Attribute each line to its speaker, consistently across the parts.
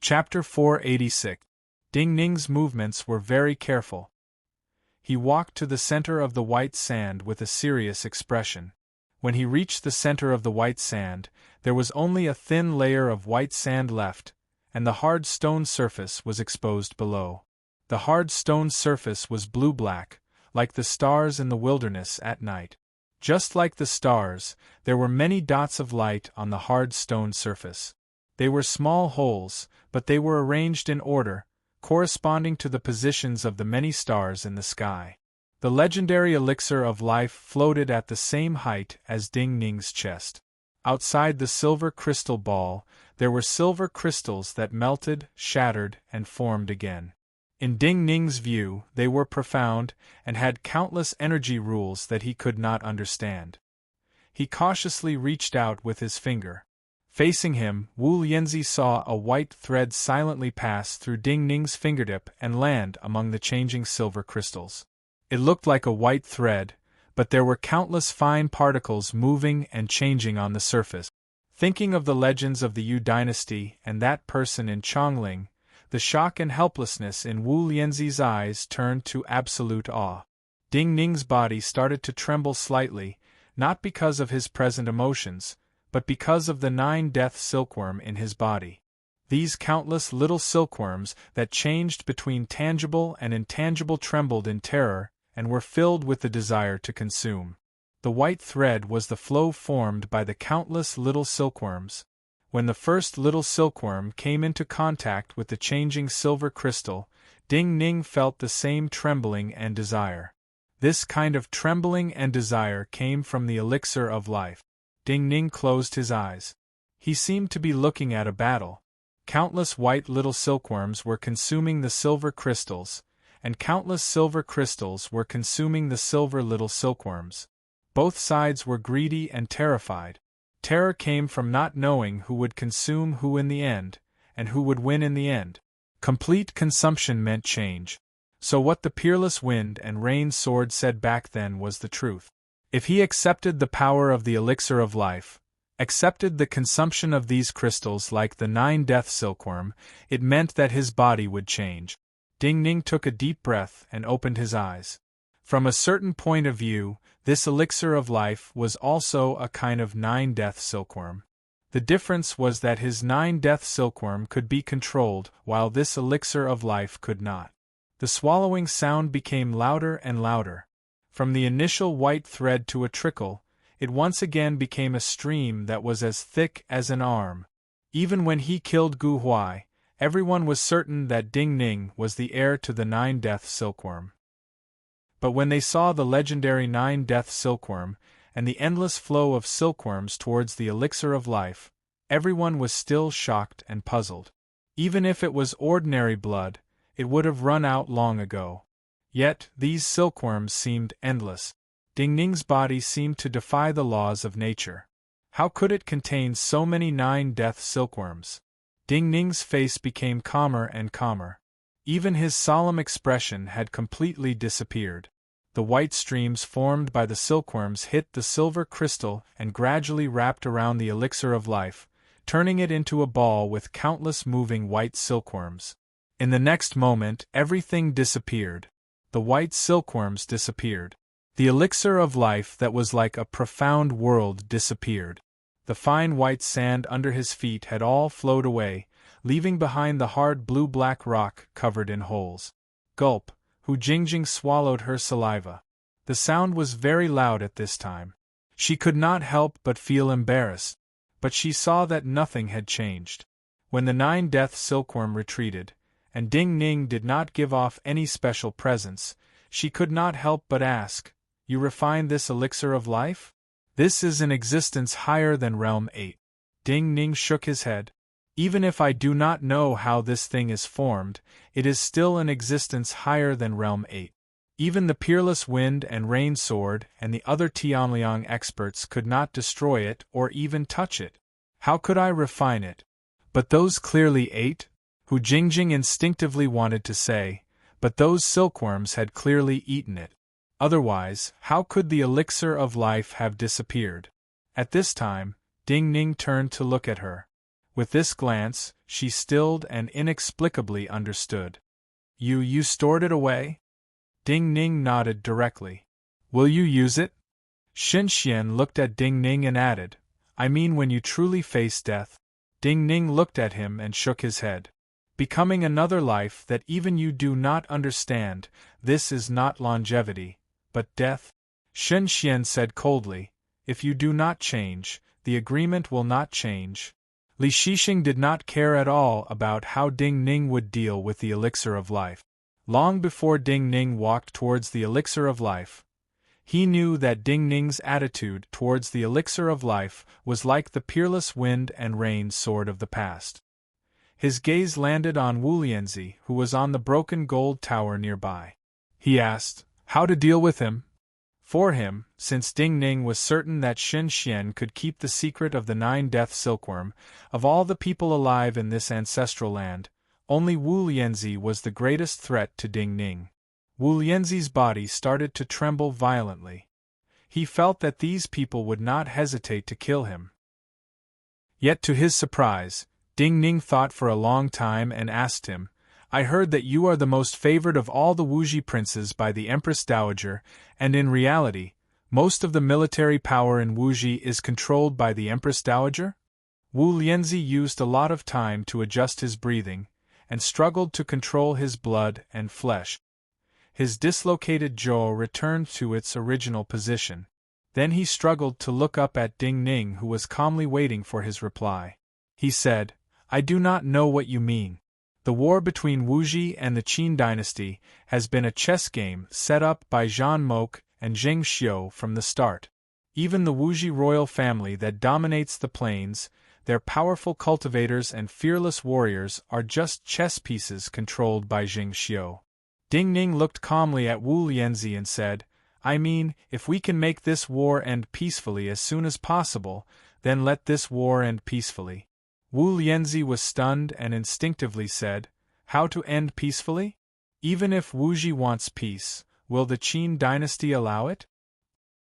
Speaker 1: Chapter 486. Ding Ning's movements were very careful. He walked to the center of the white sand with a serious expression. When he reached the center of the white sand, there was only a thin layer of white sand left, and the hard stone surface was exposed below. The hard stone surface was blue-black, like the stars in the wilderness at night. Just like the stars, there were many dots of light on the hard stone surface. They were small holes, but they were arranged in order, corresponding to the positions of the many stars in the sky. The legendary elixir of life floated at the same height as Ding Ning's chest. Outside the silver crystal ball, there were silver crystals that melted, shattered, and formed again. In Ding Ning's view, they were profound, and had countless energy rules that he could not understand. He cautiously reached out with his finger. Facing him, Wu Lianzi saw a white thread silently pass through Ding Ning's fingertip and land among the changing silver crystals. It looked like a white thread, but there were countless fine particles moving and changing on the surface. Thinking of the legends of the Yu dynasty and that person in Chongling, the shock and helplessness in Wu Lianzi's eyes turned to absolute awe. Ding Ning's body started to tremble slightly, not because of his present emotions, but because of the 9-death silkworm in his body. These countless little silkworms that changed between tangible and intangible trembled in terror and were filled with the desire to consume. The white thread was the flow formed by the countless little silkworms. When the first little silkworm came into contact with the changing silver crystal, Ding Ning felt the same trembling and desire. This kind of trembling and desire came from the elixir of life. Ding Ning closed his eyes. He seemed to be looking at a battle. Countless white little silkworms were consuming the silver crystals, and countless silver crystals were consuming the silver little silkworms. Both sides were greedy and terrified. Terror came from not knowing who would consume who in the end, and who would win in the end. Complete consumption meant change. So what the peerless wind and rain sword said back then was the truth. If he accepted the power of the elixir of life, accepted the consumption of these crystals like the 9-death silkworm, it meant that his body would change. Ding Ning took a deep breath and opened his eyes. From a certain point of view, this elixir of life was also a kind of 9-death silkworm. The difference was that his 9-death silkworm could be controlled, while this elixir of life could not. The swallowing sound became louder and louder. From the initial white thread to a trickle, it once again became a stream that was as thick as an arm. Even when he killed Gu Huai, everyone was certain that Ding Ning was the heir to the 9-death silkworm. But when they saw the legendary 9-death silkworm, and the endless flow of silkworms towards the elixir of life, everyone was still shocked and puzzled. Even if it was ordinary blood, it would have run out long ago. Yet, these silkworms seemed endless. Ding Ning's body seemed to defy the laws of nature. How could it contain so many 9-death silkworms? Ding Ning's face became calmer and calmer. Even his solemn expression had completely disappeared. The white streams formed by the silkworms hit the silver crystal and gradually wrapped around the elixir of life, turning it into a ball with countless moving white silkworms. In the next moment, everything disappeared. The white silkworms disappeared. The elixir of life that was like a profound world disappeared. The fine white sand under his feet had all flowed away, leaving behind the hard blue-black rock covered in holes. Gulp, Hu Jingjing swallowed her saliva. The sound was very loud at this time. She could not help but feel embarrassed, but she saw that nothing had changed. When the 9-death silkworm retreated, and Ding Ning did not give off any special presents, she could not help but ask, "You refine this elixir of life? This is an existence higher than Realm 8. Ding Ning shook his head. Even if I do not know how this thing is formed, it is still an existence higher than Realm 8. Even the peerless wind and rain sword and the other Tianliang experts could not destroy it or even touch it. How could I refine it? But those clearly ate? Hu Jingjing instinctively wanted to say, but those silkworms had clearly eaten it. Otherwise, how could the elixir of life have disappeared? At this time, Ding Ning turned to look at her. With this glance, she stilled and inexplicably understood. You stored it away? Ding Ning nodded directly. Will you use it? Xin Xian looked at Ding Ning and added, I mean when you truly face death. Ding Ning looked at him and shook his head. Becoming another life that even you do not understand, this is not longevity, but death. Xin Xian said coldly, if you do not change, the agreement will not change. Li Shixing did not care at all about how Ding Ning would deal with the elixir of life. Long before Ding Ning walked towards the elixir of life, he knew that Ding Ning's attitude towards the elixir of life was like the peerless wind and rain sword of the past. His gaze landed on Wu Lianzi, who was on the broken gold tower nearby. He asked, how to deal with him? For him, since Ding Ning was certain that Xin Xian could keep the secret of the 9-death silkworm, of all the people alive in this ancestral land, only Wu Lianzi was the greatest threat to Ding Ning. Wu Lianzi's body started to tremble violently. He felt that these people would not hesitate to kill him. Yet to his surprise, Ding Ning thought for a long time and asked him, I heard that you are the most favored of all the Wuji princes by the Empress Dowager, and in reality, most of the military power in Wuji is controlled by the Empress Dowager? Wu Lianzi used a lot of time to adjust his breathing, and struggled to control his blood and flesh. His dislocated jaw returned to its original position. Then he struggled to look up at Ding Ning, who was calmly waiting for his reply. He said, I do not know what you mean. The war between Wuji and the Qin dynasty has been a chess game set up by Zhang Moke and Zheng Xiu from the start. Even the Wuji royal family that dominates the plains, their powerful cultivators and fearless warriors are just chess pieces controlled by Zheng Xiu. Ding Ning looked calmly at Wu Lianzi and said, I mean, if we can make this war end peacefully as soon as possible, then let this war end peacefully. Wu Lianzi was stunned and instinctively said, how to end peacefully? Even if Wuji wants peace, will the Qin dynasty allow it?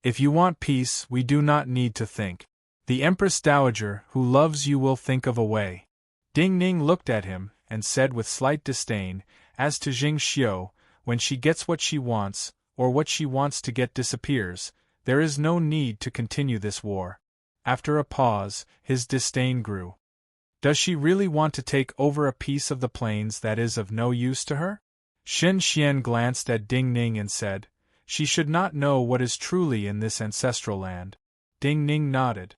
Speaker 1: If you want peace, we do not need to think. The Empress Dowager, who loves you, will think of a way. Ding Ning looked at him and said with slight disdain, as to Zheng Xiu, when she gets what she wants, or what she wants to get disappears, there is no need to continue this war. After a pause, his disdain grew. Does she really want to take over a piece of the plains that is of no use to her? Xin Xian glanced at Ding Ning and said, she should not know what is truly in this ancestral land. Ding Ning nodded.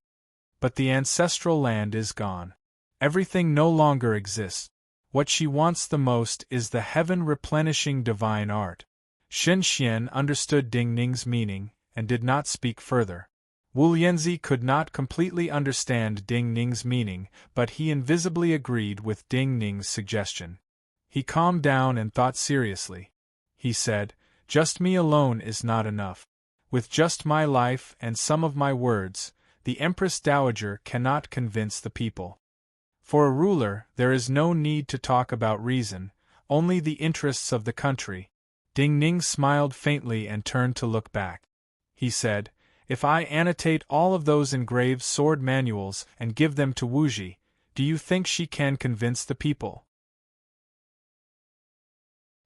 Speaker 1: But the ancestral land is gone. Everything no longer exists. What she wants the most is the heaven-replenishing divine art. Xin Xian understood Ding Ning's meaning, and did not speak further. Wu Lianzi could not completely understand Ding Ning's meaning, but he invisibly agreed with Ding Ning's suggestion. He calmed down and thought seriously. He said, just me alone is not enough. With just my life and some of my words, the Empress Dowager cannot convince the people. For a ruler, there is no need to talk about reason, only the interests of the country. Ding Ning smiled faintly and turned to look back. He said, if I annotate all of those engraved sword manuals and give them to Wuji, do you think she can convince the people?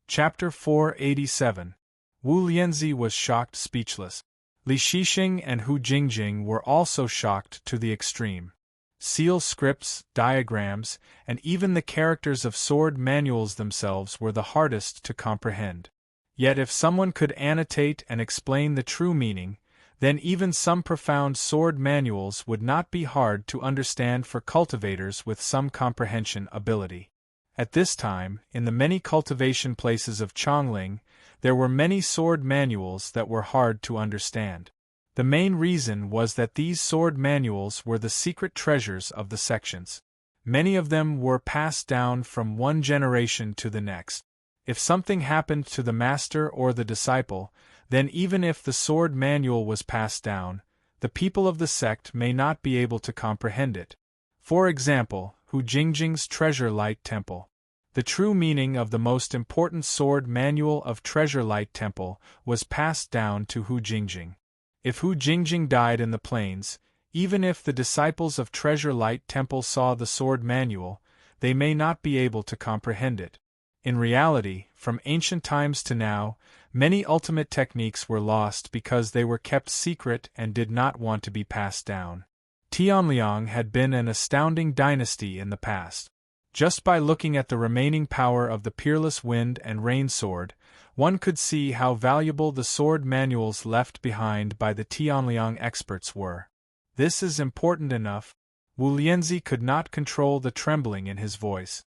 Speaker 1: Chapter 487. Wu Lianzi was shocked speechless. Li Shixing and Hu Jingjing were also shocked to the extreme. Seal scripts, diagrams, and even the characters of sword manuals themselves were the hardest to comprehend. Yet if someone could annotate and explain the true meaning, then even some profound sword manuals would not be hard to understand for cultivators with some comprehension ability. At this time, in the many cultivation places of Chongling, there were many sword manuals that were hard to understand. The main reason was that these sword manuals were the secret treasures of the sections. Many of them were passed down from one generation to the next. If something happened to the master or the disciple, then even if the sword manual was passed down, the people of the sect may not be able to comprehend it. For example, Hu Jingjing's Treasure Light Temple. The true meaning of the most important sword manual of Treasure Light Temple was passed down to Hu Jingjing. If Hu Jingjing died in the plains, Even if the disciples of Treasure Light Temple saw the sword manual, they may not be able to comprehend it. In reality, from ancient times to now, many ultimate techniques were lost because they were kept secret and did not want to be passed down. Tianliang had been an astounding dynasty in the past. Just by looking at the remaining power of the Peerless Wind and Rain Sword, one could see how valuable the sword manuals left behind by the Tianliang experts were. This is important enough. Wu Lianzi could not control the trembling in his voice.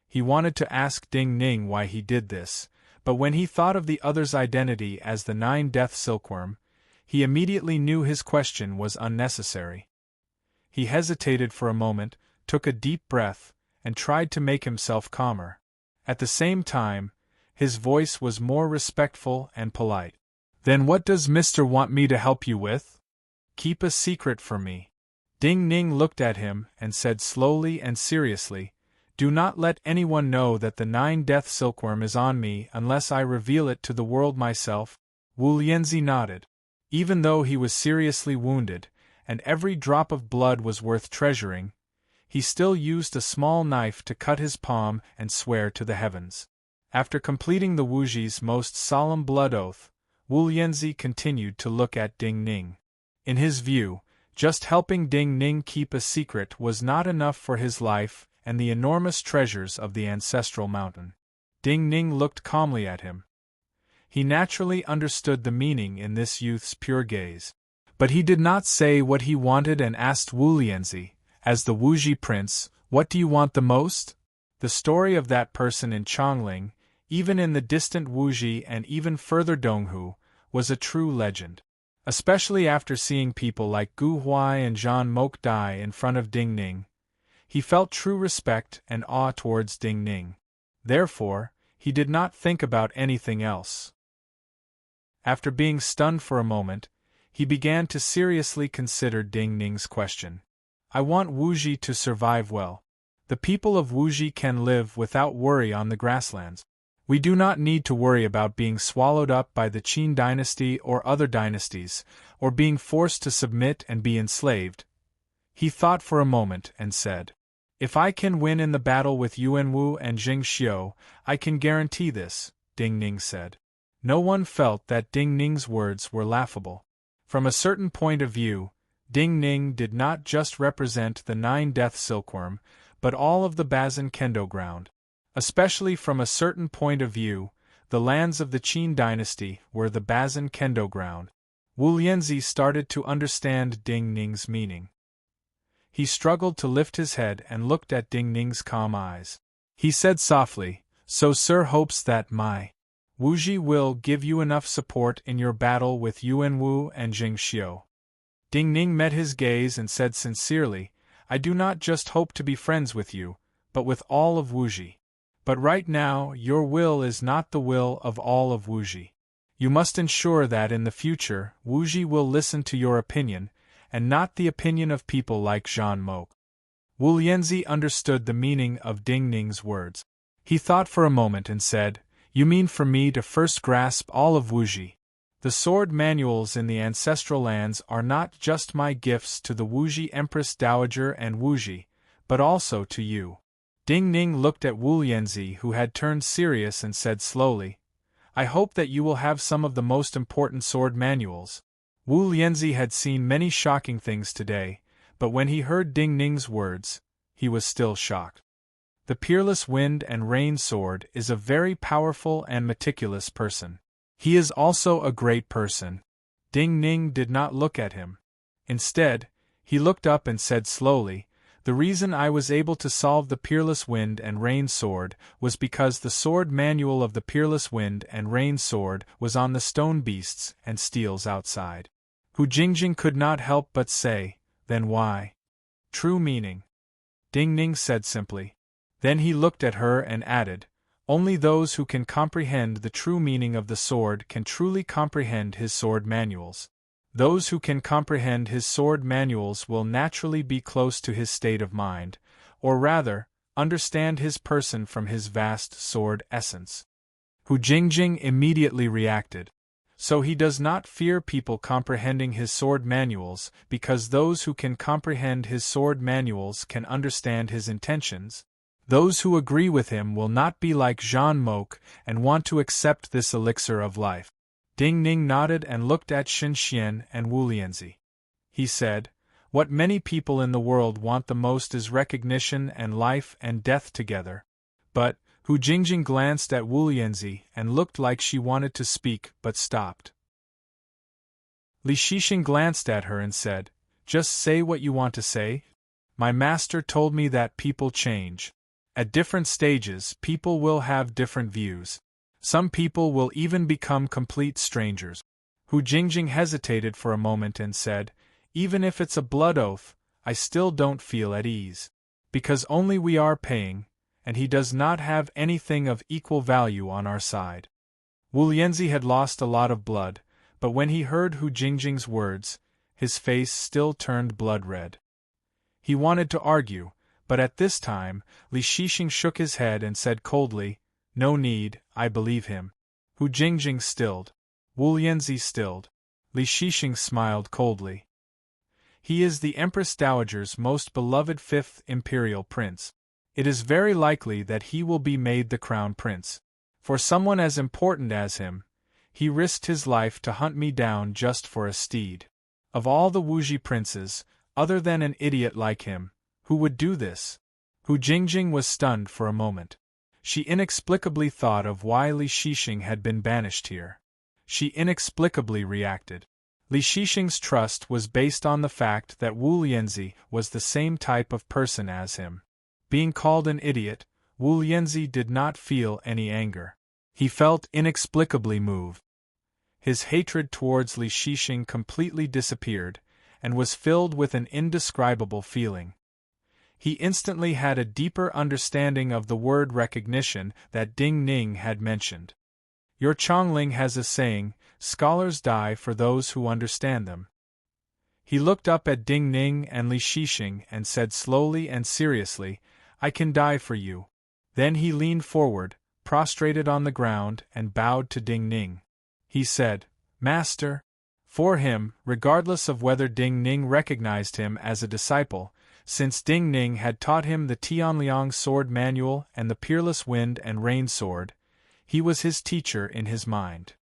Speaker 1: He wanted to ask Ding Ning why he did this, but when he thought of the other's identity as the Nine-Death Silkworm, he immediately knew his question was unnecessary. He hesitated for a moment, took a deep breath, and tried to make himself calmer. At the same time, his voice was more respectful and polite. "Then what does Mr. want me to help you with?" "Keep a secret from me." Ding Ning looked at him and said slowly and seriously, "Do not let anyone know that the Nine-Death Silkworm is on me unless I reveal it to the world myself." Wu Lianzi nodded. Even though he was seriously wounded, and every drop of blood was worth treasuring, he still used a small knife to cut his palm and swear to the heavens. After completing the Wuji's most solemn blood oath, Wu Lianzi continued to look at Ding Ning. In his view, just helping Ding Ning keep a secret was not enough for his life and the enormous treasures of the ancestral mountain. Ding Ning looked calmly at him. He naturally understood the meaning in this youth's pure gaze. But he did not say what he wanted and asked Wu Lianzi, as the Wuji prince, "What do you want the most?" The story of that person in Chongling, even in the distant Wuji and even further Donghu, was a true legend. Especially after seeing people like Gu Huai and Zhan Mok die in front of Ding Ning, he felt true respect and awe towards Ding Ning. Therefore, he did not think about anything else. After being stunned for a moment, he began to seriously consider Ding Ning's question. "I want Wuji to survive well. The people of Wuji can live without worry on the grasslands. We do not need to worry about being swallowed up by the Qin dynasty or other dynasties, or being forced to submit and be enslaved." He thought for a moment and said, "If I can win in the battle with Yuanwu and Jing Xiu, I can guarantee this," Ding Ning said. No one felt that Ding Ning's words were laughable. From a certain point of view, Ding Ning did not just represent the Nine-Death Silkworm, but all of the Bazin Kendo ground. Especially from a certain point of view, the lands of the Qin dynasty were the Bazin Kendo ground. Wu Lianzi started to understand Ding Ning's meaning. He struggled to lift his head and looked at Ding Ning's calm eyes. He said softly, "So Sir hopes that my Wuji will give you enough support in your battle with Yuanwu and Jing Xiu." Ding Ning met his gaze and said sincerely, "I do not just hope to be friends with you, but with all of Wuji. But right now, your will is not the will of all of Wuji. You must ensure that in the future, Wuji will listen to your opinion, and not the opinion of people like Zhan Mok." Wu Lianzi understood the meaning of Ding Ning's words. He thought for a moment and said, "You mean for me to first grasp all of Wuji? The sword manuals in the ancestral lands are not just my gifts to the Wuji Empress Dowager and Wuji, but also to you." Ding Ning looked at Wu Lianzi, who had turned serious, and said slowly, "I hope that you will have some of the most important sword manuals." Wu Lianzi had seen many shocking things today, but when he heard Ding Ning's words, he was still shocked. The Peerless Wind and Rain Sword is a very powerful and meticulous person. He is also a great person. Ding Ning did not look at him. Instead, he looked up and said slowly, "The reason I was able to solve the Peerless Wind and Rain Sword was because the sword manual of the Peerless Wind and Rain Sword was on the stone beasts and steels outside." Hu Jingjing could not help but say, "Then why?" "True meaning," Ding Ning said simply. Then he looked at her and added, "Only those who can comprehend the true meaning of the sword can truly comprehend his sword manuals. Those who can comprehend his sword manuals will naturally be close to his state of mind, or rather, understand his person from his vast sword essence." Hu Jingjing immediately reacted. So he does not fear people comprehending his sword manuals, because those who can comprehend his sword manuals can understand his intentions. Those who agree with him will not be like Jean Moque and want to accept this elixir of life. Ding Ning nodded and looked at Shen Xian and Wu Lianzi. He said, "What many people in the world want the most is recognition and life and death together." But Hu Jingjing glanced at Wu Lianzi and looked like she wanted to speak but stopped. Li Shixing glanced at her and said, "Just say what you want to say. My master told me that people change. At different stages, people will have different views. Some people will even become complete strangers." Hu Jingjing hesitated for a moment and said, "Even if it's a blood oath, I still don't feel at ease. Because only we are paying, and he does not have anything of equal value on our side." Wu Lianzi had lost a lot of blood, but when he heard Hu Jingjing's words, his face still turned blood red. He wanted to argue, but at this time, Li Shixing shook his head and said coldly, "No need, I believe him." Hu Jingjing stilled. Wu Lianzi stilled. Li Shixing smiled coldly. "He is the Empress Dowager's most beloved fifth imperial prince. It is very likely that he will be made the crown prince. For someone as important as him, he risked his life to hunt me down just for a steed. Of all the Wuji princes, other than an idiot like him, who would do this?" Hu Jingjing was stunned for a moment. She inexplicably thought of why Li Shixing had been banished here. She inexplicably reacted. Li Shixing's trust was based on the fact that Wu Lianzi was the same type of person as him. Being called an idiot, Wu Lianzi did not feel any anger. He felt inexplicably moved. His hatred towards Li Shixing completely disappeared, and was filled with an indescribable feeling. He instantly had a deeper understanding of the word recognition that Ding Ning had mentioned. Your Chongling has a saying, "Scholars die for those who understand them." He looked up at Ding Ning and Li Shixing and said slowly and seriously, "I can die for you." Then he leaned forward, prostrated on the ground, and bowed to Ding Ning. He said, "Master." For him, regardless of whether Ding Ning recognized him as a disciple, since Ding Ning had taught him the Tianliang sword manual and the peerless wind and rain sword, he was his teacher in his mind.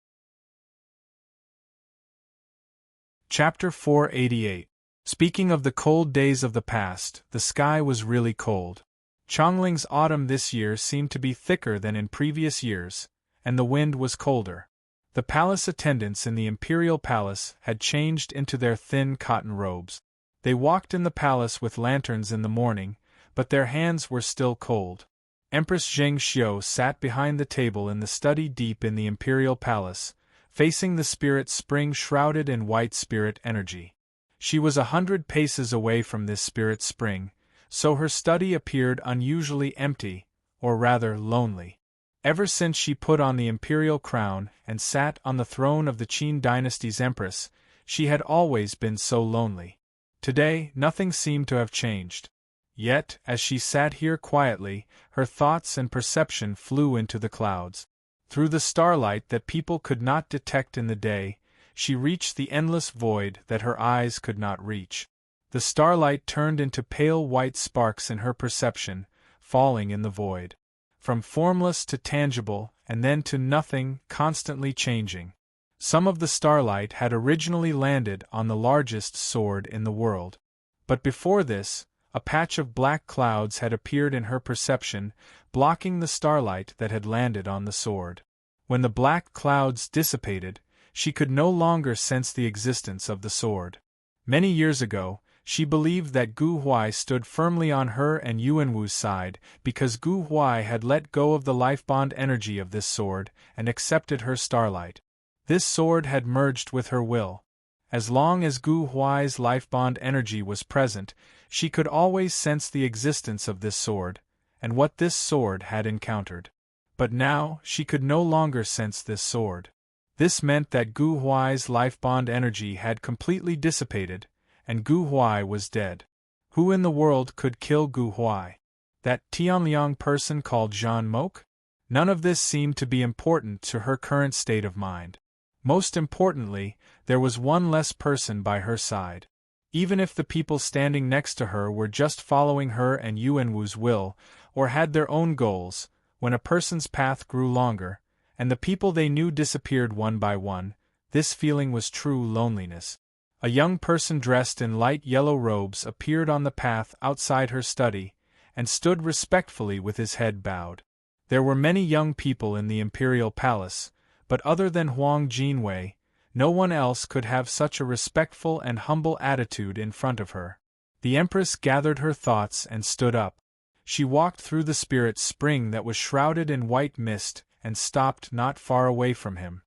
Speaker 1: Chapter 488. Speaking of the cold days of the past, the sky was really cold. Chongling's autumn this year seemed to be thicker than in previous years, and the wind was colder. The palace attendants in the imperial palace had changed into their thin cotton robes. They walked in the palace with lanterns in the morning, but their hands were still cold. Empress Zheng Xiu sat behind the table in the study deep in the imperial palace, facing the spirit spring shrouded in white spirit energy. She was 100 paces away from this spirit spring, so her study appeared unusually empty, or rather lonely. Ever since she put on the imperial crown and sat on the throne of the Qin dynasty's empress, she had always been so lonely. Today, nothing seemed to have changed. Yet, as she sat here quietly, her thoughts and perception flew into the clouds. Through the starlight that people could not detect in the day, she reached the endless void that her eyes could not reach. The starlight turned into pale white sparks in her perception, falling in the void. From formless to tangible, and then to nothing, constantly changing. Some of the starlight had originally landed on the largest sword in the world. But before this, a patch of black clouds had appeared in her perception, blocking the starlight that had landed on the sword. When the black clouds dissipated, she could no longer sense the existence of the sword. Many years ago, she believed that Gu Huai stood firmly on her and Yuanwu's side because Gu Huai had let go of the life bond energy of this sword and accepted her starlight. This sword had merged with her will. As long as Gu Huai's life bond energy was present, she could always sense the existence of this sword, and what this sword had encountered. But now, she could no longer sense this sword. This meant that Gu Huai's life bond energy had completely dissipated, and Gu Huai was dead. Who in the world could kill Gu Huai? That Tianliang person called Jean Moque? None of this seemed to be important to her current state of mind. Most importantly, there was one less person by her side. Even if the people standing next to her were just following her and Yuanwu's will, or had their own goals, when a person's path grew longer, and the people they knew disappeared one by one, this feeling was true loneliness. A young person dressed in light yellow robes appeared on the path outside her study, and stood respectfully with his head bowed. There were many young people in the imperial palace, but other than Huang Jinwei, no one else could have such a respectful and humble attitude in front of her. The Empress gathered her thoughts and stood up. She walked through the spirit spring that was shrouded in white mist and stopped not far away from him.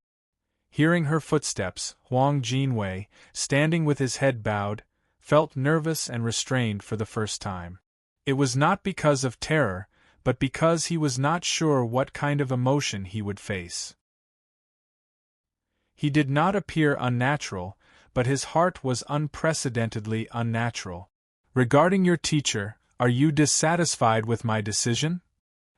Speaker 1: Hearing her footsteps, Huang Jinwei, standing with his head bowed, felt nervous and restrained for the first time. It was not because of terror, but because he was not sure what kind of emotion he would face. He did not appear unnatural, but his heart was unprecedentedly unnatural. Regarding your teacher, are you dissatisfied with my decision?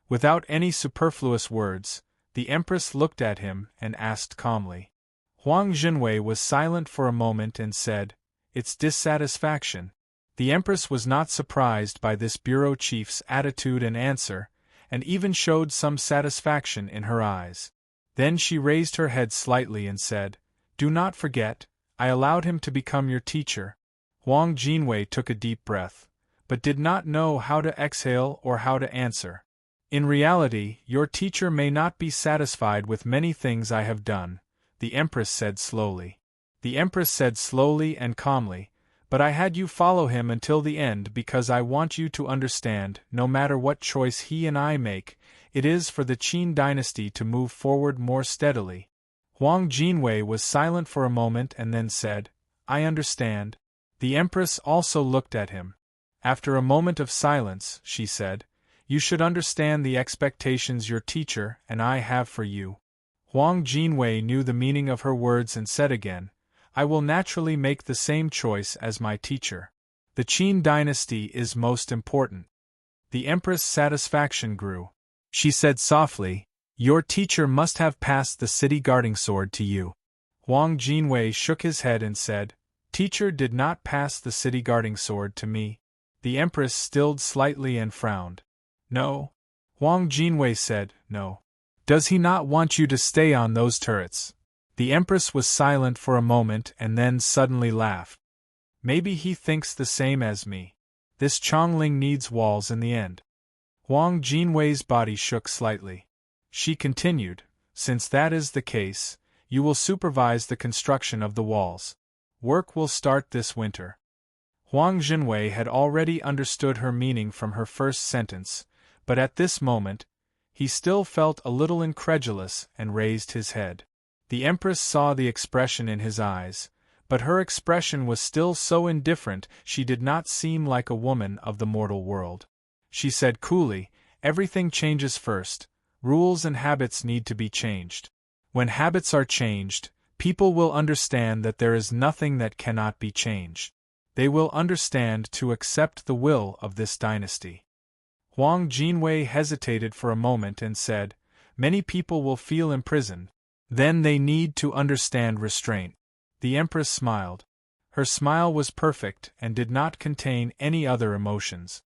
Speaker 1: Without any superfluous words, the Empress looked at him and asked calmly. Huang Jinwei was silent for a moment and said, "It's dissatisfaction." The Empress was not surprised by this bureau chief's attitude and answer, and even showed some satisfaction in her eyes. Then she raised her head slightly and said, "Do not forget, I allowed him to become your teacher." Huang Jinwei took a deep breath, but did not know how to exhale or how to answer. "In reality, your teacher may not be satisfied with many things I have done," the Empress said slowly. The Empress said slowly and calmly, "But I had you follow him until the end because I want you to understand, no matter what choice he and I make, it is for the Qin dynasty to move forward more steadily." Huang Jinwei was silent for a moment and then said, "I understand." The Empress also looked at him. After a moment of silence, she said, "You should understand the expectations your teacher and I have for you." Huang Jinwei knew the meaning of her words and said again, "I will naturally make the same choice as my teacher. The Qin dynasty is most important." The Empress' satisfaction grew. She said softly, "Your teacher must have passed the city guarding sword to you." Huang Jinwei shook his head and said, "Teacher did not pass the city guarding sword to me." The Empress stilled slightly and frowned. "No?" Huang Jinwei said, "No. Does he not want you to stay on those turrets?" The Empress was silent for a moment and then suddenly laughed. "Maybe he thinks the same as me. This Chongling needs walls in the end." Huang Jinwei's body shook slightly. She continued, "Since that is the case, you will supervise the construction of the walls. Work will start this winter." Huang Jinwei had already understood her meaning from her first sentence, but at this moment, he still felt a little incredulous and raised his head. The Empress saw the expression in his eyes, but her expression was still so indifferent she did not seem like a woman of the mortal world. She said coolly, "Everything changes first. Rules and habits need to be changed. When habits are changed, people will understand that there is nothing that cannot be changed. They will understand to accept the will of this dynasty." Huang Jinwei hesitated for a moment and said, "Many people will feel imprisoned. Then they need to understand restraint." The Empress smiled. Her smile was perfect and did not contain any other emotions.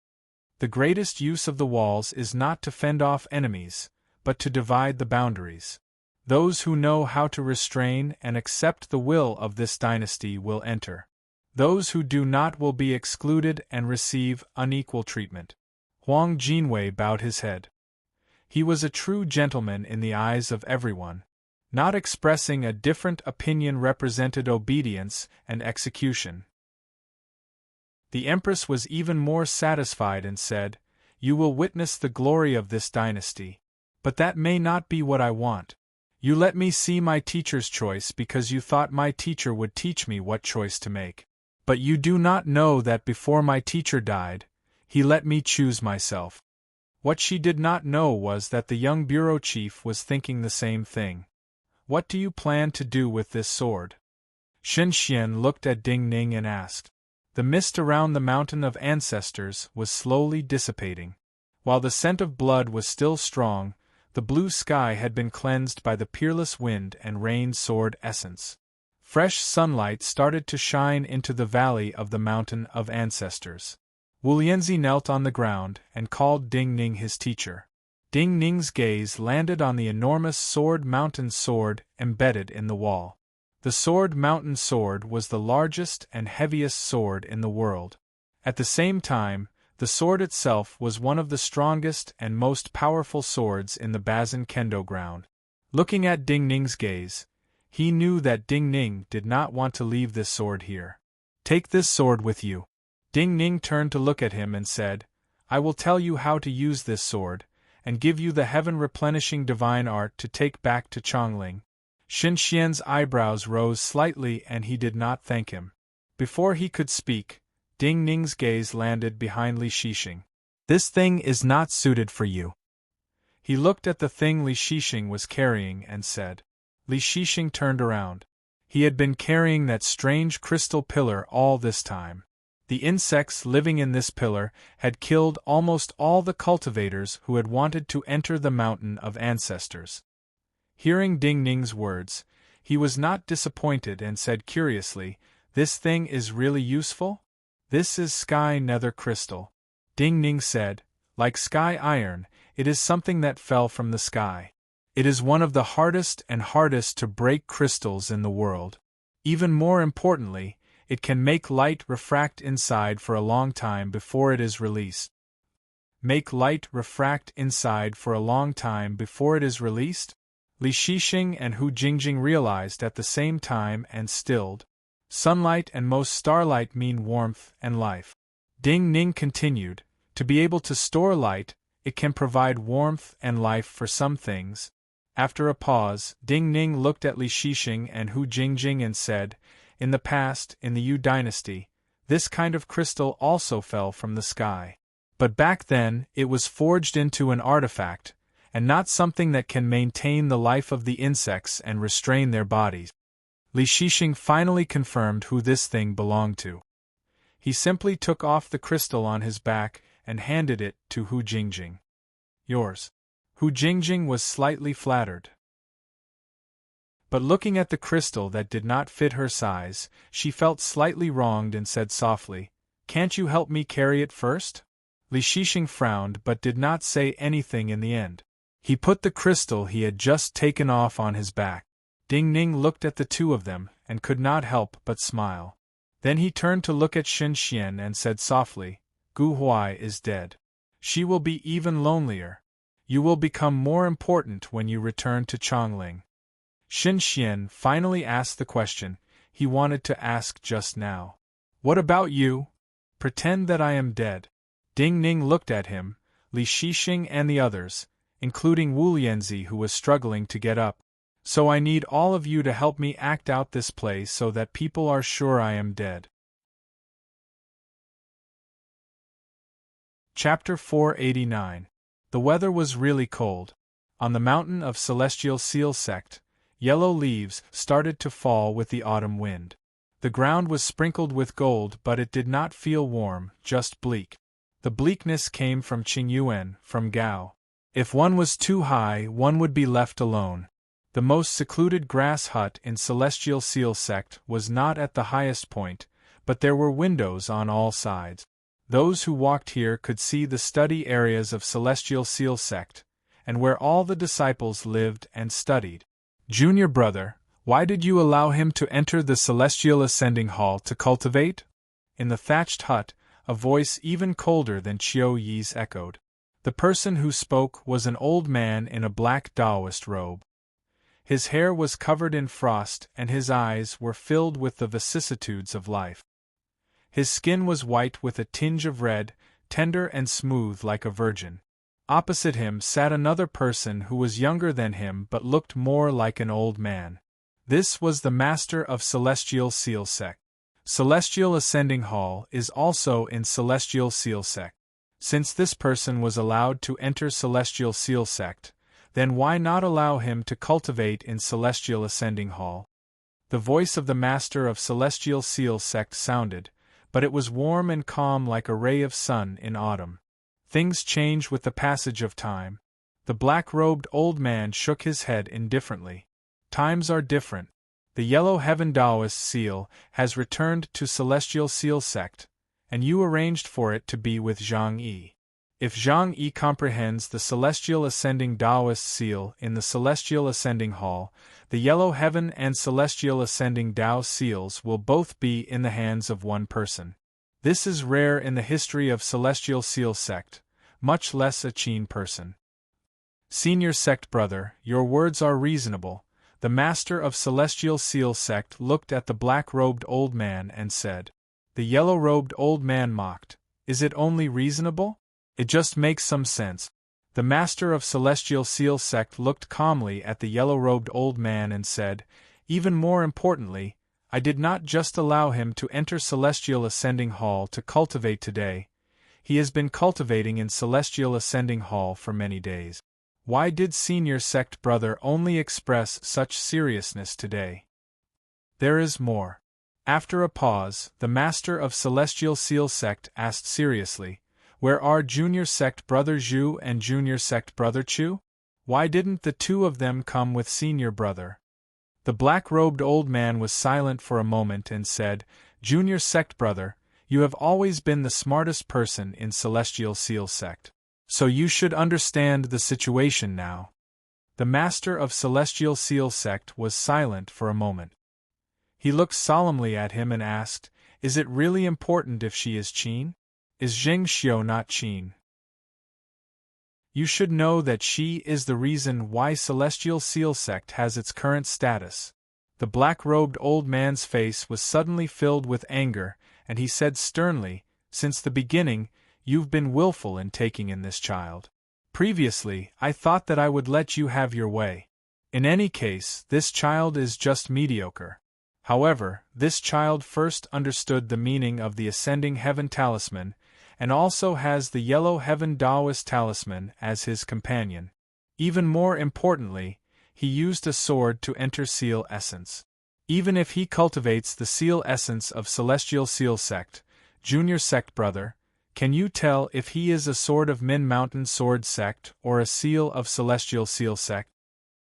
Speaker 1: "The greatest use of the walls is not to fend off enemies, but to divide the boundaries. Those who know how to restrain and accept the will of this dynasty will enter. Those who do not will be excluded and receive unequal treatment." Huang Jinwei bowed his head. He was a true gentleman in the eyes of everyone. Not expressing a different opinion represented obedience and execution. The Empress was even more satisfied and said, "You will witness the glory of this dynasty. But that may not be what I want. You let me see my teacher's choice because you thought my teacher would teach me what choice to make. But you do not know that before my teacher died, he let me choose myself." What she did not know was that the young bureau chief was thinking the same thing. "What do you plan to do with this sword?" Shen Xian looked at Ding Ning and asked. The mist around the mountain of ancestors was slowly dissipating. While the scent of blood was still strong, The blue sky had been cleansed by the peerless wind and rain sword essence. Fresh sunlight started to shine into the valley of the Mountain of Ancestors. Wulianzi knelt on the ground and called Ding Ning his teacher. Ding Ning's gaze landed on the enormous Sword Mountain sword embedded in the wall. The Sword Mountain sword was the largest and heaviest sword in the world. At the same time, the sword itself was one of the strongest and most powerful swords in the Bazin Kendo ground. Looking at Ding Ning's gaze, he knew that Ding Ning did not want to leave this sword here. Take this sword with you. Ding Ning turned to look at him and said, I will tell you how to use this sword, and give you the heaven-replenishing divine art to take back to Chongling. Xin Xian's eyebrows rose slightly and he did not thank him. Before he could speak, Ding Ning's gaze landed behind Li Shixing. This thing is not suited for you. He looked at the thing Li Shixing was carrying and said. Li Shixing turned around. He had been carrying that strange crystal pillar all this time. The insects living in this pillar had killed almost all the cultivators who had wanted to enter the Mountain of Ancestors. Hearing Ding Ning's words, he was not disappointed and said curiously, This thing is really useful? This is sky nether crystal. Ding Ning said, Like sky iron, it is something that fell from the sky. It is one of the hardest to break crystals in the world. Even more importantly, it can make light refract inside for a long time before it is released. Make light refract inside for a long time before it is released? Li Shixing and Hu Jingjing realized at the same time and stilled. Sunlight and most starlight mean warmth and life. Ding Ning continued, to be able to store light, it can provide warmth and life for some things. After a pause, Ding Ning looked at Li Shixing and Hu Jingjing and said, In the past, in the Yu dynasty, this kind of crystal also fell from the sky. But back then, it was forged into an artifact, and not something that can maintain the life of the insects and restrain their bodies. Li Shixing finally confirmed who this thing belonged to. He simply took off the crystal on his back and handed it to Hu Jingjing. Yours. Hu Jingjing was slightly flattered. But looking at the crystal that did not fit her size, she felt slightly wronged and said softly, Can't you help me carry it first? Li Shixing frowned but did not say anything in the end. He put the crystal he had just taken off on his back. Ding Ning looked at the two of them and could not help but smile. Then he turned to look at Xin Xian and said softly, Gu Huai is dead. She will be even lonelier. You will become more important when you return to Chongling. Xin Xian finally asked the question he wanted to ask just now. What about you? Pretend that I am dead. Ding Ning looked at him, Li Shixing and the others, including Wu Lianzi who was struggling to get up. So I need all of you to help me act out this play so that people are sure I am dead. Chapter 489. The weather was really cold. On the Mountain of Celestial Seal Sect, yellow leaves started to fall with the autumn wind. The ground was sprinkled with gold but it did not feel warm, just bleak. The bleakness came from Qingyuan, from Gao. If one was too high, one would be left alone. The most secluded grass hut in Celestial Seal Sect was not at the highest point, but there were windows on all sides. Those who walked here could see the study areas of Celestial Seal Sect, and where all the disciples lived and studied. Junior brother, why did you allow him to enter the Celestial Ascending Hall to cultivate? In the thatched hut, a voice even colder than Qiu Yi's echoed. The person who spoke was an old man in a black Taoist robe. His hair was covered in frost and his eyes were filled with the vicissitudes of life. His skin was white with a tinge of red, tender and smooth like a virgin. Opposite him sat another person who was younger than him but looked more like an old man. This was the master of Celestial Seal Sect. Celestial Ascending Hall is also in Celestial Seal Sect. Since this person was allowed to enter Celestial Seal Sect, then why not allow him to cultivate in Celestial Ascending Hall? The voice of the master of Celestial Seal Sect sounded, but it was warm and calm like a ray of sun in autumn. Things change with the passage of time. The black-robed old man shook his head indifferently. Times are different. The Yellow Heaven Taoist seal has returned to Celestial Seal Sect, and you arranged for it to be with Zhang Yi. If Zhang Yi comprehends the Celestial Ascending Taoist seal in the Celestial Ascending Hall, the Yellow Heaven and Celestial Ascending Tao seals will both be in the hands of one person. This is rare in the history of Celestial Seal Sect, much less a Qin person. Senior Sect Brother, your words are reasonable. The Master of Celestial Seal Sect looked at the black-robed old man and said. The yellow-robed old man mocked. Is it only reasonable? It just makes some sense. The Master of Celestial Seal Sect looked calmly at the yellow-robed old man and said, even more importantly, I did not just allow him to enter Celestial Ascending Hall to cultivate today. He has been cultivating in Celestial Ascending Hall for many days. Why did Senior Sect Brother only express such seriousness today? There is more. After a pause, the Master of Celestial Seal Sect asked seriously, where are Junior Sect Brother Zhu and Junior Sect Brother Chu? Why didn't the two of them come with Senior Brother? The black-robed old man was silent for a moment and said, Junior Sect Brother, you have always been the smartest person in Celestial Seal Sect. So you should understand the situation now. The Master of Celestial Seal Sect was silent for a moment. He looked solemnly at him and asked, is it really important if she is Qin? Is Zheng Xiu not Qin? You should know that she is the reason why Celestial Seal Sect has its current status. The black-robed old man's face was suddenly filled with anger, and he said sternly, since the beginning, you've been willful in taking in this child. Previously, I thought that I would let you have your way. In any case, this child is just mediocre. However, this child first understood the meaning of the Ascending Heaven Talisman, and also has the Yellow Heaven Taoist Talisman as his companion. Even more importantly, he used a sword to enter Seal Essence. Even if he cultivates the Seal Essence of Celestial Seal Sect, Junior Sect Brother, can you tell if he is a Sword of Min Mountain Sword Sect or a Seal of Celestial Seal Sect?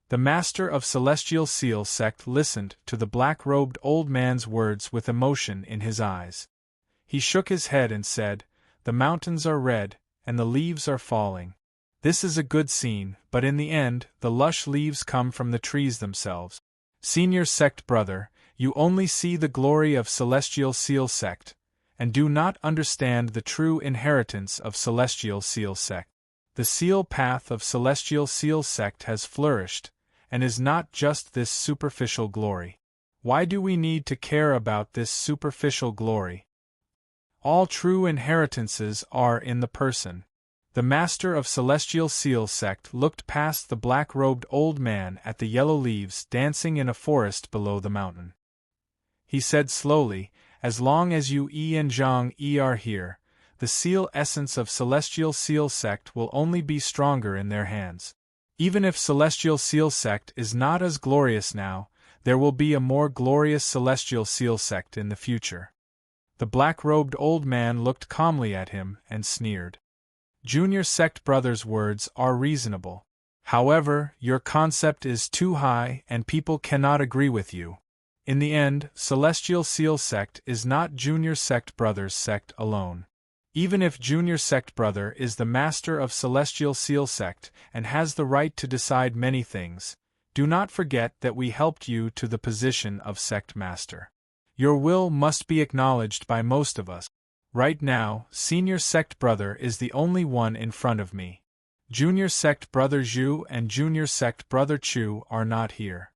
Speaker 1: The Master of Celestial Seal Sect listened to the black-robed old man's words with emotion in his eyes. He shook his head and said, the mountains are red, and the leaves are falling. This is a good scene, but in the end, the lush leaves come from the trees themselves. Senior Sect Brother, you only see the glory of Celestial Seal Sect, and do not understand the true inheritance of Celestial Seal Sect. The seal path of Celestial Seal Sect has flourished, and is not just this superficial glory. Why do we need to care about this superficial glory? All true inheritances are in the person. The Master of Celestial Seal Sect looked past the black-robed old man at the yellow leaves dancing in a forest below the mountain. He said slowly, as long as you and Zhang Yi are here, the seal essence of Celestial Seal Sect will only be stronger in their hands. Even if Celestial Seal Sect is not as glorious now, there will be a more glorious Celestial Seal Sect in the future. The black-robed old man looked calmly at him and sneered. Junior Sect Brother's words are reasonable. However, your concept is too high and people cannot agree with you. In the end, Celestial Seal Sect is not Junior Sect Brother's sect alone. Even if Junior Sect Brother is the Master of Celestial Seal Sect and has the right to decide many things, do not forget that we helped you to the position of Sect Master. Your will must be acknowledged by most of us. Right now, Senior Sect Brother is the only one in front of me. Junior Sect Brother Zhu and Junior Sect Brother Chu are not here.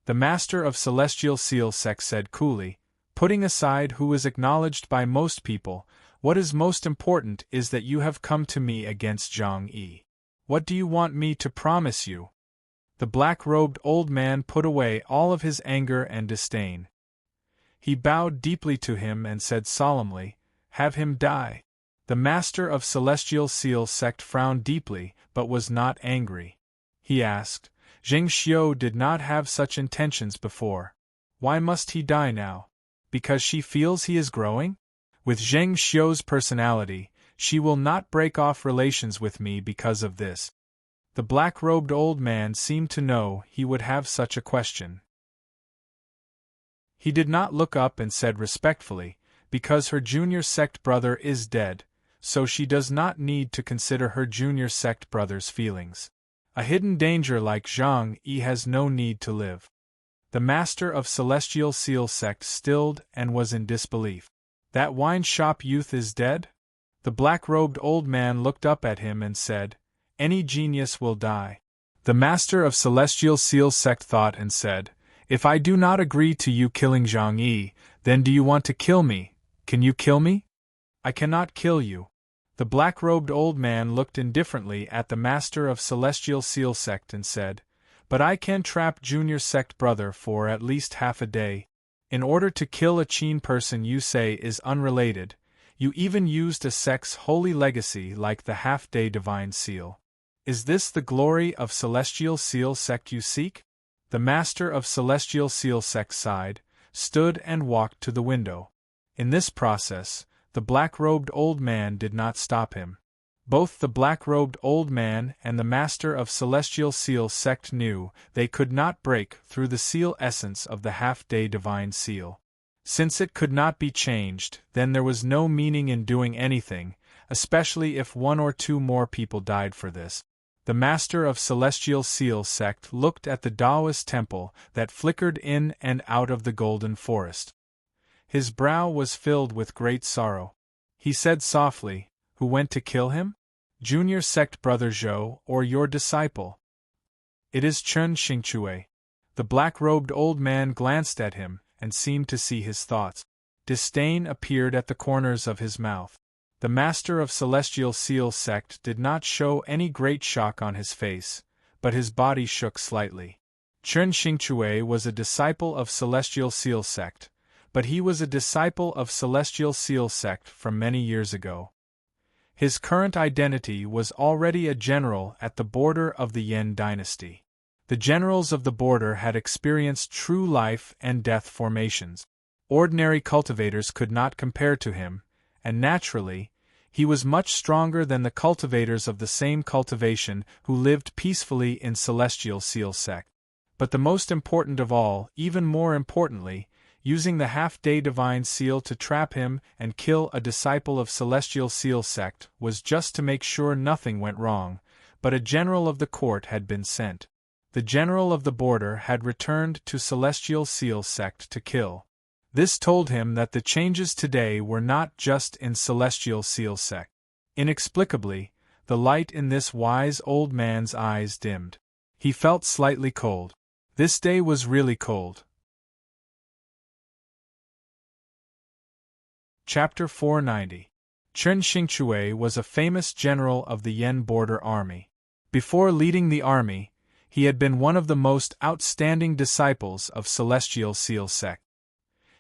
Speaker 1: The Master of Celestial Seal Sect said coolly, putting aside who is acknowledged by most people, what is most important is that you have come to me against Zhang Yi. What do you want me to promise you? The black-robed old man put away all of his anger and disdain. He bowed deeply to him and said solemnly, have him die. The Master of Celestial Seal Sect frowned deeply, but was not angry. He asked, Zheng Xiu did not have such intentions before. Why must he die now? Because she feels he is growing? With Zheng Xiu's personality, she will not break off relations with me because of this. The black-robed old man seemed to know he would have such a question. He did not look up and said respectfully, "Because her junior sect brother is dead, so she does not need to consider her junior sect brother's feelings. A hidden danger like Zhang Yi has no need to live." The master of Celestial Seal sect stilled and was in disbelief. "That wine-shop youth is dead?" The black-robed old man looked up at him and said, "Any genius will die." The master of Celestial Seal sect thought and said, "If I do not agree to you killing Zhang Yi, then do you want to kill me? Can you kill me?" "I cannot kill you." The black-robed old man looked indifferently at the master of Celestial Seal sect and said, "But I can trap junior sect brother for at least half a day. In order to kill a Qin person you say is unrelated, you even used a sect's holy legacy like the half-day divine seal. Is this the glory of Celestial Seal sect you seek?" The master of Celestial Seal sect sighed, stood and walked to the window. In this process, the black-robed old man did not stop him. Both the black-robed old man and the master of Celestial Seal sect knew they could not break through the seal essence of the half-day divine seal. Since it could not be changed, then there was no meaning in doing anything, especially if one or two more people died for this. The master of Celestial Seal sect looked at the Taoist temple that flickered in and out of the golden forest. His brow was filled with great sorrow. He said softly, "Who went to kill him? Junior sect brother Zhou or your disciple?" "It is Chen Xingchui." The black-robed old man glanced at him and seemed to see his thoughts. Disdain appeared at the corners of his mouth. The master of Celestial Seal sect did not show any great shock on his face, but his body shook slightly. Chen Xingchui was a disciple of Celestial Seal sect, but he was a disciple of Celestial Seal sect from many years ago. His current identity was already a general at the border of the Yin dynasty. The generals of the border had experienced true life and death formations. Ordinary cultivators could not compare to him, and naturally, he was much stronger than the cultivators of the same cultivation who lived peacefully in Celestial Seal sect. But the most important of all, even more importantly, using the half-day divine seal to trap him and kill a disciple of Celestial Seal sect was just to make sure nothing went wrong, but a general of the court had been sent. The general of the border had returned to Celestial Seal sect to kill. This told him that the changes today were not just in Celestial Seal sect. Inexplicably, the light in this wise old man's eyes dimmed. He felt slightly cold. This day was really cold. Chapter 490. Chen Xingchui was a famous general of the Yen border army. Before leading the army, he had been one of the most outstanding disciples of Celestial Seal sect.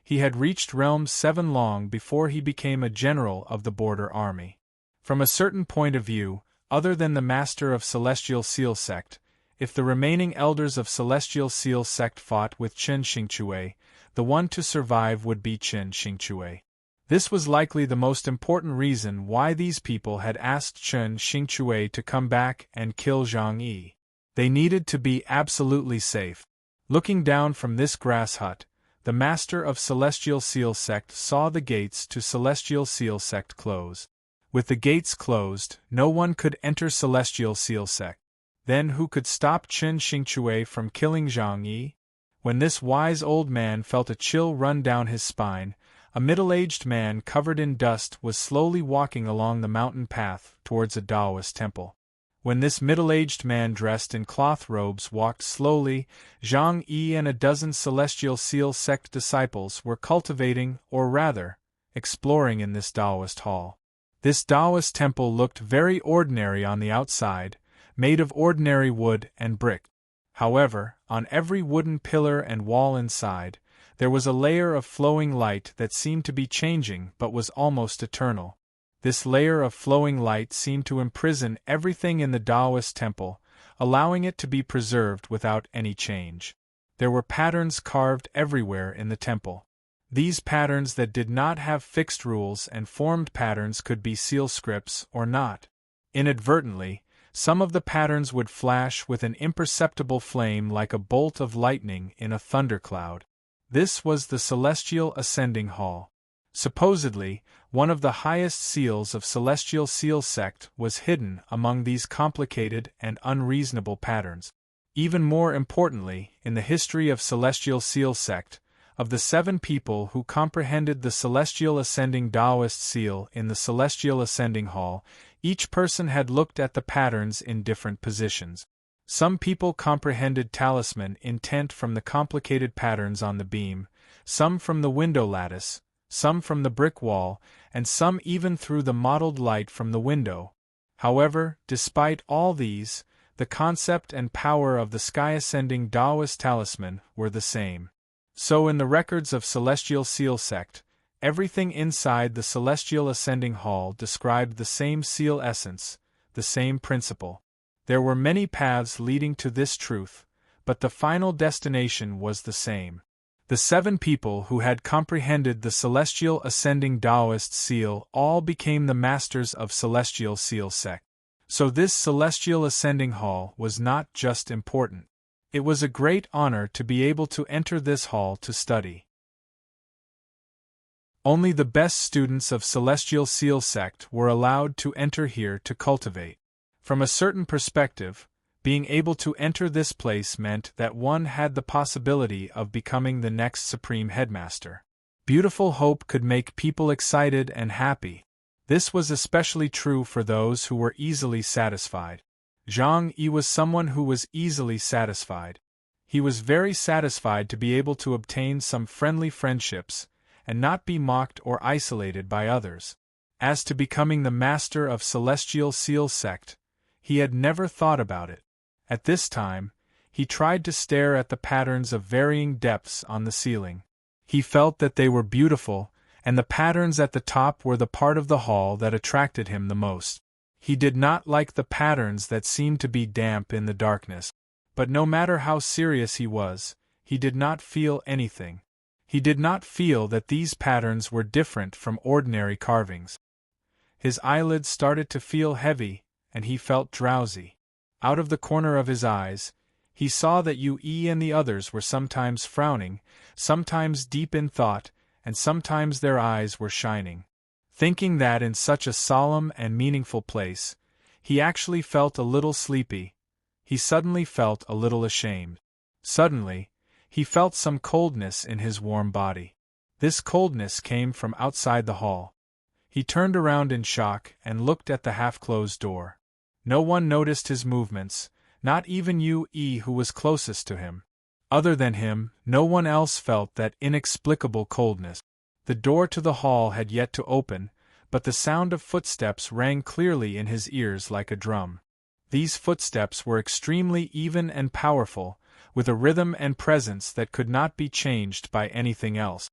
Speaker 1: He had reached Realm 7 long before he became a general of the border army. From a certain point of view, other than the master of Celestial Seal sect, if the remaining elders of Celestial Seal sect fought with Chen Xingchui, the one to survive would be Chen Xingchui. This was likely the most important reason why these people had asked Chen Xingchui to come back and kill Zhang Yi. They needed to be absolutely safe. Looking down from this grass hut, the master of Celestial Seal sect saw the gates to Celestial Seal sect close. With the gates closed, no one could enter Celestial Seal sect. Then who could stop Chen Xingchui from killing Zhang Yi? When this wise old man felt a chill run down his spine, a middle-aged man covered in dust was slowly walking along the mountain path towards a Taoist temple. When this middle-aged man dressed in cloth robes walked slowly, Zhang Yi and a dozen Celestial Seal sect disciples were cultivating, or rather, exploring in this Taoist hall. This Taoist temple looked very ordinary on the outside, made of ordinary wood and brick. However, on every wooden pillar and wall inside, there was a layer of flowing light that seemed to be changing but was almost eternal. This layer of flowing light seemed to imprison everything in the Taoist temple, allowing it to be preserved without any change. There were patterns carved everywhere in the temple. These patterns that did not have fixed rules and formed patterns could be seal scripts or not. Inadvertently, Some of the patterns would flash with an imperceptible flame like a bolt of lightning in a thundercloud. This was the celestial ascending hall. Supposedly, one of the highest seals of celestial seal sect was hidden among these complicated and unreasonable patterns. Even more importantly, in the history of celestial seal sect, of the 7 people who comprehended the celestial ascending Taoist seal in the celestial ascending hall, each person had looked at the patterns in different positions. Some people comprehended talisman intent from the complicated patterns on the beam, some from the window lattice, some from the brick wall, and some even through the mottled light from the window. However, despite all these, the concept and power of the sky-ascending Taoist talisman were the same. So in the records of Celestial Seal Sect, everything inside the Celestial Ascending Hall described the same seal essence, the same principle. There were many paths leading to this truth, but the final destination was the same. The 7 people who had comprehended the Celestial Ascending Taoist seal all became the masters of Celestial Seal Sect. So this Celestial Ascending Hall was not just important. It was a great honor to be able to enter this hall to study. Only the best students of Celestial Seal Sect were allowed to enter here to cultivate. From a certain perspective, being able to enter this place meant that one had the possibility of becoming the next Supreme Headmaster. Beautiful hope could make people excited and happy. This was especially true for those who were easily satisfied. Zhang Yi was someone who was easily satisfied. He was very satisfied to be able to obtain some friendly friendships, and not be mocked or isolated by others. As to becoming the master of Celestial Seal Sect, he had never thought about it. At this time, he tried to stare at the patterns of varying depths on the ceiling. He felt that they were beautiful, and the patterns at the top were the part of the hall that attracted him the most. He did not like the patterns that seemed to be damp in the darkness. But no matter how serious he was, he did not feel anything. He did not feel that these patterns were different from ordinary carvings. His eyelids started to feel heavy, and he felt drowsy. Out of the corner of his eyes, he saw that Yue and the others were sometimes frowning, sometimes deep in thought, and sometimes their eyes were shining. Thinking that in such a solemn and meaningful place, he actually felt a little sleepy. He suddenly felt a little ashamed. Suddenly, he felt some coldness in his warm body. This coldness came from outside the hall. He turned around in shock and looked at the half-closed door. No one noticed his movements, not even Yue, who was closest to him. Other than him, no one else felt that inexplicable coldness. The door to the hall had yet to open, but the sound of footsteps rang clearly in his ears like a drum. These footsteps were extremely even and powerful, with a rhythm and presence that could not be changed by anything else.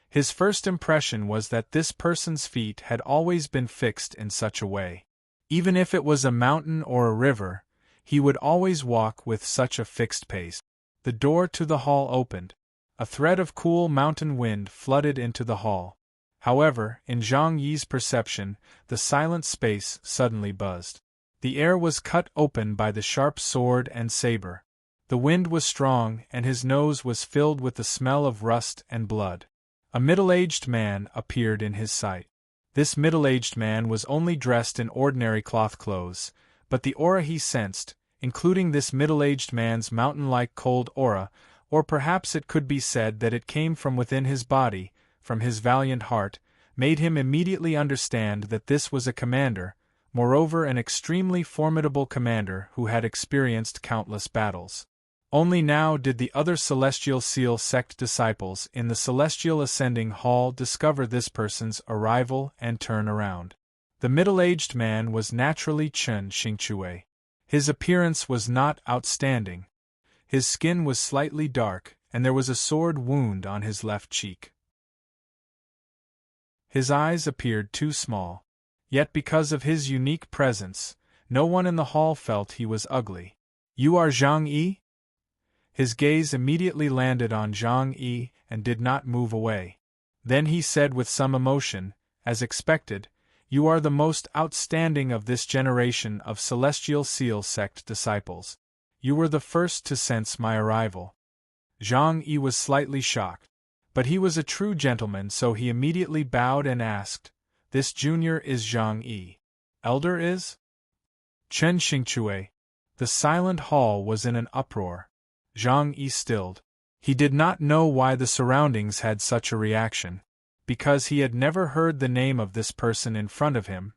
Speaker 1: His first impression was that this person's feet had always been fixed in such a way. Even if it was a mountain or a river, he would always walk with such a fixed pace. The door to the hall opened. A thread of cool mountain wind flooded into the hall. However, in Zhang Yi's perception, the silent space suddenly buzzed. The air was cut open by the sharp sword and saber. The wind was strong, and his nose was filled with the smell of rust and blood. A middle-aged man appeared in his sight. This middle-aged man was only dressed in ordinary cloth clothes, but the aura he sensed, including this middle-aged man's mountain-like cold aura, or perhaps it could be said that it came from within his body, from his valiant heart, made him immediately understand that this was a commander, moreover an extremely formidable commander who had experienced countless battles. Only now did the other Celestial Seal Sect disciples in the Celestial Ascending Hall discover this person's arrival and turn around. The middle-aged man was naturally Chen Xingchui. His appearance was not outstanding. His skin was slightly dark, and there was a sword wound on his left cheek. His eyes appeared too small. Yet because of his unique presence, no one in the hall felt he was ugly. "You are Zhang Yi?" His gaze immediately landed on Zhang Yi and did not move away. Then he said with some emotion, as expected, You are the most outstanding of this generation of Celestial Seal sect disciples. You were the first to sense my arrival." Zhang Yi was slightly shocked. But he was a true gentleman, so he immediately bowed and asked, "This junior is Zhang Yi. Elder is?" "Chen Xingchui." The silent hall was in an uproar. Zhang Yi stilled. He did not know why the surroundings had such a reaction. Because he had never heard the name of this person in front of him,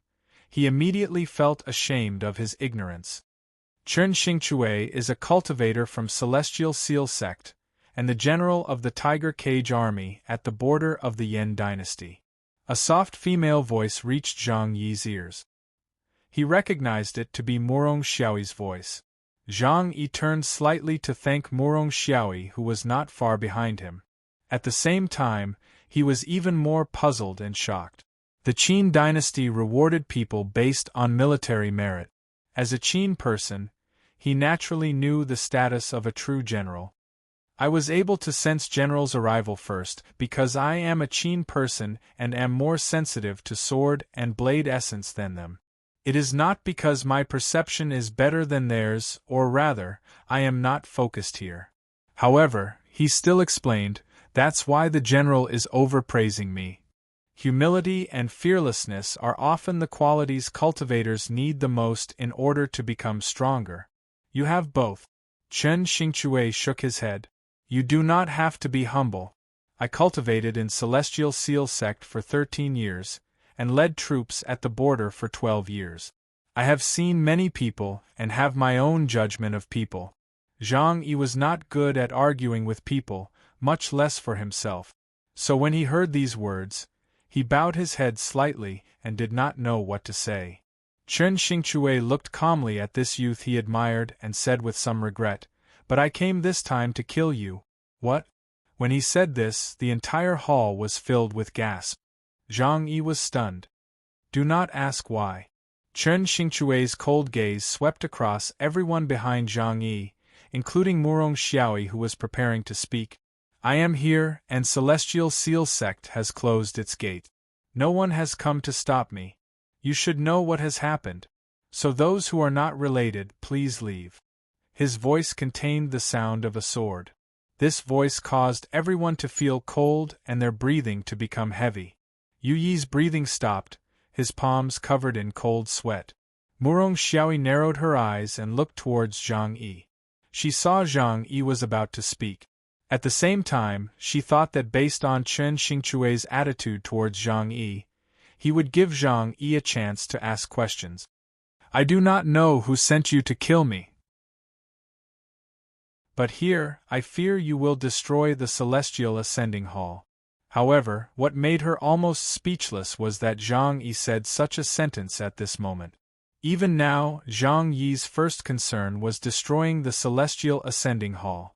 Speaker 1: he immediately felt ashamed of his ignorance. Chen Xingchui is a cultivator from Celestial Seal sect, and the general of the Tiger Cage army at the border of the Yan dynasty. A soft female voice reached Zhang Yi's ears. He recognized it to be Murong Xiaoyi's voice. Zhang Yi turned slightly to thank Murong Xiaoyi, who was not far behind him. At the same time, he was even more puzzled and shocked. The Qin dynasty rewarded people based on military merit. As a Qin person, he naturally knew the status of a true general. "I was able to sense General's arrival first because I am a Qin person and am more sensitive to sword and blade essence than them. It is not because my perception is better than theirs, or rather, I am not focused here. However," he still explained, "that's why the general is overpraising me. Humility and fearlessness are often the qualities cultivators need the most in order to become stronger. You have both." Chen Xingchui shook his head. "You do not have to be humble. I cultivated in Celestial Seal sect for 13 years, and led troops at the border for 12 years. I have seen many people and have my own judgment of people." Zhang Yi was not good at arguing with people, much less for himself. So when he heard these words, he bowed his head slightly and did not know what to say. Chen Xingchui looked calmly at this youth he admired and said with some regret, "But I came this time to kill you." "What?" When he said this, the entire hall was filled with gasps. Zhang Yi was stunned. "Do not ask why." Chen Xingchui's cold gaze swept across everyone behind Zhang Yi, including Murong Xiaoyi, who was preparing to speak. "I am here, and Celestial Seal sect has closed its gate. No one has come to stop me. You should know what has happened. So those who are not related, please leave." His voice contained the sound of a sword. This voice caused everyone to feel cold and their breathing to become heavy. Yu Yi's breathing stopped, his palms covered in cold sweat. Murong Xiaoyi narrowed her eyes and looked towards Zhang Yi. She saw Zhang Yi was about to speak. At the same time, she thought that based on Chen Xingchui's attitude towards Zhang Yi, he would give Zhang Yi a chance to ask questions. "I do not know who sent you to kill me. But here, I fear you will destroy the Celestial Ascending Hall." However, what made her almost speechless was that Zhang Yi said such a sentence at this moment. Even now, Zhang Yi's first concern was destroying the Celestial Ascending Hall.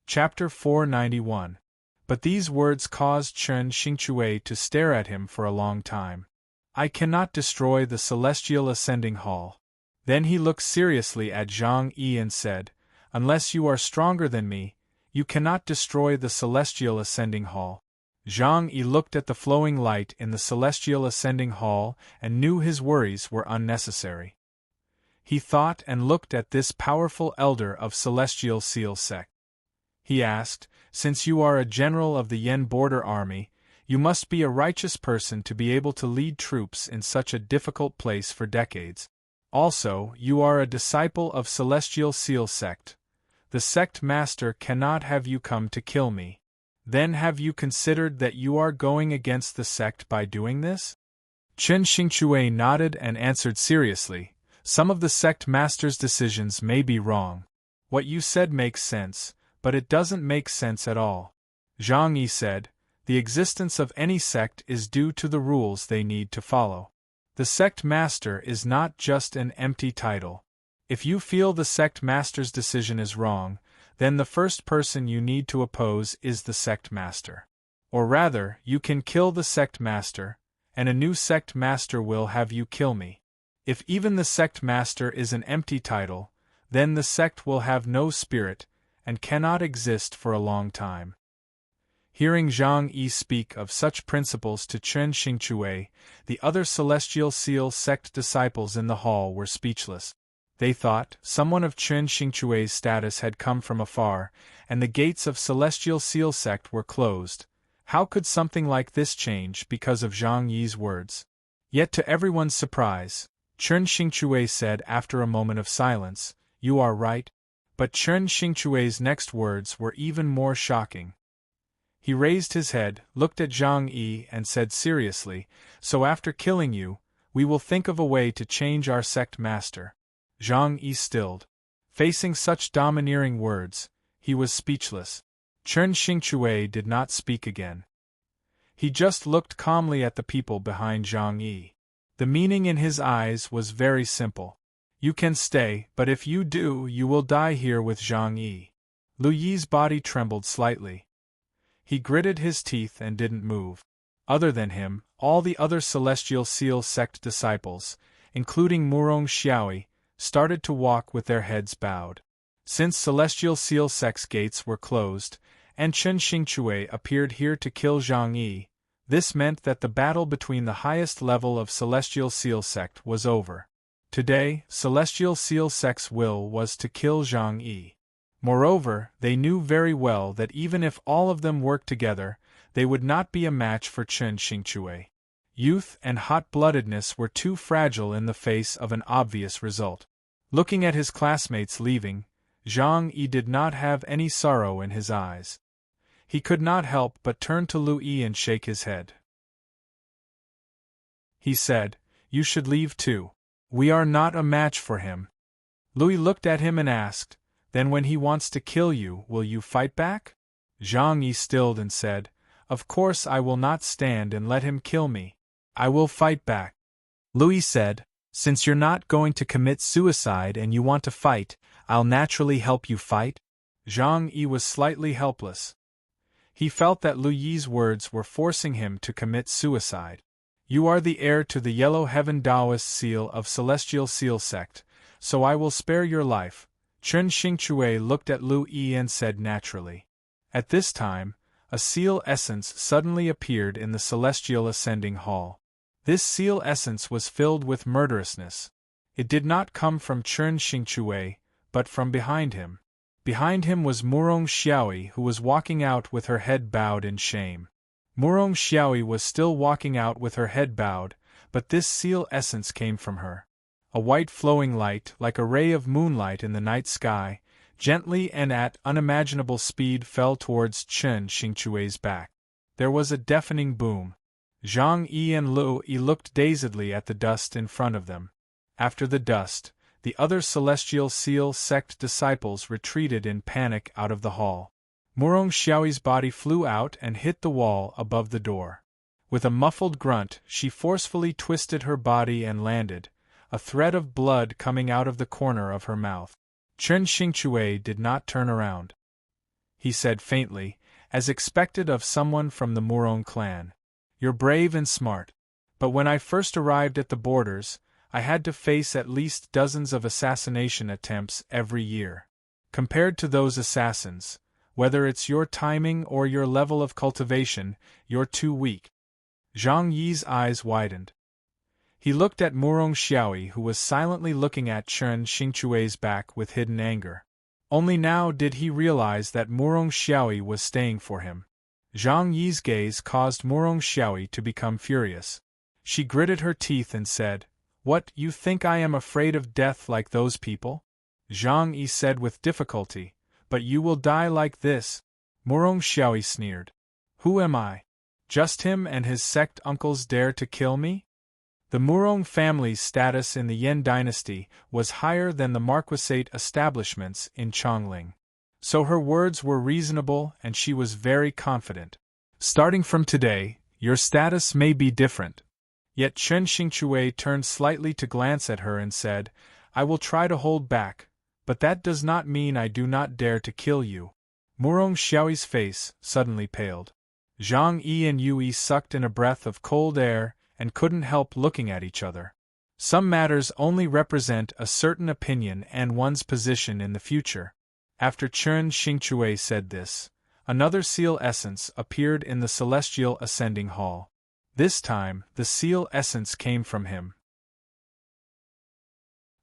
Speaker 1: Chapter 491. But these words caused Chen Xingchui to stare at him for a long time. "I cannot destroy the Celestial Ascending Hall." Then he looked seriously at Zhang Yi and said, "Unless you are stronger than me, you cannot destroy the Celestial Ascending Hall." Zhang Yi looked at the flowing light in the Celestial Ascending Hall and knew his worries were unnecessary. He thought and looked at this powerful elder of Celestial Seal sect. He asked, "Since you are a general of the Yan border army, you must be a righteous person to be able to lead troops in such a difficult place for decades. Also, you are a disciple of Celestial Seal sect. The sect master cannot have you come to kill me. Then have you considered that you are going against the sect by doing this?" Chen Xingchui nodded and answered seriously, "Some of the sect master's decisions may be wrong. What you said makes sense, but it doesn't make sense at all." Zhang Yi said, "The existence of any sect is due to the rules they need to follow. The sect master is not just an empty title. If you feel the sect master's decision is wrong, then the first person you need to oppose is the sect master. Or rather, you can kill the sect master, and a new sect master will have you kill me. If even the sect master is an empty title, then the sect will have no spirit, and cannot exist for a long time." Hearing Zhang Yi speak of such principles to Chen Xingchui, the other Celestial Seal sect disciples in the hall were speechless. They thought someone of Chen Xingchui's status had come from afar, and the gates of Celestial Seal sect were closed. How could something like this change because of Zhang Yi's words? Yet to everyone's surprise, Chen Xingchui said after a moment of silence, "You are right." But Chen Xingchui's next words were even more shocking. He raised his head, looked at Zhang Yi and said seriously, "So after killing you, we will think of a way to change our sect master." Zhang Yi stilled. Facing such domineering words, he was speechless. Chen Xingchui did not speak again. He just looked calmly at the people behind Zhang Yi. The meaning in his eyes was very simple. You can stay, but if you do, you will die here with Zhang Yi. Lu Yi's body trembled slightly. He gritted his teeth and didn't move. Other than him, all the other Celestial Seal sect disciples, including Murong Xiaoi, started to walk with their heads bowed. Since Celestial Seal sect's gates were closed, and Chen Xingchui appeared here to kill Zhang Yi, this meant that the battle between the highest level of Celestial Seal sect was over. Today, Celestial Seal sect's will was to kill Zhang Yi. Moreover, they knew very well that even if all of them worked together, they would not be a match for Chen Xingchui. Youth and hot-bloodedness were too fragile in the face of an obvious result. Looking at his classmates leaving, Zhang Yi did not have any sorrow in his eyes. He could not help but turn to Lu Yi and shake his head. He said, "You should leave too. We are not a match for him." Lu Yi looked at him and asked, "Then when he wants to kill you, will you fight back?" Zhang Yi stilled and said, "Of course I will not stand and let him kill me. I will fight back." Lu Yi said, "Since you're not going to commit suicide and you want to fight, I'll naturally help you fight." Zhang Yi was slightly helpless. He felt that Lu Yi's words were forcing him to commit suicide. "You are the heir to the Yellow Heaven Taoist seal of Celestial Seal sect, so I will spare your life." Chen Xingchui looked at Lu Yi and said naturally. At this time, a seal essence suddenly appeared in the Celestial Ascending Hall. This seal essence was filled with murderousness. It did not come from Chen Xingchui, but from behind him. Behind him was Murong Xiaoi, who was walking out with her head bowed in shame. Murong Xiaoi was still walking out with her head bowed, but this seal essence came from her. A white flowing light, like a ray of moonlight in the night sky, gently and at unimaginable speed fell towards Chen Xingchui's back. There was a deafening boom. Zhang Yi and Lu Yi looked dazedly at the dust in front of them. After the dust, the other Celestial Seal sect disciples retreated in panic out of the hall. Murong Xiaoi's body flew out and hit the wall above the door. With a muffled grunt, she forcefully twisted her body and landed, a thread of blood coming out of the corner of her mouth. Chen Xingchui did not turn around. He said faintly, as expected of someone from the Murong clan, "You're brave and smart. But when I first arrived at the borders, I had to face at least dozens of assassination attempts every year. Compared to those assassins, whether it's your timing or your level of cultivation, you're too weak." Zhang Yi's eyes widened. He looked at Murong Xiaoi, who was silently looking at Chen Xingchui's back with hidden anger. Only now did he realize that Murong Xiaoi was staying for him. Zhang Yi's gaze caused Murong Xiaoi to become furious. She gritted her teeth and said, "What, you think I am afraid of death like those people?" Zhang Yi said with difficulty, "But you will die like this." Murong Xiaoi sneered. "Who am I? Just him and his sect uncles dare to kill me?" The Murong family's status in the Yan dynasty was higher than the marquisate establishments in Chongling. So her words were reasonable and she was very confident. "Starting from today, your status may be different." Yet Chen Xingchui turned slightly to glance at her and said, "I will try to hold back, but that does not mean I do not dare to kill you." Murong Xiaoi's face suddenly paled. Zhang Yi and Yui sucked in a breath of cold air and couldn't help looking at each other. Some matters only represent a certain opinion and one's position in the future. After Chen Xingchui said this, another seal essence appeared in the celestial ascending hall. This time, the seal essence came from him.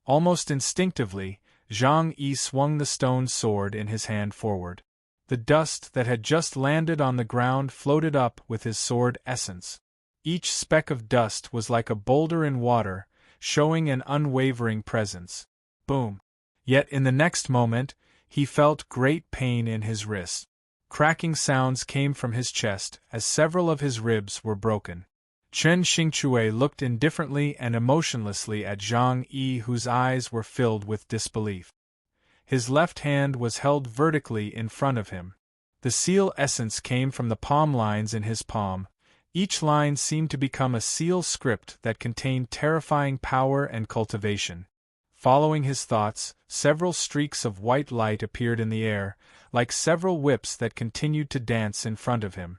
Speaker 1: Almost instinctively, Zhang Yi swung the stone sword in his hand forward. The dust that had just landed on the ground floated up with his sword essence. Each speck of dust was like a boulder in water, showing an unwavering presence. Boom! Yet in the next moment, he felt great pain in his wrist. Cracking sounds came from his chest as several of his ribs were broken. Chen Xingchui looked indifferently and emotionlessly at Zhang Yi, whose eyes were filled with disbelief. His left hand was held vertically in front of him. The seal essence came from the palm lines in his palm. Each line seemed to become a seal script that contained terrifying power and cultivation. Following his thoughts, several streaks of white light appeared in the air, like several whips that continued to dance in front of him.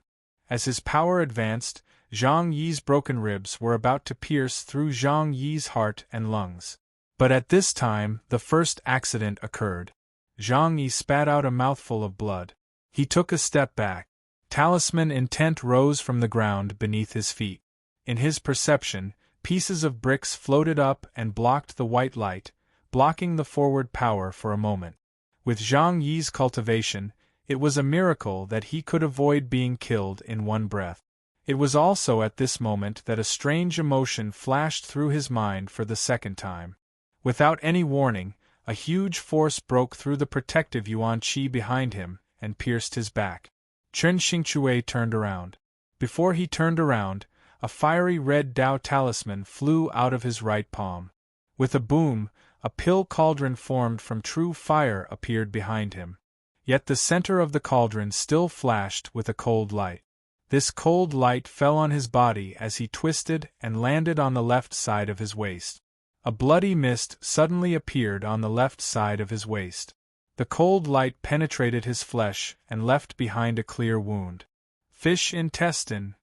Speaker 1: As his power advanced, Zhang Yi's broken ribs were about to pierce through Zhang Yi's heart and lungs. But at this time, the first accident occurred. Zhang Yi spat out a mouthful of blood. He took a step back. Talisman intent rose from the ground beneath his feet. In his perception, pieces of bricks floated up and blocked the white light, blocking the forward power for a moment. With Zhang Yi's cultivation, it was a miracle that he could avoid being killed in one breath. It was also at this moment that a strange emotion flashed through his mind for the second time. Without any warning, a huge force broke through the protective yuan qi behind him and pierced his back. Chen Xingchui turned around. Before he turned around, a fiery red Dao talisman flew out of his right palm. With a boom, a pill cauldron formed from true fire appeared behind him. Yet the center of the cauldron still flashed with a cold light. This cold light fell on his body as he twisted and landed on the left side of his waist. A bloody mist suddenly appeared on the left side of his waist. The cold light penetrated his flesh and left behind a clear wound. Fish intestine.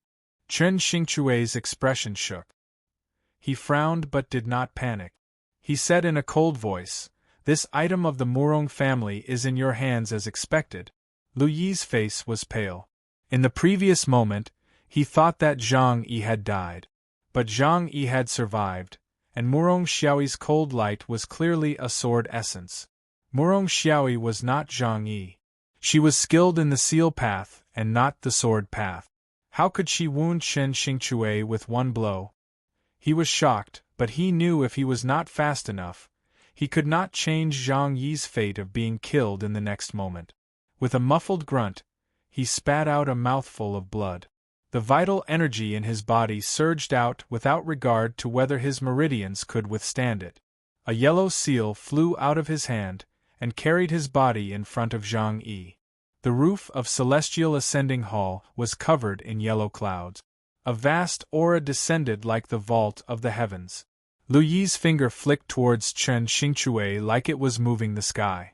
Speaker 1: Chen Xingchui's expression shook. He frowned but did not panic. He said in a cold voice, "This item of the Murong family is in your hands as expected." Lu Yi's face was pale. In the previous moment, he thought that Zhang Yi had died. But Zhang Yi had survived, and Murong Xiaoyi's cold light was clearly a sword essence. Murong Xiaoyi was not Zhang Yi. She was skilled in the seal path and not the sword path. How could she wound Chen Xingchui with one blow? He was shocked, but he knew if he was not fast enough, he could not change Zhang Yi's fate of being killed in the next moment. With a muffled grunt, he spat out a mouthful of blood. The vital energy in his body surged out without regard to whether his meridians could withstand it. A yellow seal flew out of his hand and carried his body in front of Zhang Yi. The roof of Celestial Ascending Hall was covered in yellow clouds. A vast aura descended like the vault of the heavens. Lu Yi's finger flicked towards Chen Xingchui like it was moving the sky.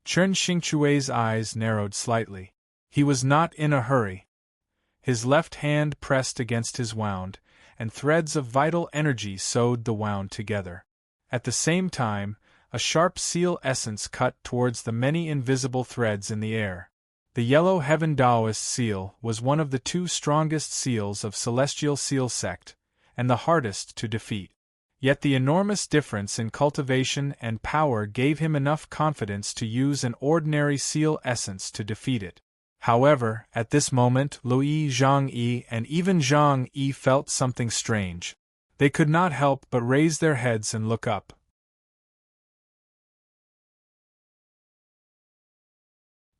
Speaker 1: Chen Xingchui's eyes narrowed slightly. He was not in a hurry. His left hand pressed against his wound, and threads of vital energy sewed the wound together. At the same time, a sharp seal essence cut towards the many invisible threads in the air. The yellow heaven Taoist seal was one of the two strongest seals of Celestial Seal Sect, and the hardest to defeat. Yet the enormous difference in cultivation and power gave him enough confidence to use an ordinary seal essence to defeat it. However, at this moment Lu Yi, Zhang Yi, and even Zhang Yi felt something strange. They could not help but raise their heads and look up.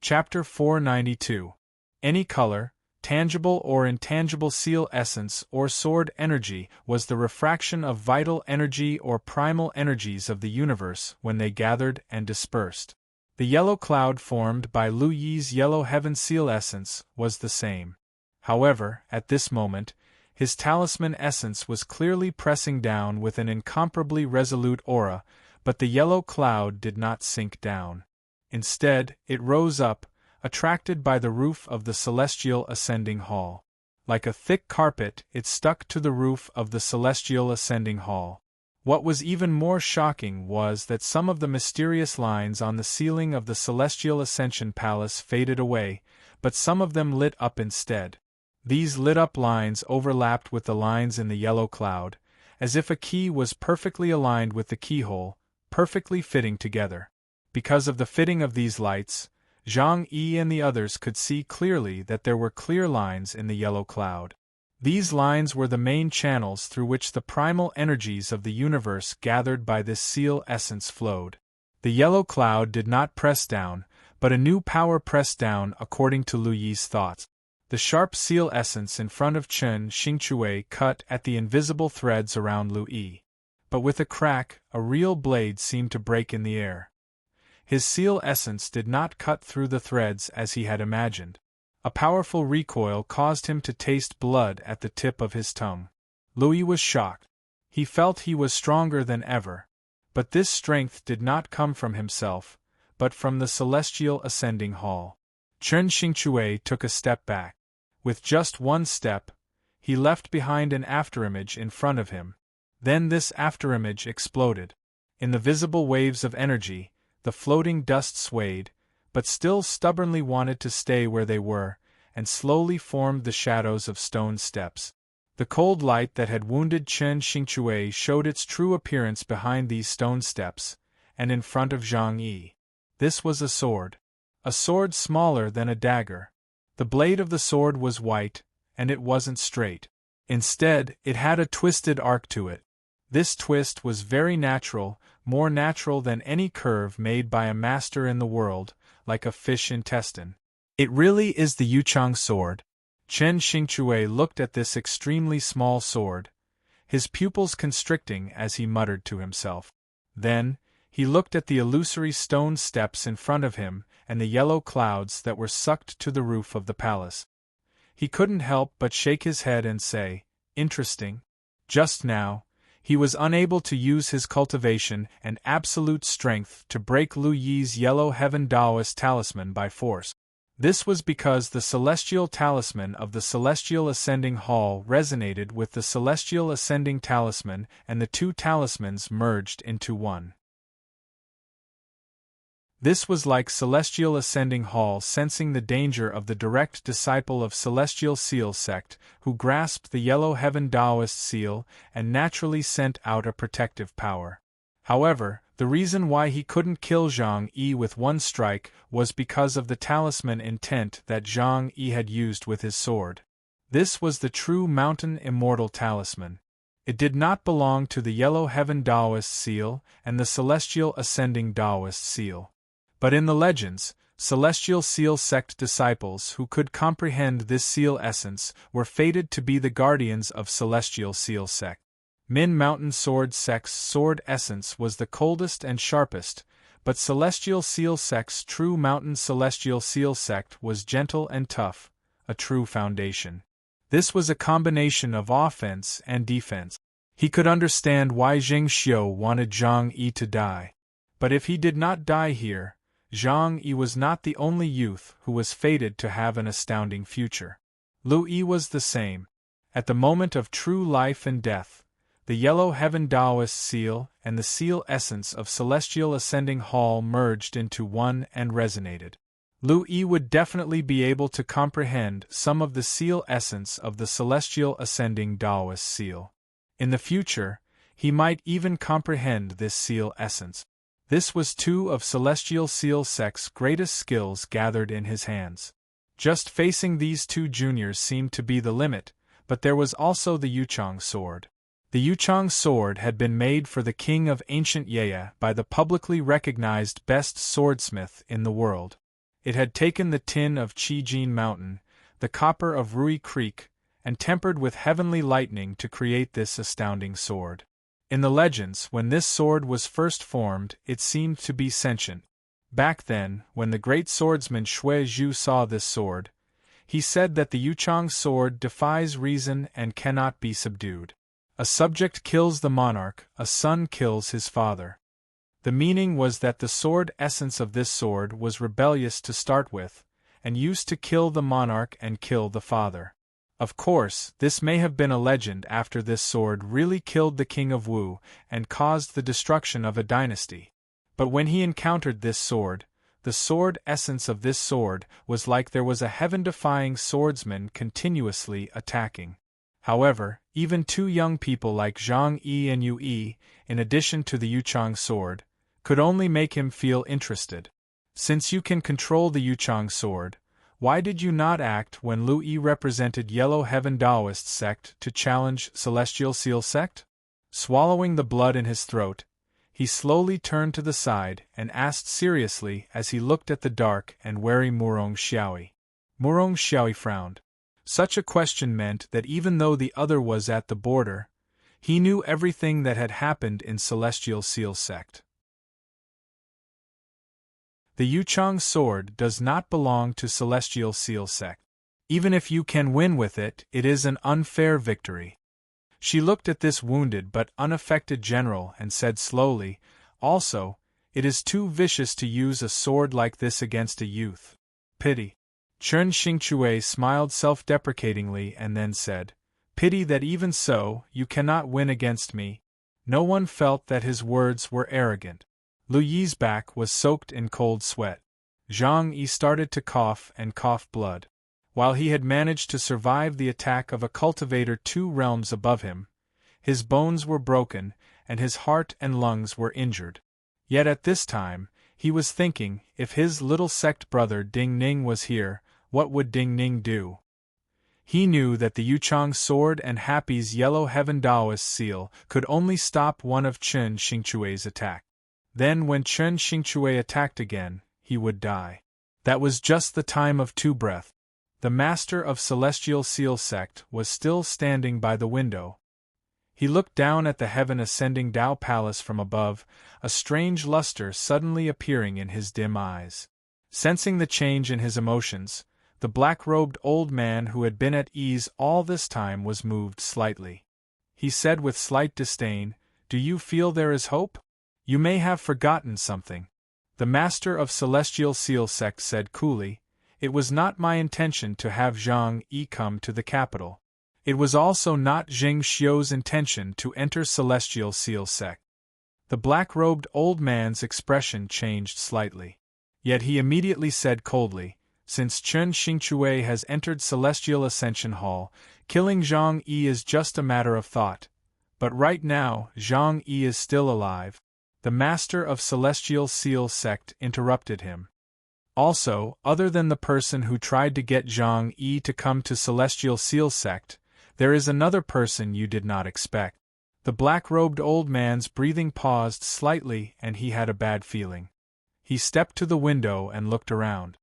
Speaker 1: Chapter 492. Any color, tangible or intangible seal essence or sword energy was the refraction of vital energy or primal energies of the universe when they gathered and dispersed. The yellow cloud formed by Lu Yi's yellow heaven seal essence was the same. However, at this moment, his talisman essence was clearly pressing down with an incomparably resolute aura, but the yellow cloud did not sink down. Instead, it rose up, attracted by the roof of the Celestial Ascending Hall. Like a thick carpet, it stuck to the roof of the Celestial Ascending Hall. What was even more shocking was that some of the mysterious lines on the ceiling of the Celestial Ascension Palace faded away, but some of them lit up instead. These lit-up lines overlapped with the lines in the yellow cloud, as if a key was perfectly aligned with the keyhole, perfectly fitting together. Because of the fitting of these lights, Zhang Yi and the others could see clearly that there were clear lines in the yellow cloud. These lines were the main channels through which the primal energies of the universe gathered by this seal essence flowed. The yellow cloud did not press down, but a new power pressed down according to Lu Yi's thoughts. The sharp seal essence in front of Chen Xingchui cut at the invisible threads around Lu Yi. But with a crack, a real blade seemed to break in the air. His seal essence did not cut through the threads as he had imagined. A powerful recoil caused him to taste blood at the tip of his tongue. Lu Yi was shocked. He felt he was stronger than ever. But this strength did not come from himself, but from the celestial ascending hall. Chen Xingchui took a step back. With just one step, he left behind an afterimage in front of him. Then this afterimage exploded. In the visible waves of energy, the floating dust swayed, but still stubbornly wanted to stay where they were, and slowly formed the shadows of stone steps. The cold light that had wounded Chen Xingchui showed its true appearance behind these stone steps, and in front of Zhang Yi. This was a sword smaller than a dagger. The blade of the sword was white, and it wasn't straight. Instead, it had a twisted arc to it. This twist was very natural, more natural than any curve made by a master in the world, like a fish intestine. It really is the Yuchang sword. Chen Xingchui looked at this extremely small sword, his pupils constricting as he muttered to himself. Then, he looked at the illusory stone steps in front of him and the yellow clouds that were sucked to the roof of the palace. He couldn't help but shake his head and say, "Interesting." Just now, he was unable to use his cultivation and absolute strength to break Lu Yi's yellow heaven Taoist talisman by force. This was because the celestial talisman of the Celestial Ascending Hall resonated with the Celestial Ascending Talisman, and the two talismans merged into one. This was like Celestial Ascending Hall sensing the danger of the direct disciple of Celestial Seal sect, who grasped the yellow heaven Taoist seal and naturally sent out a protective power. However, the reason why he couldn't kill Zhang Yi with one strike was because of the talisman intent that Zhang Yi had used with his sword. This was the true Mountain Immortal Talisman. It did not belong to the Yellow Heaven Taoist seal and the Celestial Ascending Taoist seal. But in the legends, Celestial Seal sect disciples who could comprehend this seal essence were fated to be the guardians of Celestial Seal sect. Min Mountain Sword sect's sword essence was the coldest and sharpest, but Celestial Seal sect's true Mountain Celestial Seal sect was gentle and tough, a true foundation. This was a combination of offense and defense. He could understand why Zheng Xiu wanted Zhang Yi to die. But if he did not die here, Zhang Yi was not the only youth who was fated to have an astounding future. Lu Yi was the same. At the moment of true life and death, the Yellow Heaven Taoist seal and the seal essence of Celestial Ascending Hall merged into one and resonated. Lu Yi would definitely be able to comprehend some of the seal essence of the Celestial Ascending Taoist seal. In the future, he might even comprehend this seal essence. This was two of Celestial Seal sect's greatest skills gathered in his hands. Just facing these two juniors seemed to be the limit, but there was also the Yuchang sword. The Yuchang sword had been made for the king of ancient Yaya by the publicly recognized best swordsmith in the world. It had taken the tin of Qijin Mountain, the copper of Rui Creek, and tempered with heavenly lightning to create this astounding sword. In the legends, when this sword was first formed, it seemed to be sentient. Back then, when the great swordsman Xue Zhu saw this sword, he said that the Yuchang sword defies reason and cannot be subdued. A subject kills the monarch, a son kills his father. The meaning was that the sword essence of this sword was rebellious to start with, and used to kill the monarch and kill the father. Of course, this may have been a legend after this sword really killed the king of Wu and caused the destruction of a dynasty. But when he encountered this sword, the sword essence of this sword was like there was a heaven-defying swordsman continuously attacking. However, even two young people like Zhang Yi and Yu Yi, in addition to the Yuchang sword, could only make him feel interested. Since you can control the Yuchang sword, why did you not act when Lu Yi represented Yellow Heaven Taoist sect to challenge Celestial Seal sect? Swallowing the blood in his throat, he slowly turned to the side and asked seriously as he looked at the dark and wary Murong Xiaoyi. Murong Xiaoyi frowned. Such a question meant that even though the other was at the border, he knew everything that had happened in Celestial Seal sect. The Yuchang sword does not belong to Celestial Seal sect. Even if you can win with it, it is an unfair victory. She looked at this wounded but unaffected general and said slowly, also, it is too vicious to use a sword like this against a youth. Pity. Chen Xingchui smiled self-deprecatingly and then said, pity that even so, you cannot win against me. No one felt that his words were arrogant. Lu Yi's back was soaked in cold sweat. Zhang Yi started to cough and cough blood. While he had managed to survive the attack of a cultivator 2 realms above him, his bones were broken and his heart and lungs were injured. Yet at this time, he was thinking, if his little sect brother Ding Ning was here, what would Ding Ning do? He knew that the Yuchang sword and Happy's Yellow Heaven Taoist seal could only stop one of Chen Xingchui's attack. Then when Chen Xingchui attacked again, he would die. That was just the time of 2 breath. The master of Celestial Seal sect was still standing by the window. He looked down at the heaven-ascending Tao palace from above, a strange luster suddenly appearing in his dim eyes. Sensing the change in his emotions, the black-robed old man who had been at ease all this time was moved slightly. He said with slight disdain, "Do you feel there is hope? You may have forgotten something." The master of Celestial Seal sect said coolly, "It was not my intention to have Zhang Yi come to the capital. It was also not Zheng Xiu's intention to enter Celestial Seal sect." The black-robed old man's expression changed slightly. Yet he immediately said coldly, "Since Chen Xingchui has entered Celestial Ascension Hall, killing Zhang Yi is just a matter of thought. But right now, Zhang Yi is still alive." The master of Celestial Seal sect interrupted him. "Also, other than the person who tried to get Zhang Yi to come to Celestial Seal sect, there is another person you did not expect." The black-robed old man's breathing paused slightly and he had a bad feeling. He stepped to the window and looked around.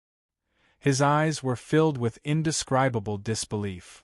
Speaker 1: His eyes were filled with indescribable disbelief.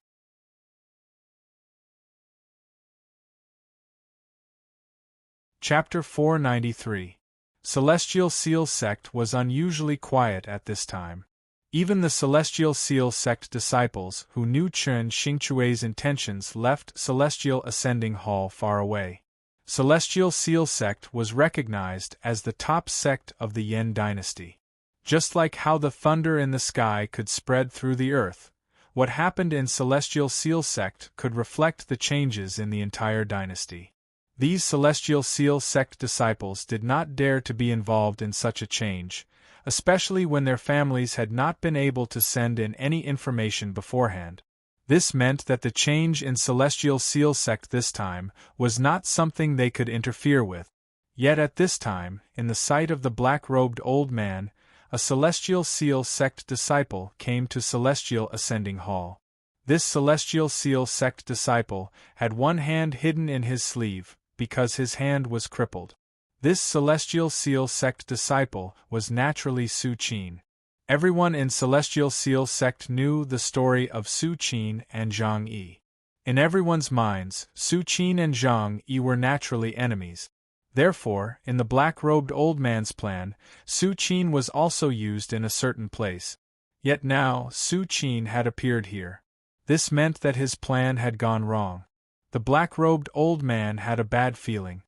Speaker 1: Chapter 493. Celestial Seal sect was unusually quiet at this time. Even the Celestial Seal sect disciples who knew Chen Xingchui's intentions left Celestial Ascending Hall far away. Celestial Seal sect was recognized as the top sect of the Yen dynasty. Just like how the thunder in the sky could spread through the earth, what happened in Celestial Seal sect could reflect the changes in the entire dynasty. These Celestial Seal sect disciples did not dare to be involved in such a change, especially when their families had not been able to send in any information beforehand. This meant that the change in Celestial Seal sect this time was not something they could interfere with. Yet at this time, in the sight of the black-robed old man, a Celestial Seal sect disciple came to Celestial Ascending Hall. This Celestial Seal sect disciple had one hand hidden in his sleeve, because his hand was crippled. This Celestial Seal sect disciple was naturally Su Qin. Everyone in Celestial Seal sect knew the story of Su Qin and Zhang Yi. In everyone's minds, Su Qin and Zhang Yi were naturally enemies. Therefore, in the black-robed old man's plan, Su Qin was also used in a certain place. Yet now, Su Qin had appeared here. This meant that his plan had gone wrong. The black-robed old man had a bad feeling.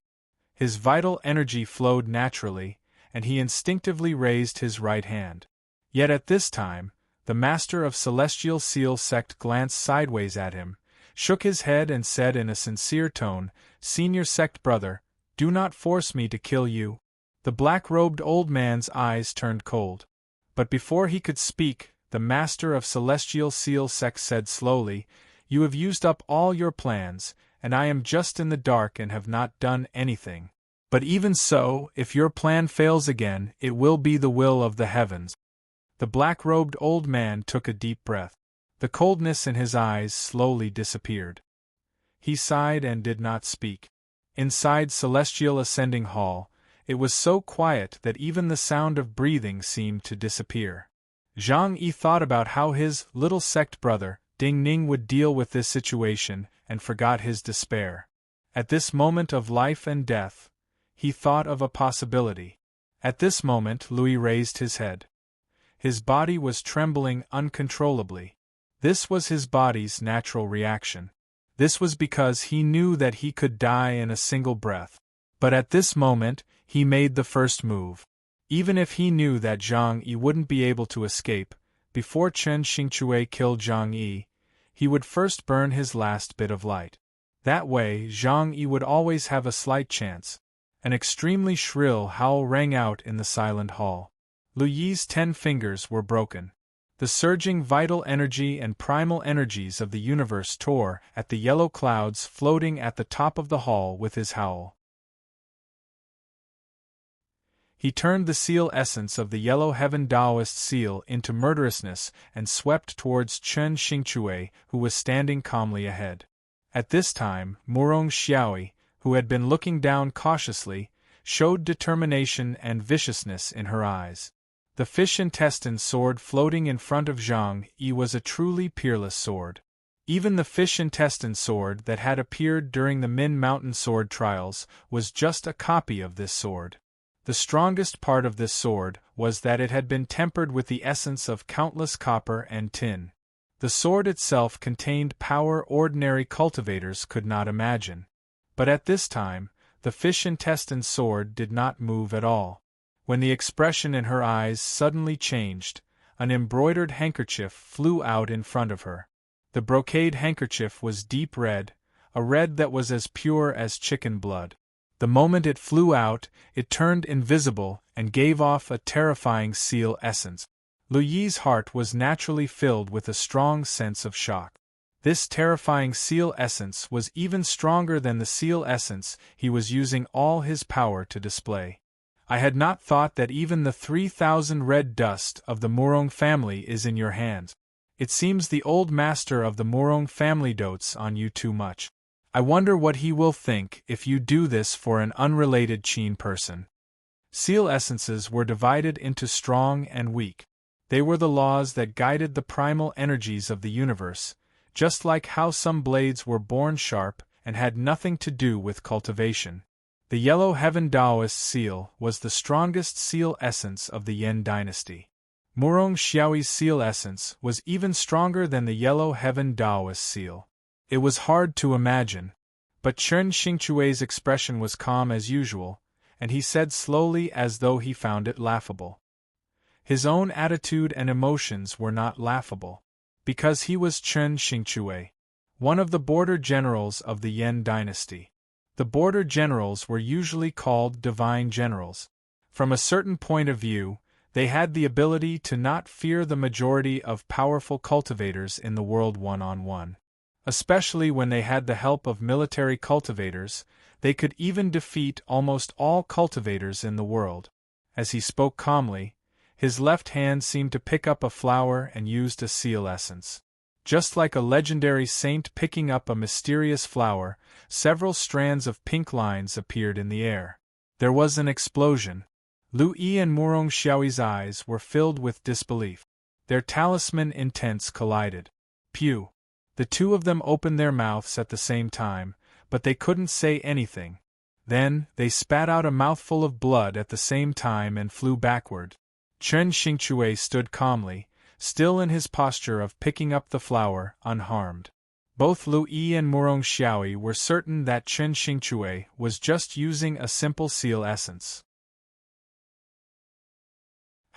Speaker 1: His vital energy flowed naturally, and he instinctively raised his right hand. Yet at this time, the master of Celestial Seal Sect glanced sideways at him, shook his head and said in a sincere tone, "Senior Sect brother, do not force me to kill you." The black-robed old man's eyes turned cold. But before he could speak, the master of Celestial Seal Sect said slowly, "You have used up all your plans, and I am just in the dark and have not done anything. But even so, if your plan fails again, it will be the will of the heavens." The black-robed old man took a deep breath. The coldness in his eyes slowly disappeared. He sighed and did not speak. Inside Celestial Ascending Hall, it was so quiet that even the sound of breathing seemed to disappear. Zhang Yi thought about how his little sect brother, Ding Ning, would deal with this situation and forgot his despair. At this moment of life and death, he thought of a possibility. At this moment Louis raised his head. His body was trembling uncontrollably. This was his body's natural reaction. This was because he knew that he could die in a single breath. But at this moment, he made the first move. Even if he knew that Zhang Yi wouldn't be able to escape, before Chen Xingchui killed Zhang Yi, he would first burn his last bit of light. That way, Zhang Yi would always have a slight chance. An extremely shrill howl rang out in the silent hall. Lu Yi's 10 fingers were broken. The surging vital energy and primal energies of the universe tore at the yellow clouds floating at the top of the hall with his howl. He turned the seal essence of the yellow heaven Taoist seal into murderousness and swept towards Chen Xingchui, who was standing calmly ahead. At this time, Murong Xiaoi, who had been looking down cautiously, showed determination and viciousness in her eyes. The fish intestine sword floating in front of Zhang Yi was a truly peerless sword. Even the fish intestine sword that had appeared during the Min Mountain sword trials was just a copy of this sword. The strongest part of this sword was that it had been tempered with the essence of countless copper and tin. The sword itself contained power ordinary cultivators could not imagine. But at this time, the fish intestine sword did not move at all. When the expression in her eyes suddenly changed, an embroidered handkerchief flew out in front of her. The brocade handkerchief was deep red, a red that was as pure as chicken blood. The moment it flew out, it turned invisible and gave off a terrifying seal essence. Lu Yi's heart was naturally filled with a strong sense of shock. This terrifying seal essence was even stronger than the seal essence he was using all his power to display. "I had not thought that even the 3,000 red dust of the Murong family is in your hands. It seems the old master of the Murong family dotes on you too much. I wonder what he will think if you do this for an unrelated Qin person." Seal essences were divided into strong and weak. They were the laws that guided the primal energies of the universe, just like how some blades were born sharp and had nothing to do with cultivation. The yellow heaven Taoist seal was the strongest seal essence of the Yin dynasty. Murong Xiaoi's seal essence was even stronger than the yellow heaven Taoist seal. It was hard to imagine. But Chen Xingchui's expression was calm as usual, and he said slowly as though he found it laughable. His own attitude and emotions were not laughable, because he was Chen Xingchui, one of the border generals of the Yin dynasty. The border generals were usually called divine generals. From a certain point of view, they had the ability to not fear the majority of powerful cultivators in the world one-on-one. Especially when they had the help of military cultivators, they could even defeat almost all cultivators in the world. As he spoke calmly, his left hand seemed to pick up a flower and used a seal essence. Just like a legendary saint picking up a mysterious flower, several strands of pink lines appeared in the air. There was an explosion. Lu Yi and Murong Xiaoi's eyes were filled with disbelief. Their talisman intents collided. Pew! The two of them opened their mouths at the same time, but they couldn't say anything. Then, they spat out a mouthful of blood at the same time and flew backward. Chen Xingchui stood calmly, still in his posture of picking up the flower, unharmed. Both Lu Yi and Murong Xiaoi were certain that Chen Xingchui was just using a simple seal essence.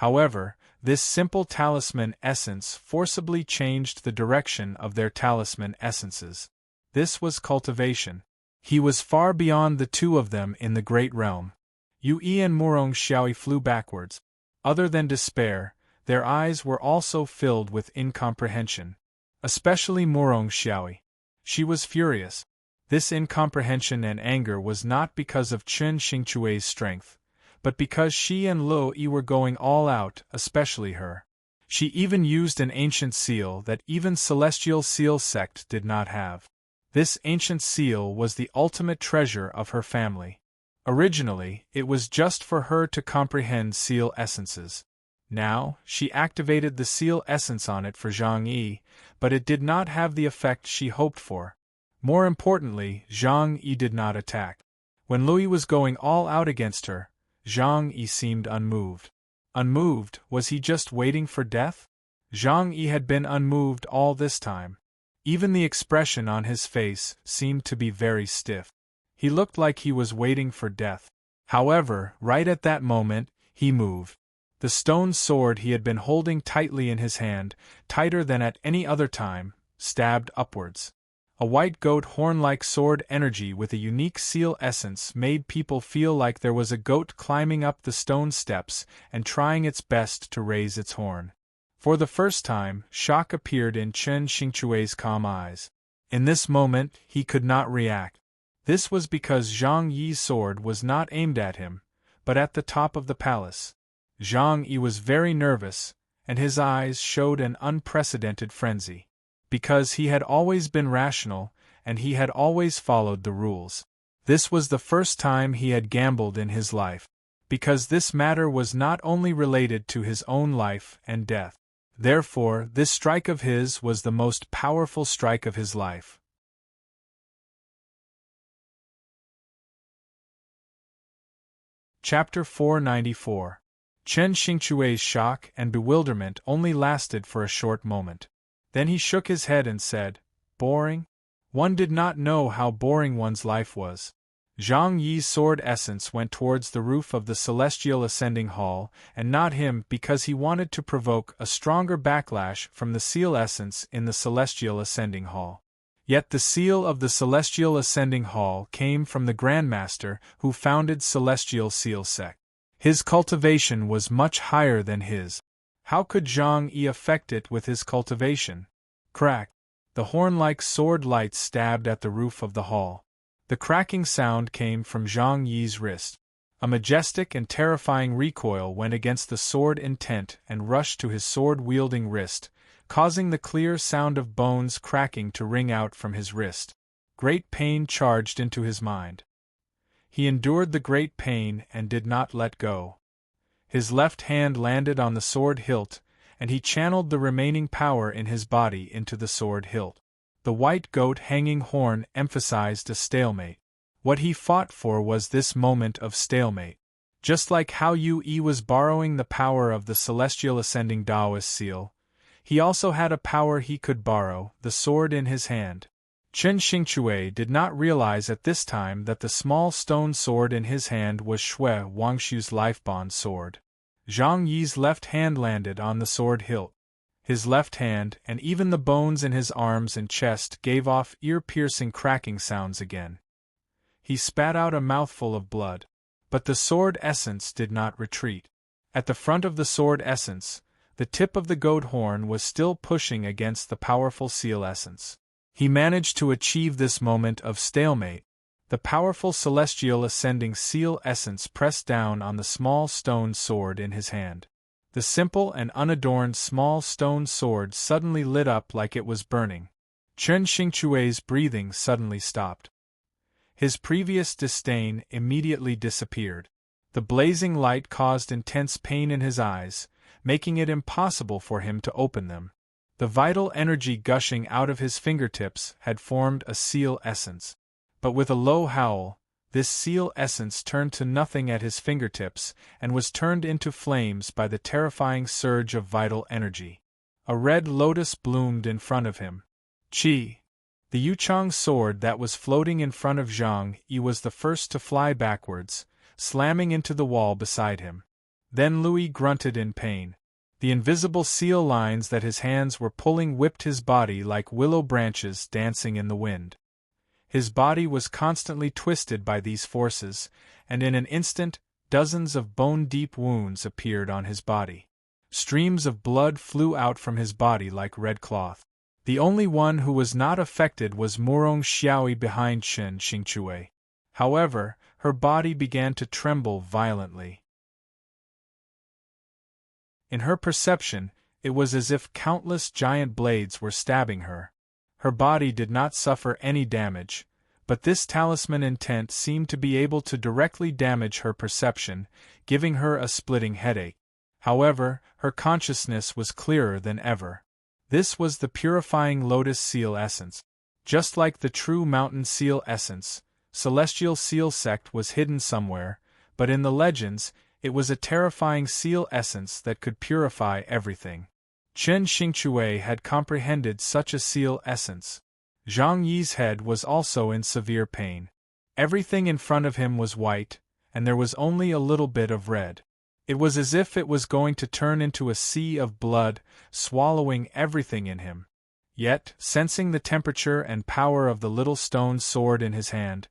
Speaker 1: However, this simple talisman essence forcibly changed the direction of their talisman essences. This was cultivation. He was far beyond the two of them in the great realm. Yue and Murong Xiaoyi flew backwards. Other than despair, their eyes were also filled with incomprehension. Especially Murong Xiaoyi. She was furious. This incomprehension and anger was not because of Chen Xingchue's strength, but because she and Luo Yi were going all out, especially her. She even used an ancient seal that even Celestial Seal sect did not have. This ancient seal was the ultimate treasure of her family. Originally, it was just for her to comprehend seal essences. Now, she activated the seal essence on it for Zhang Yi, but it did not have the effect she hoped for. More importantly, Zhang Yi did not attack. When Luo Yi was going all out against her, Zhang Yi seemed unmoved. Unmoved, was he just waiting for death? Zhang Yi had been unmoved all this time. Even the expression on his face seemed to be very stiff. He looked like he was waiting for death. However, right at that moment, he moved. The stone sword he had been holding tightly in his hand, tighter than at any other time, stabbed upwards. A white goat horn-like sword energy with a unique seal essence made people feel like there was a goat climbing up the stone steps and trying its best to raise its horn. For the first time, shock appeared in Chen Xingchue's calm eyes. In this moment, he could not react. This was because Zhang Yi's sword was not aimed at him, but at the top of the palace. Zhang Yi was very nervous, and his eyes showed an unprecedented frenzy. Because he had always been rational, and he had always followed the rules. This was the first time he had gambled in his life. Because this matter was not only related to his own life and death. Therefore, this strike of his was the most powerful strike of his life. Chapter 494. Chen Xingchue's shock and bewilderment only lasted for a short moment. Then he shook his head and said, "Boring?" One did not know how boring one's life was. Zhang Yi's sword essence went towards the roof of the Celestial Ascending Hall, and not him, because he wanted to provoke a stronger backlash from the seal essence in the Celestial Ascending Hall. Yet the seal of the Celestial Ascending Hall came from the Grandmaster who founded Celestial Seal Sect. His cultivation was much higher than his. How could Zhang Yi affect it with his cultivation? Crack! The horn-like sword light stabbed at the roof of the hall. The cracking sound came from Zhang Yi's wrist. A majestic and terrifying recoil went against the sword intent and rushed to his sword-wielding wrist, causing the clear sound of bones cracking to ring out from his wrist. Great pain charged into his mind. He endured the great pain and did not let go. His left hand landed on the sword hilt, and he channeled the remaining power in his body into the sword hilt. The white goat hanging horn emphasized a stalemate. What he fought for was this moment of stalemate. Just like how Yue was borrowing the power of the Celestial Ascending Taoist seal, he also had a power he could borrow, the sword in his hand. Chen Xingchue did not realize at this time that the small stone sword in his hand was Shui Wangshu's lifebond sword. Zhang Yi's left hand landed on the sword hilt. His left hand, and even the bones in his arms and chest, gave off ear-piercing cracking sounds again. He spat out a mouthful of blood. But the sword essence did not retreat. At the front of the sword essence, the tip of the goat horn was still pushing against the powerful seal essence. He managed to achieve this moment of stalemate. The powerful celestial ascending seal essence pressed down on the small stone sword in his hand. The simple and unadorned small stone sword suddenly lit up like it was burning. Chen Xingchue's breathing suddenly stopped. His previous disdain immediately disappeared. The blazing light caused intense pain in his eyes, making it impossible for him to open them. The vital energy gushing out of his fingertips had formed a seal essence. But with a low howl, this seal essence turned to nothing at his fingertips and was turned into flames by the terrifying surge of vital energy. A red lotus bloomed in front of him. Qi! The Yuchang sword that was floating in front of Zhang Yi was the first to fly backwards, slamming into the wall beside him. Then Louis grunted in pain. The invisible seal lines that his hands were pulling whipped his body like willow branches dancing in the wind. His body was constantly twisted by these forces, and in an instant, dozens of bone-deep wounds appeared on his body. Streams of blood flew out from his body like red cloth. The only one who was not affected was Murong Xiaoyi behind Chen Xingchui. However, her body began to tremble violently. In her perception, it was as if countless giant blades were stabbing her. Her body did not suffer any damage, but this talisman intent seemed to be able to directly damage her perception, giving her a splitting headache. However, her consciousness was clearer than ever. This was the purifying lotus seal essence. Just like the true mountain seal essence, celestial seal sect was hidden somewhere, but in the legends, it was a terrifying seal essence that could purify everything. Chen Xingchui had comprehended such a seal essence. Zhang Yi's head was also in severe pain. Everything in front of him was white, and there was only a little bit of red. It was as if it was going to turn into a sea of blood, swallowing everything in him. Yet, sensing the temperature and power of the little stone sword in his hand,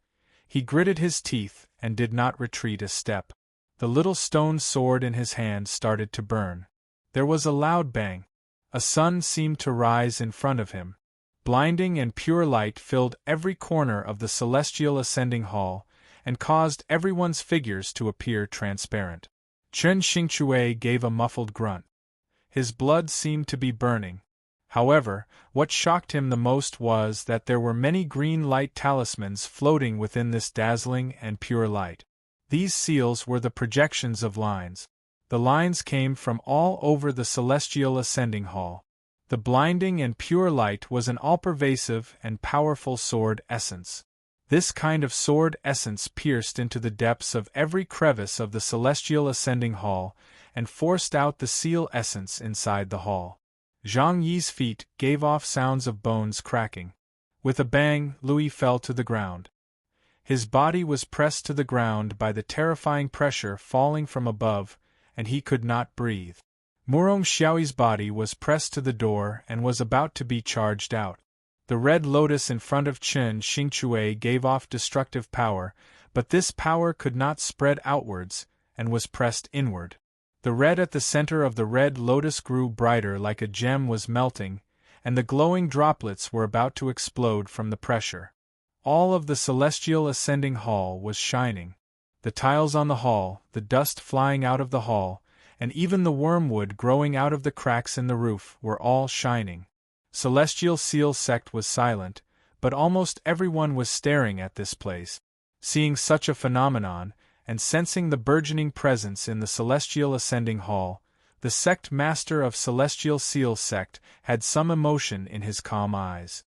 Speaker 1: he gritted his teeth and did not retreat a step. The little stone sword in his hand started to burn. There was a loud bang. A sun seemed to rise in front of him. Blinding and pure light filled every corner of the celestial ascending hall, and caused everyone's figures to appear transparent. Chen Xingchui gave a muffled grunt. His blood seemed to be burning. However, what shocked him the most was that there were many green light talismans floating within this dazzling and pure light. These seals were the projections of lines. The lines came from all over the celestial ascending hall. The blinding and pure light was an all-pervasive and powerful sword essence. This kind of sword essence pierced into the depths of every crevice of the celestial ascending hall, and forced out the seal essence inside the hall. Zhang Yi's feet gave off sounds of bones cracking. With a bang, Louis fell to the ground. His body was pressed to the ground by the terrifying pressure falling from above, and he could not breathe. Murong Xiaoyi's body was pressed to the door and was about to be charged out. The red lotus in front of Chen Xingchui gave off destructive power, but this power could not spread outwards, and was pressed inward. The red at the center of the red lotus grew brighter like a gem was melting, and the glowing droplets were about to explode from the pressure. All of the celestial ascending hall was shining. The tiles on the hall, the dust flying out of the hall, and even the wormwood growing out of the cracks in the roof were all shining. Celestial Seal Sect was silent, but almost everyone was staring at this place. Seeing such a phenomenon, and sensing the burgeoning presence in the celestial ascending hall, the sect master of Celestial Seal Sect had some emotion in his calm eyes.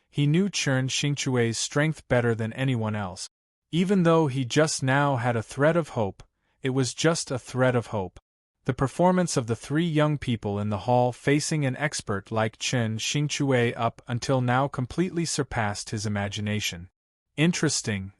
Speaker 1: He knew Chen Xingchui's strength better than anyone else. Even though he just now had a thread of hope, it was just a thread of hope. The performance of the three young people in the hall facing an expert like Chen Xingchui up until now completely surpassed his imagination. Interesting.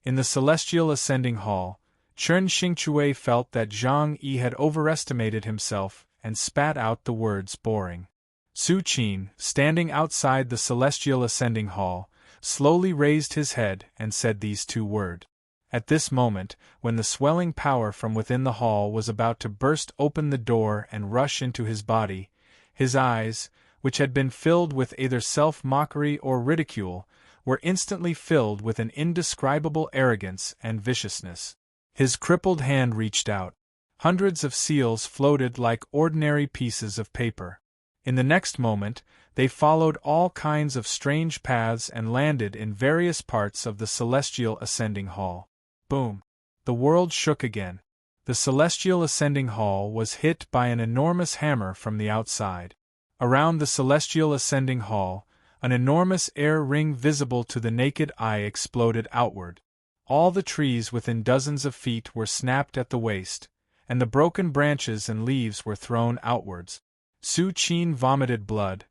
Speaker 1: In the celestial ascending hall, Chen Xingchui felt that Zhang Yi had overestimated himself and spat out the words boring. Su Qin, standing outside the celestial ascending hall, slowly raised his head and said these two words. At this moment, when the swelling power from within the hall was about to burst open the door and rush into his body, his eyes, which had been filled with either self-mockery or ridicule, were instantly filled with an indescribable arrogance and viciousness. His crippled hand reached out. Hundreds of seals floated like ordinary pieces of paper. In the next moment, they followed all kinds of strange paths and landed in various parts of the celestial ascending hall. Boom! The world shook again. The celestial ascending hall was hit by an enormous hammer from the outside. Around the celestial ascending hall, an enormous air ring visible to the naked eye exploded outward. All the trees within dozens of feet were snapped at the waist, and the broken branches and leaves were thrown outwards. Su Qin vomited blood,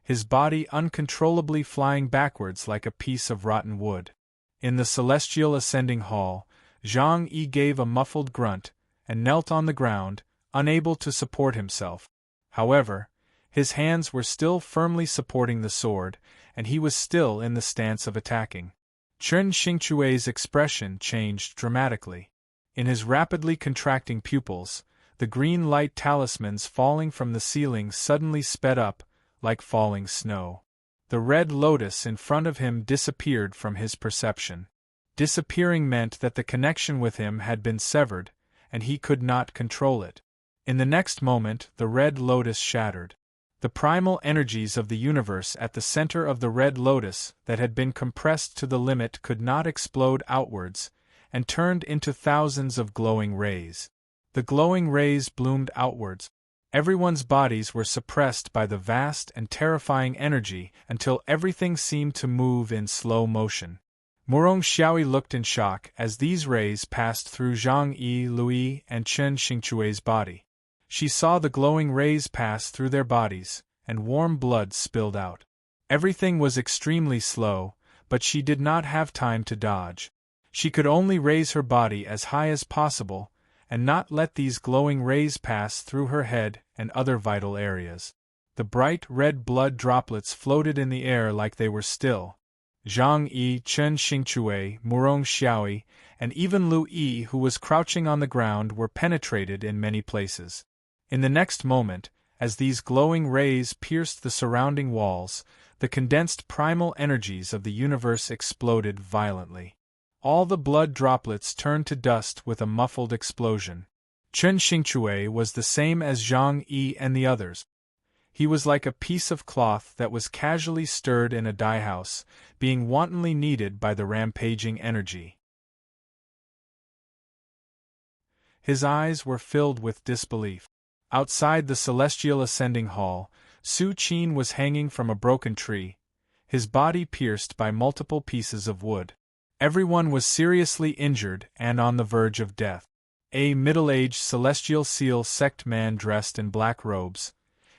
Speaker 1: his body uncontrollably flying backwards like a piece of rotten wood. In the celestial ascending hall, Zhang Yi gave a muffled grunt, and knelt on the ground, unable to support himself. However, his hands were still firmly supporting the sword, and he was still in the stance of attacking. Chen Xingchue's expression changed dramatically. In his rapidly contracting pupils, the green light talismans falling from the ceiling suddenly sped up, like falling snow. The red lotus in front of him disappeared from his perception. Disappearing meant that the connection with him had been severed, and he could not control it. In the next moment, the red lotus shattered. The primal energies of the universe at the center of the red lotus that had been compressed to the limit could not explode outwards, and turned into thousands of glowing rays. The glowing rays bloomed outwards. Everyone's bodies were suppressed by the vast and terrifying energy until everything seemed to move in slow motion. Murong Xiaoyi looked in shock as these rays passed through Zhang Yi, Lui, and Chen Xingchue's body. She saw the glowing rays pass through their bodies, and warm blood spilled out. Everything was extremely slow, but she did not have time to dodge. She could only raise her body as high as possible, and not let these glowing rays pass through her head and other vital areas. The bright red blood droplets floated in the air like they were still. Zhang Yi, Chen Xingchue, Murong Xiaoyi, and even Lu Yi, who was crouching on the ground, were penetrated in many places. In the next moment, as these glowing rays pierced the surrounding walls, the condensed primal energies of the universe exploded violently. All the blood droplets turned to dust with a muffled explosion. Chen Xingchue was the same as Zhang Yi and the others. He was like a piece of cloth that was casually stirred in a dye house, being wantonly kneaded by the rampaging energy. His eyes were filled with disbelief. Outside the celestial ascending hall, Su Qin was hanging from a broken tree, his body pierced by multiple pieces of wood. Everyone was seriously injured and on the verge of death. A middle-aged celestial seal sect man dressed in black robes,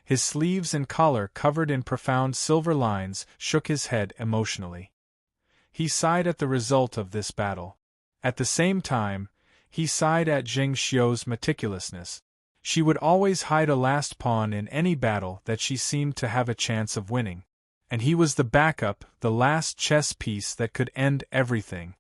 Speaker 1: his sleeves and collar covered in profound silver lines, shook his head emotionally. He sighed at the result of this battle. At the same time, he sighed at Zheng Xiu's meticulousness. She would always hide a last pawn in any battle that she seemed to have a chance of winning. And he was the backup, the last chess piece that could end everything.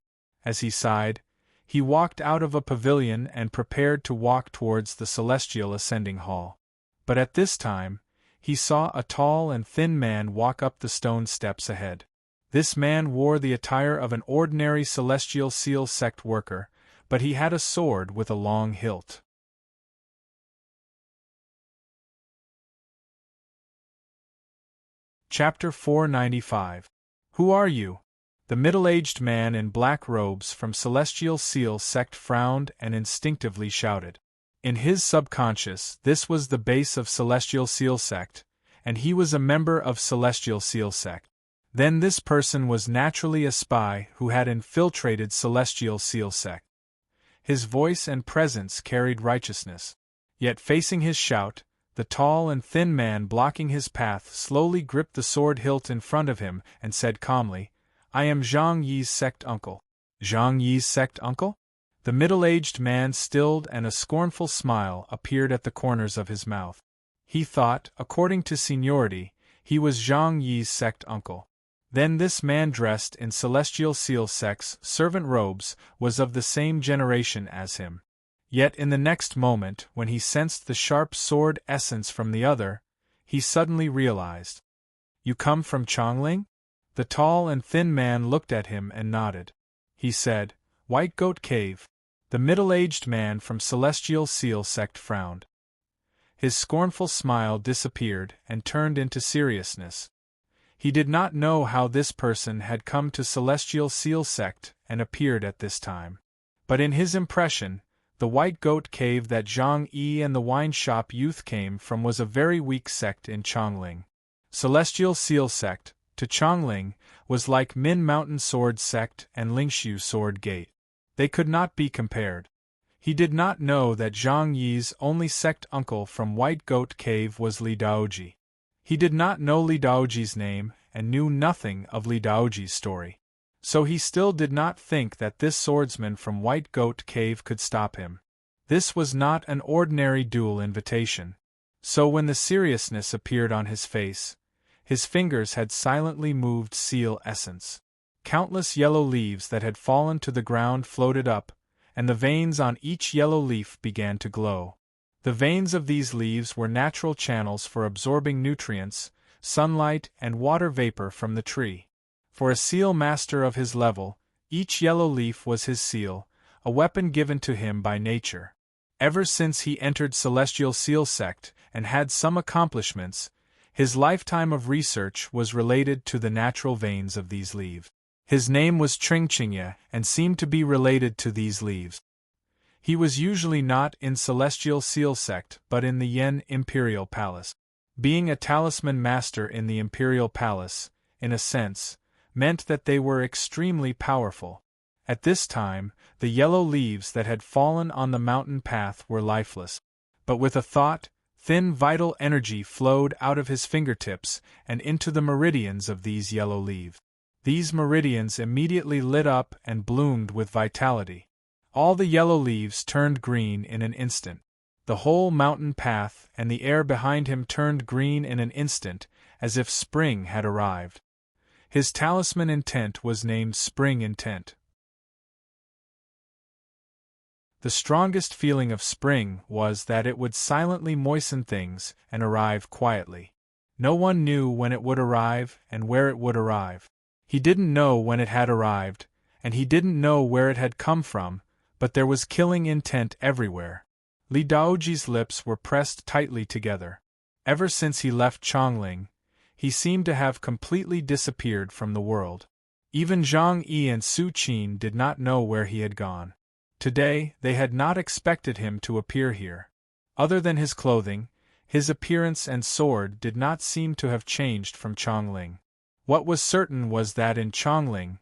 Speaker 1: As he sighed, he walked out of a pavilion and prepared to walk towards the celestial ascending hall. But at this time, he saw a tall and thin man walk up the stone steps ahead. This man wore the attire of an ordinary celestial seal sect worker, but he had a sword with a long hilt. Chapter 495. Who are you? The middle-aged man in black robes from Celestial Seal sect frowned and instinctively shouted. In his subconscious, this was the base of Celestial Seal sect, and he was a member of Celestial Seal sect. Then this person was naturally a spy who had infiltrated Celestial Seal sect. His voice and presence carried righteousness. Yet facing his shout, the tall and thin man blocking his path slowly gripped the sword hilt in front of him and said calmly, "I am Zhang Yi's sect uncle." Zhang Yi's sect uncle? The middle-aged man stilled and a scornful smile appeared at the corners of his mouth. He thought, according to seniority, he was Zhang Yi's sect uncle. Then this man dressed in Celestial Seal sect's servant robes was of the same generation as him. Yet in the next moment, when he sensed the sharp sword essence from the other, he suddenly realized. "You come from Chongling?" The tall and thin man looked at him and nodded. He said, "White Goat Cave." The middle-aged man from Celestial Seal sect frowned. His scornful smile disappeared and turned into seriousness. He did not know how this person had come to Celestial Seal sect and appeared at this time. But in his impression, the White Goat Cave that Zhang Yi and the wine shop youth came from was a very weak sect in Chongling. Celestial Seal sect, to Chongling, was like Min Mountain Sword sect and Lingshu Sword Gate. They could not be compared. He did not know that Zhang Yi's only sect uncle from White Goat Cave was Li Daoji. He did not know Li Daoji's name and knew nothing of Li Daoji's story. So he still did not think that this swordsman from White Goat Cave could stop him. This was not an ordinary duel invitation. So when the seriousness appeared on his face, his fingers had silently moved seal essence. Countless yellow leaves that had fallen to the ground floated up, and the veins on each yellow leaf began to glow. The veins of these leaves were natural channels for absorbing nutrients, sunlight, and water vapor from the tree. For a seal master of his level, each yellow leaf was his seal, a weapon given to him by nature. Ever since he entered Celestial Seal Sect and had some accomplishments, his lifetime of research was related to the natural veins of these leaves. His name was Chingchingye and seemed to be related to these leaves. He was usually not in Celestial Seal Sect but in the Yen Imperial Palace. Being a talisman master in the Imperial Palace, in a sense, meant that they were extremely powerful. At this time, the yellow leaves that had fallen on the mountain path were lifeless. But with a thought, thin vital energy flowed out of his fingertips and into the meridians of these yellow leaves. These meridians immediately lit up and bloomed with vitality. All the yellow leaves turned green in an instant. The whole mountain path and the air behind him turned green in an instant, as if spring had arrived. His talisman intent was named Spring Intent. The strongest feeling of spring was that it would silently moisten things and arrive quietly. No one knew when it would arrive and where it would arrive. He didn't know when it had arrived, and he didn't know where it had come from, but there was killing intent everywhere. Li Daoji's lips were pressed tightly together. Ever since he left Chongling, he seemed to have completely disappeared from the world. Even Zhang Yi and Su Qin did not know where he had gone. Today, they had not expected him to appear here. Other than his clothing, his appearance and sword did not seem to have changed from Chongling. What was certain was that in Chongling,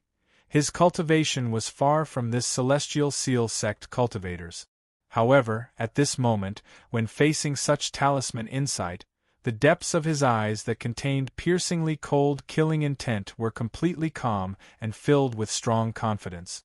Speaker 1: his cultivation was far from this Celestial Seal Sect cultivator's. However, at this moment, when facing such talisman insight, the depths of his eyes that contained piercingly cold killing intent were completely calm and filled with strong confidence.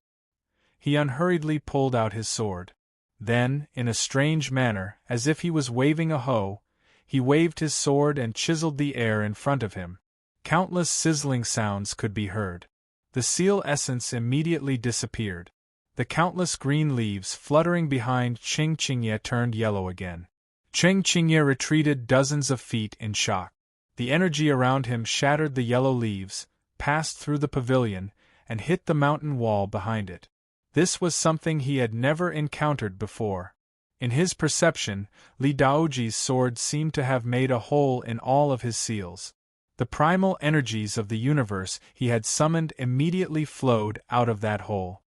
Speaker 1: He unhurriedly pulled out his sword. Then, in a strange manner, as if he was waving a hoe, he waved his sword and chiseled the air in front of him. Countless sizzling sounds could be heard. The seal essence immediately disappeared. The countless green leaves fluttering behind Chingchingye turned yellow again. Chingchingye retreated dozens of feet in shock. The energy around him shattered the yellow leaves, passed through the pavilion, and hit the mountain wall behind it. This was something he had never encountered before. In his perception, Li Daoji's sword seemed to have made a hole in all of his seals. The primal energies of the universe he had summoned immediately flowed out of that hole.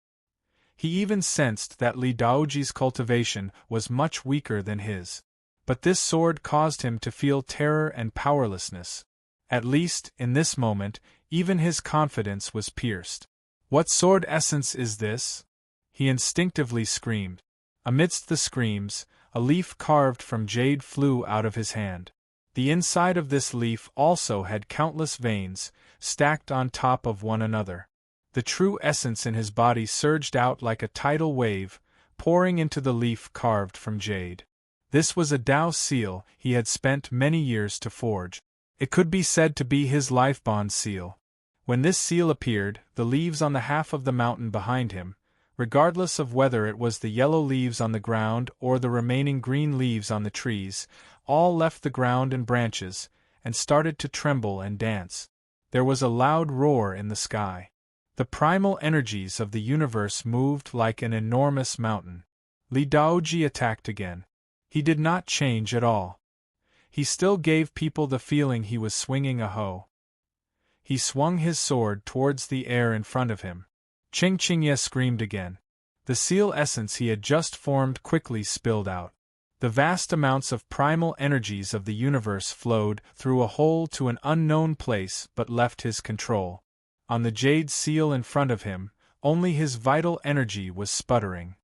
Speaker 1: He even sensed that Li Daoji's cultivation was much weaker than his. But this sword caused him to feel terror and powerlessness. At least, in this moment, even his confidence was pierced. "What sword essence is this?" he instinctively screamed. Amidst the screams, a leaf carved from jade flew out of his hand. The inside of this leaf also had countless veins, stacked on top of one another. The true essence in his body surged out like a tidal wave, pouring into the leaf carved from jade. This was a Dao seal he had spent many years to forge. It could be said to be his life-bond seal. When this seal appeared, the leaves on the half of the mountain behind him, regardless of whether it was the yellow leaves on the ground or the remaining green leaves on the trees, all left the ground and branches, and started to tremble and dance. There was a loud roar in the sky. The primal energies of the universe moved like an enormous mountain. Li Daoji attacked again. He did not change at all. He still gave people the feeling he was swinging a hoe. He swung his sword towards the air in front of him. Chingchingye screamed again. The seal essence he had just formed quickly spilled out. The vast amounts of primal energies of the universe flowed through a hole to an unknown place but left his control. On the jade seal in front of him, only his vital energy was sputtering.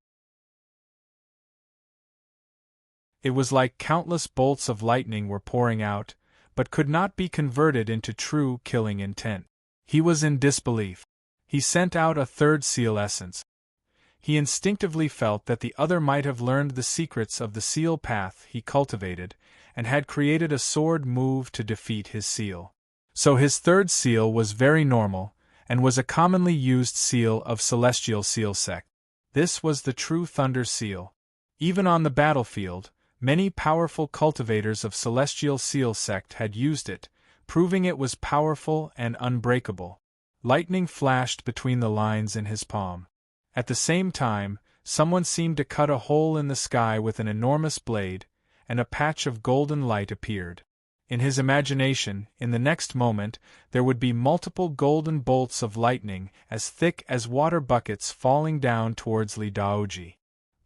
Speaker 1: It was like countless bolts of lightning were pouring out, but could not be converted into true killing intent. He was in disbelief. He sent out a third seal essence. He instinctively felt that the other might have learned the secrets of the seal path he cultivated, and had created a sword move to defeat his seal. So his third seal was very normal, and was a commonly used seal of Celestial Seal Sect. This was the true Thunder Seal. Even on the battlefield, many powerful cultivators of Celestial Seal Sect had used it, proving it was powerful and unbreakable. Lightning flashed between the lines in his palm. At the same time, someone seemed to cut a hole in the sky with an enormous blade, and a patch of golden light appeared. In his imagination, in the next moment, there would be multiple golden bolts of lightning as thick as water buckets falling down towards Li Daoji.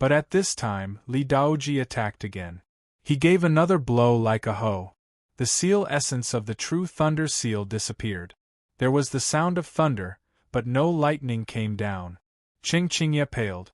Speaker 1: But at this time, Li Daoji attacked again. He gave another blow like a hoe. The seal essence of the true Thunder Seal disappeared. There was the sound of thunder, but no lightning came down. Qingqingye paled.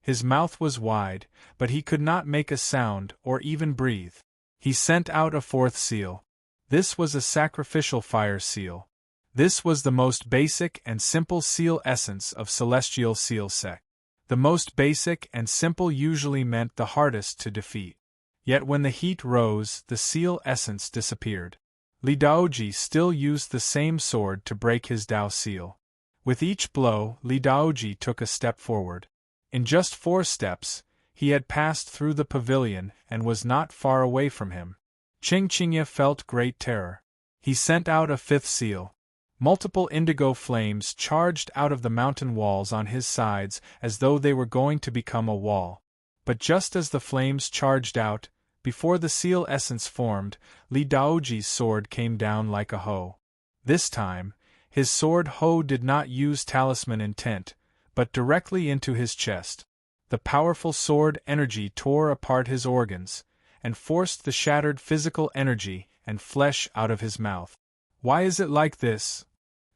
Speaker 1: His mouth was wide, but he could not make a sound or even breathe. He sent out a fourth seal. This was a sacrificial fire seal. This was the most basic and simple seal essence of Celestial Seal Sect. The most basic and simple usually meant the hardest to defeat. Yet when the heat rose, the seal essence disappeared. Li Daoji still used the same sword to break his Dao seal. With each blow, Li Daoji took a step forward. In just 4 steps, he had passed through the pavilion and was not far away from him. Qingqingye felt great terror. He sent out a 5th seal. Multiple indigo flames charged out of the mountain walls on his sides as though they were going to become a wall. But just as the flames charged out, before the seal essence formed, Li Daoji's sword came down like a hoe. This time, his sword hoe did not use talisman intent, but directly into his chest. The powerful sword energy tore apart his organs, and forced the shattered physical energy and flesh out of his mouth. Why is it like this?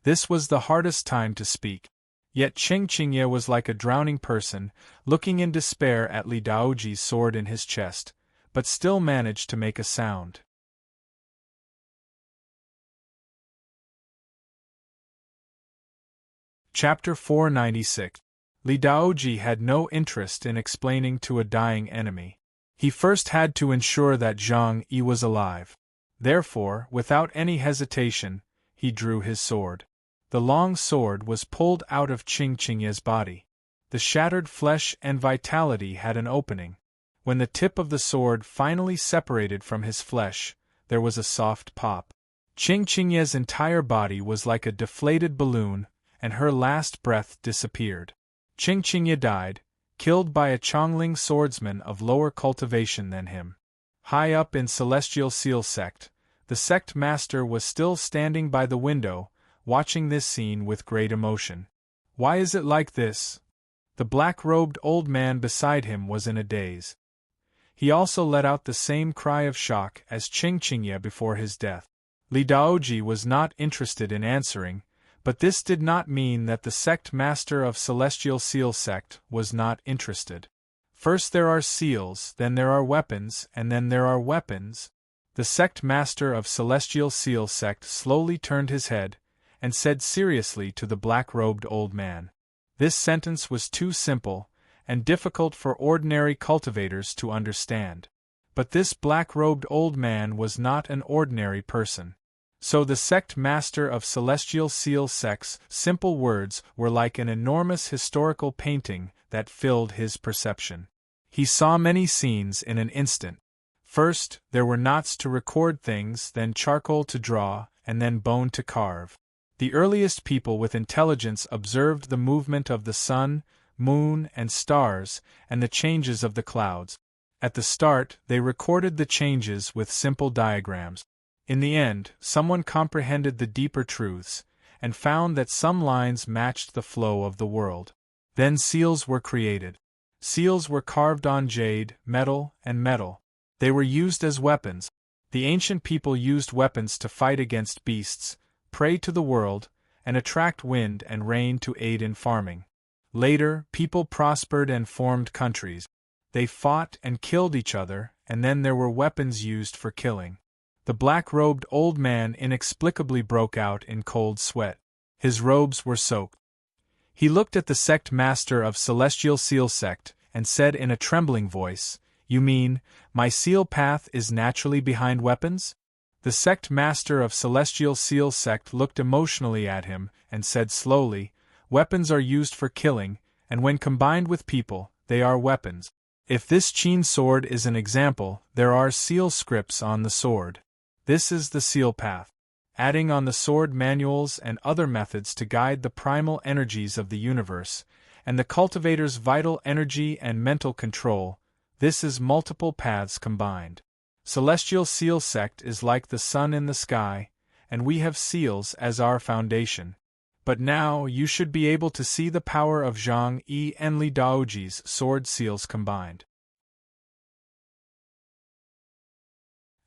Speaker 1: This was the hardest time to speak. Yet Qingqingye was like a drowning person, looking in despair at Li Daoji's sword in his chest, but still managed to make a sound. Chapter 496. Li Daoji had no interest in explaining to a dying enemy. He first had to ensure that Zhang Yi was alive. Therefore, without any hesitation, he drew his sword. The long sword was pulled out of Qingqingye's body. The shattered flesh and vitality had an opening. When the tip of the sword finally separated from his flesh, there was a soft pop. Qingqingye's entire body was like a deflated balloon, and her last breath disappeared. Qingqingye died, killed by a Chongling swordsman of lower cultivation than him. High up in Celestial Seal Sect, the sect master was still standing by the window, watching this scene with great emotion. Why is it like this? The black-robed old man beside him was in a daze. He also let out the same cry of shock as Qingqingye before his death. Li Daoji was not interested in answering, but this did not mean that the sect master of Celestial Seal Sect was not interested. First there are seals, then there are weapons, and then there are weapons. The sect master of Celestial Seal Sect slowly turned his head, and said seriously to the black-robed old man. This sentence was too simple, and difficult for ordinary cultivators to understand. But this black-robed old man was not an ordinary person. So the sect master of Celestial Seal Sect's simple words were like an enormous historical painting that filled his perception. He saw many scenes in an instant. First, there were knots to record things, then charcoal to draw, and then bone to carve. The earliest people with intelligence observed the movement of the sun, moon, and stars, and the changes of the clouds. At the start, they recorded the changes with simple diagrams. In the end, someone comprehended the deeper truths, and found that some lines matched the flow of the world. Then seals were created. Seals were carved on jade, metal, and metal. They were used as weapons. The ancient people used weapons to fight against beasts, pray to the world, and attract wind and rain to aid in farming. Later, people prospered and formed countries. They fought and killed each other, and then there were weapons used for killing. The black-robed old man inexplicably broke out in cold sweat. His robes were soaked. He looked at the sect master of Celestial Seal Sect, and said in a trembling voice, "You mean, my seal path is naturally behind weapons?" The sect master of Celestial Seal Sect looked emotionally at him, and said slowly, "Weapons are used for killing, and when combined with people, they are weapons. If this chain sword is an example, there are seal scripts on the sword. This is the seal path. Adding on the sword manuals and other methods to guide the primal energies of the universe, and the cultivator's vital energy and mental control, this is multiple paths combined. Celestial Seal Sect is like the sun in the sky, and we have seals as our foundation. But now you should be able to see the power of Zhang Yi and Li Daoji's sword seals combined."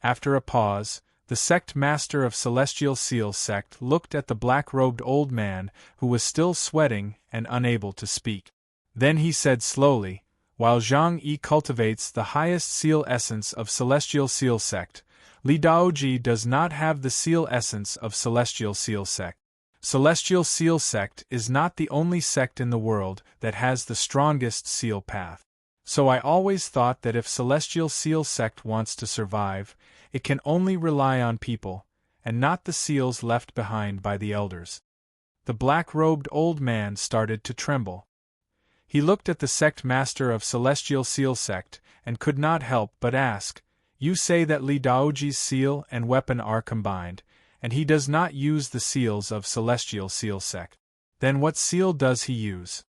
Speaker 1: After a pause, the sect master of Celestial Seal Sect looked at the black-robed old man who was still sweating and unable to speak. Then he said slowly, "While Zhang Yi cultivates the highest seal essence of Celestial Seal Sect, Li Daoji does not have the seal essence of Celestial Seal Sect. Celestial Seal Sect is not the only sect in the world that has the strongest seal path. So I always thought that if Celestial Seal Sect wants to survive, it can only rely on people, and not the seals left behind by the elders." The black-robed old man started to tremble. He looked at the sect master of Celestial Seal Sect, and could not help but ask, "You say that Li Daoji's seal and weapon are combined, and he does not use the seals of Celestial Seal Sect. Then what seal does he use?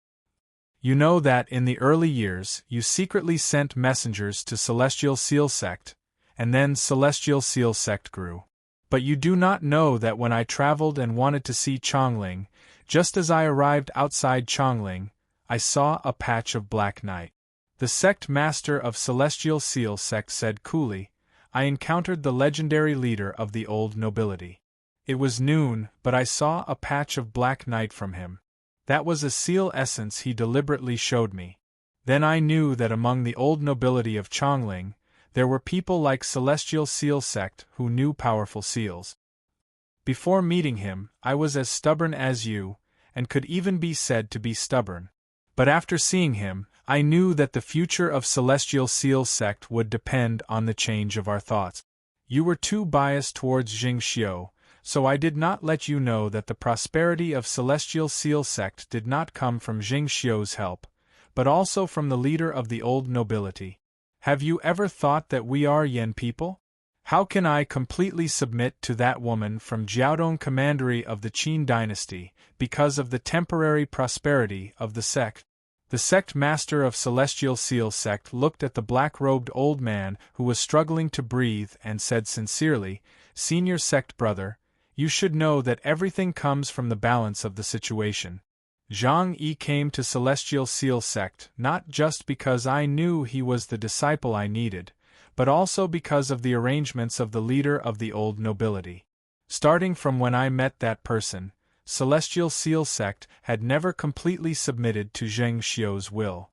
Speaker 1: You know that in the early years you secretly sent messengers to Celestial Seal Sect, and then Celestial Seal Sect grew. But you do not know that when I traveled and wanted to see Chongling, just as I arrived outside Chongling, I saw a patch of black night." The sect master of Celestial Seal Sect said coolly, "I encountered the legendary leader of the old nobility. It was noon, but I saw a patch of black night from him. That was a seal essence he deliberately showed me. Then I knew that among the old nobility of Chongling, there were people like Celestial Seal Sect who knew powerful seals. Before meeting him, I was as stubborn as you, and could even be said to be stubborn. But after seeing him, I knew that the future of Celestial Seal Sect would depend on the change of our thoughts. You were too biased towards Jing Xiu, so I did not let you know that the prosperity of Celestial Seal Sect did not come from Jing Xiu's help, but also from the leader of the old nobility. Have you ever thought that we are Yan people? How can I completely submit to that woman from Jiaodong Commandery of the Qin dynasty, because of the temporary prosperity of the sect?" The sect master of Celestial Seal Sect looked at the black-robed old man who was struggling to breathe and said sincerely, "Senior sect brother, you should know that everything comes from the balance of the situation. Zhang Yi came to Celestial Seal Sect not just because I knew he was the disciple I needed, but also because of the arrangements of the leader of the old nobility. Starting from when I met that person, Celestial Seal Sect had never completely submitted to Zheng Xiu's will."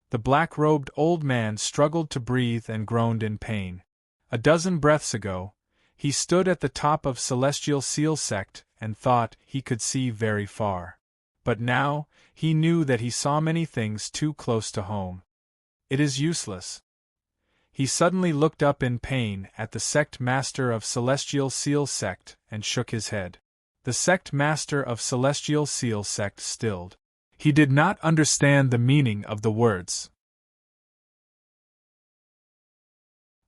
Speaker 1: The black-robed old man struggled to breathe and groaned in pain. A dozen breaths ago, he stood at the top of Celestial Seal Sect and thought he could see very far. But now, he knew that he saw many things too close to home. It is useless. He suddenly looked up in pain at the sect master of Celestial Seal Sect and shook his head. The sect master of Celestial Seal Sect stilled. He did not understand the meaning of the words.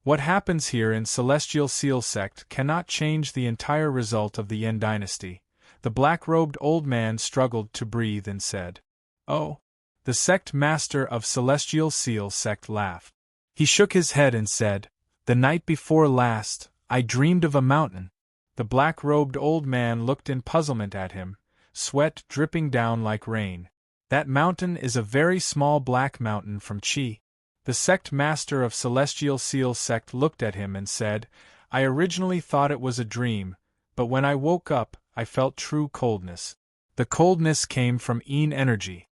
Speaker 1: What happens here in Celestial Seal Sect cannot change the entire result of the Yan dynasty. The black-robed old man struggled to breathe and said, "Oh." The sect master of Celestial Seal Sect laughed. He shook his head and said, "The night before last, I dreamed of a mountain." The black-robed old man looked in puzzlement at him, sweat dripping down like rain. "That mountain is a very small black mountain from Qi." The sect master of Celestial Seal Sect looked at him and said, "I originally thought it was a dream, but when I woke up, I felt true coldness. The coldness came from Yin energy."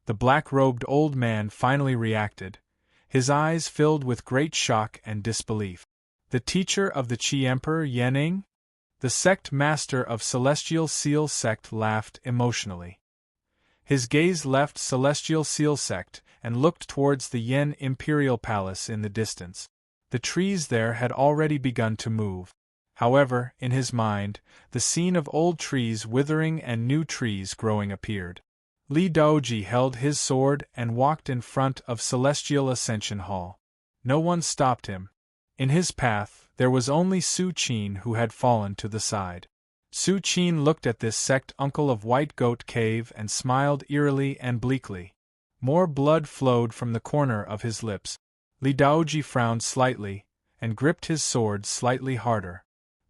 Speaker 1: The black-robed old man finally reacted. His eyes filled with great shock and disbelief. "The teacher of the Qi Emperor Yanning?" The sect master of Celestial Seal Sect laughed emotionally. His gaze left Celestial Seal Sect and looked towards the Yen Imperial Palace in the distance. The trees there had already begun to move. However, in his mind, the scene of old trees withering and new trees growing appeared. Li Daoji held his sword and walked in front of Celestial Ascension Hall. No one stopped him. In his path, there was only Su Qin, who had fallen to the side. Su Qin looked at this sect uncle of White Goat Cave and smiled eerily and bleakly. More blood flowed from the corner of his lips. Li Daoji frowned slightly, and gripped his sword slightly harder.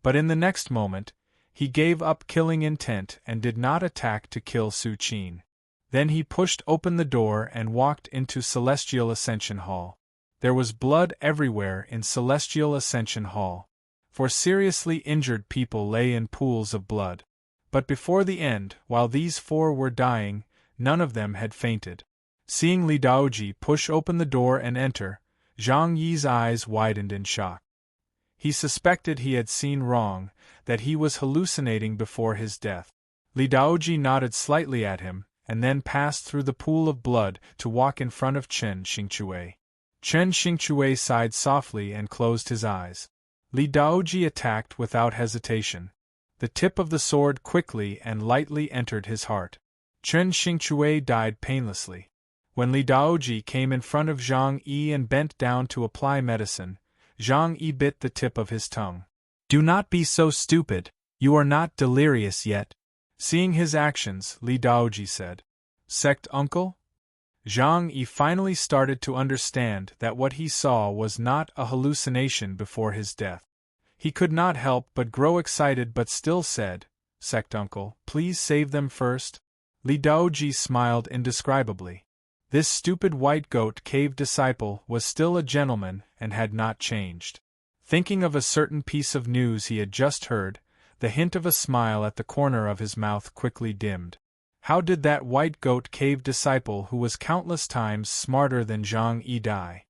Speaker 1: But in the next moment, he gave up killing intent and did not attack to kill Su Qin. Then he pushed open the door and walked into Celestial Ascension Hall. There was blood everywhere in Celestial Ascension Hall, for seriously injured people lay in pools of blood. But before the end, while these four were dying, none of them had fainted. Seeing Li Daoji push open the door and enter, Zhang Yi's eyes widened in shock. He suspected he had seen wrong, that he was hallucinating before his death. Li Daoji nodded slightly at him, and then passed through the pool of blood to walk in front of Chen Xingchui. Chen Xingchui sighed softly and closed his eyes. Li Daoji attacked without hesitation. The tip of the sword quickly and lightly entered his heart. Chen Xingchui died painlessly. When Li Daoji came in front of Zhang Yi and bent down to apply medicine, Zhang Yi bit the tip of his tongue. "Do not be so stupid, you are not delirious yet." Seeing his actions, Li Daoji said, "Sect uncle?" Zhang Yi finally started to understand that what he saw was not a hallucination before his death. He could not help but grow excited but still said, "Sect uncle, please save them first." Li Daoji smiled indescribably. This stupid White Goat Cave disciple was still a gentleman and had not changed. Thinking of a certain piece of news he had just heard, the hint of a smile at the corner of his mouth quickly dimmed. How did that White Goat Cave disciple who was countless times smarter than Zhang Yi die?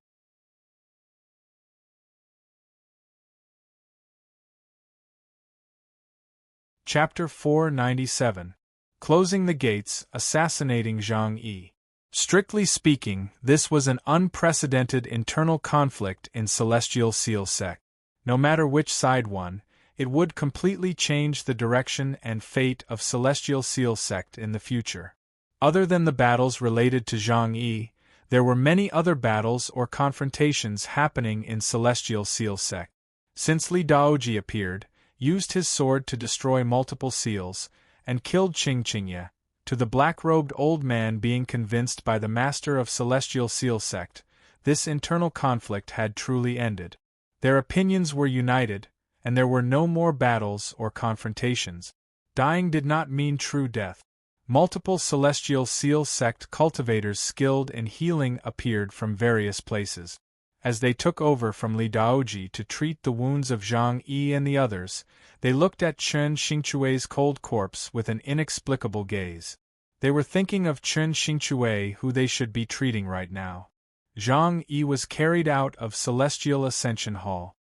Speaker 1: Chapter 497. Closing the Gates, Assassinating Zhang Yi. Strictly speaking, this was an unprecedented internal conflict in Celestial Seal Sect. No matter which side won, it would completely change the direction and fate of Celestial Seal Sect in the future. Other than the battles related to Zhang Yi, there were many other battles or confrontations happening in Celestial Seal Sect. Since Li Daoji appeared, used his sword to destroy multiple seals, and killed Qingqingye, to the black-robed old man being convinced by the master of Celestial Seal Sect, this internal conflict had truly ended. Their opinions were united, and there were no more battles or confrontations. Dying did not mean true death. Multiple Celestial Seal Sect cultivators skilled in healing appeared from various places. As they took over from Li Daoji to treat the wounds of Zhang Yi and the others, they looked at Chen Xingchui's cold corpse with an inexplicable gaze. They were thinking of Chen Xingchui, who they should be treating right now. Zhang Yi was carried out of Celestial Ascension Hall.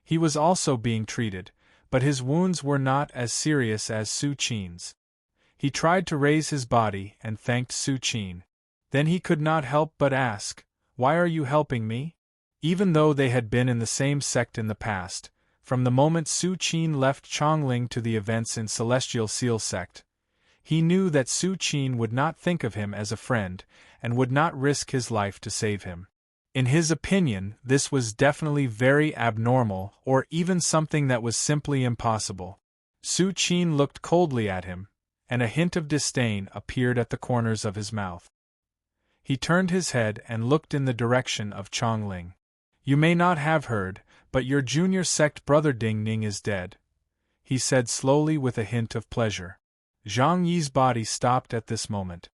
Speaker 1: He was also being treated, but his wounds were not as serious as Su Qin's. He tried to raise his body and thanked Su Qin. Then he could not help but ask, "Why are you helping me?" Even though they had been in the same sect in the past, from the moment Su Qin left Chongling to the events in Celestial Seal Sect, he knew that Su Qin would not think of him as a friend, and would not risk his life to save him. In his opinion, this was definitely very abnormal, or even something that was simply impossible. Su Qin looked coldly at him, and a hint of disdain appeared at the corners of his mouth. He turned his head and looked in the direction of Chongling. "You may not have heard, but your junior sect brother Ding Ning is dead," he said slowly with a hint of pleasure. Zhang Yi's body stopped at this moment.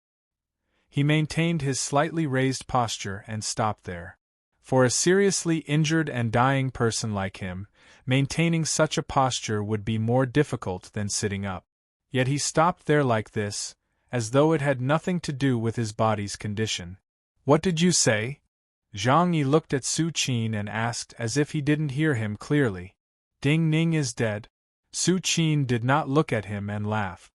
Speaker 1: He maintained his slightly raised posture and stopped there. For a seriously injured and dying person like him, maintaining such a posture would be more difficult than sitting up. Yet he stopped there like this, as though it had nothing to do with his body's condition. "What did you say?" Zhang Yi looked at Su Qin and asked as if he didn't hear him clearly. "Ding Ning is dead." Su Qin did not look at him and laugh.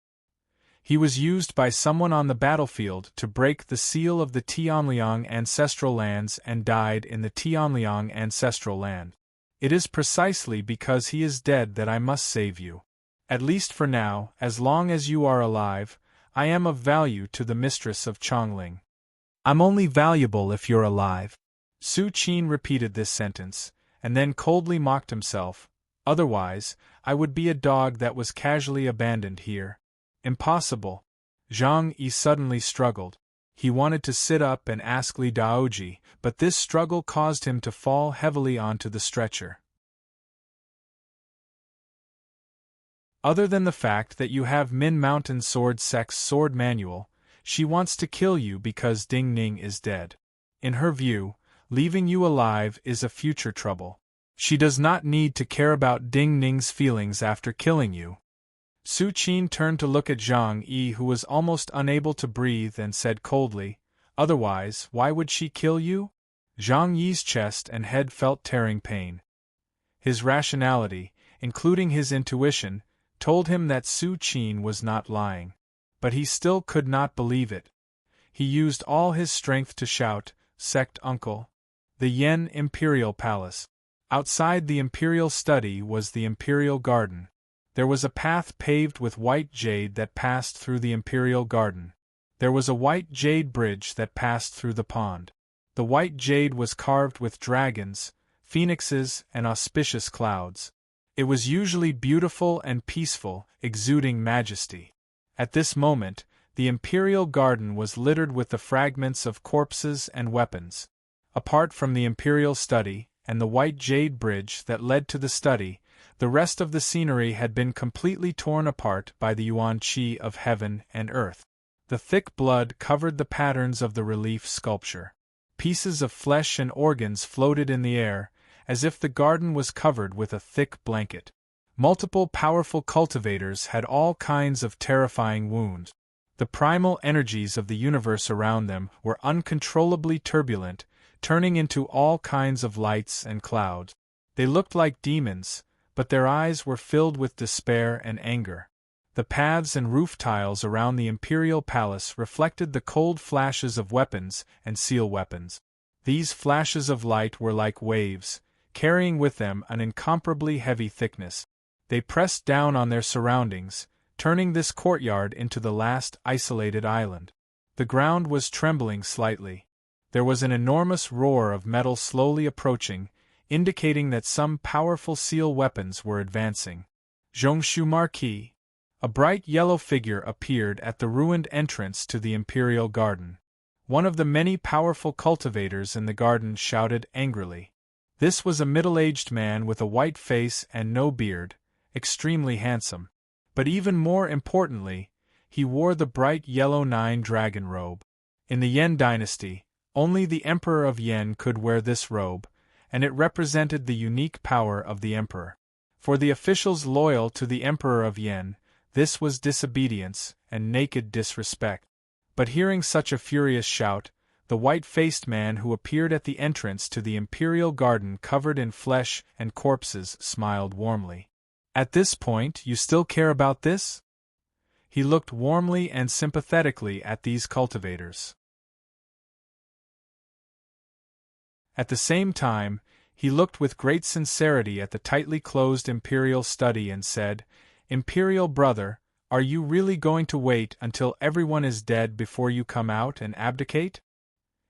Speaker 1: He was used by someone on the battlefield to break the seal of the Tianliang ancestral lands and died in the Tianliang ancestral land. It is precisely because he is dead that I must save you. At least for now, as long as you are alive, I am of value to the mistress of Chongling. I'm only valuable if you're alive. Su Qin repeated this sentence, and then coldly mocked himself. Otherwise, I would be a dog that was casually abandoned here. Impossible. Zhang Yi suddenly struggled. He wanted to sit up and ask Li Daoji, but this struggle caused him to fall heavily onto the stretcher. Other than the fact that you have Min Mountain Sword Sect's sword manual, she wants to kill you because Ding Ning is dead. In her view, leaving you alive is a future trouble. She does not need to care about Ding Ning's feelings after killing you. Su Qin turned to look at Zhang Yi, who was almost unable to breathe, and said coldly, "Otherwise, why would she kill you?" Zhang Yi's chest and head felt tearing pain. His rationality, including his intuition, told him that Su Qin was not lying. But he still could not believe it. He used all his strength to shout, "Sect uncle!" The Yen Imperial Palace. Outside the Imperial Study was the Imperial Garden. There was a path paved with white jade that passed through the Imperial Garden. There was a white jade bridge that passed through the pond. The white jade was carved with dragons, phoenixes, and auspicious clouds. It was usually beautiful and peaceful, exuding majesty. At this moment, the Imperial Garden was littered with the fragments of corpses and weapons. Apart from the Imperial Study and the white jade bridge that led to the study, the rest of the scenery had been completely torn apart by the Yuan Qi of heaven and earth. The thick blood covered the patterns of the relief sculpture. Pieces of flesh and organs floated in the air, as if the garden was covered with a thick blanket. Multiple powerful cultivators had all kinds of terrifying wounds. The primal energies of the universe around them were uncontrollably turbulent, turning into all kinds of lights and clouds. They looked like demons, but their eyes were filled with despair and anger. The paths and roof tiles around the Imperial Palace reflected the cold flashes of weapons and seal weapons. These flashes of light were like waves, carrying with them an incomparably heavy thickness. They pressed down on their surroundings, turning this courtyard into the last isolated island. The ground was trembling slightly. There was an enormous roar of metal slowly approaching, indicating that some powerful seal weapons were advancing. Zhongshu Marquis. A bright yellow figure appeared at the ruined entrance to the Imperial Garden. One of the many powerful cultivators in the garden shouted angrily. This was a middle-aged man with a white face and no beard, extremely handsome. But even more importantly, he wore the bright yellow nine-dragon robe. In the Yen dynasty, only the Emperor of Yen could wear this robe, and it represented the unique power of the Emperor. For the officials loyal to the Emperor of Yen, this was disobedience and naked disrespect. But hearing such a furious shout, the white-faced man who appeared at the entrance to the Imperial Garden covered in flesh and corpses smiled warmly. "At this point, you still care about this?" He looked warmly and sympathetically at these cultivators. At the same time, he looked with great sincerity at the tightly closed Imperial Study and said, "Imperial brother, are you really going to wait until everyone is dead before you come out and abdicate?"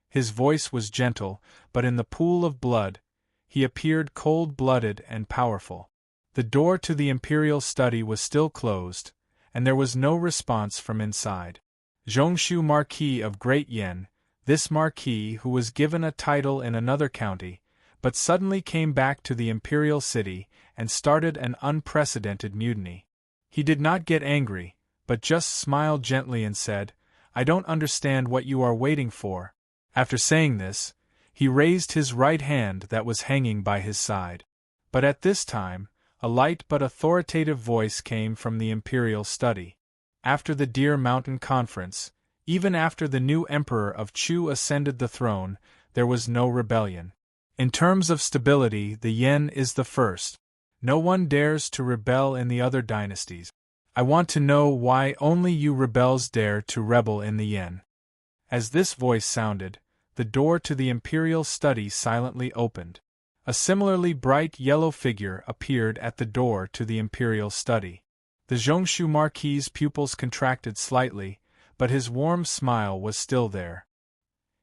Speaker 1: His voice was gentle, but in the pool of blood, he appeared cold-blooded and powerful. The door to the Imperial Study was still closed, and there was no response from inside. Zhongshu Marquis of Great Yen, this marquis who was given a title in another county, but suddenly came back to the Imperial City and started an unprecedented mutiny. He did not get angry, but just smiled gently and said, "I don't understand what you are waiting for." After saying this, he raised his right hand that was hanging by his side. But at this time, a light but authoritative voice came from the Imperial Study. After the Deer Mountain Conference, even after the new Emperor of Chu ascended the throne, there was no rebellion. In terms of stability, the Yen is the first. No one dares to rebel in the other dynasties. I want to know why only you rebels dare to rebel in the Yen. As this voice sounded, the door to the imperial study silently opened. A similarly bright yellow figure appeared at the door to the imperial study. The Zhongshu Marquis's pupils contracted slightly, but his warm smile was still there.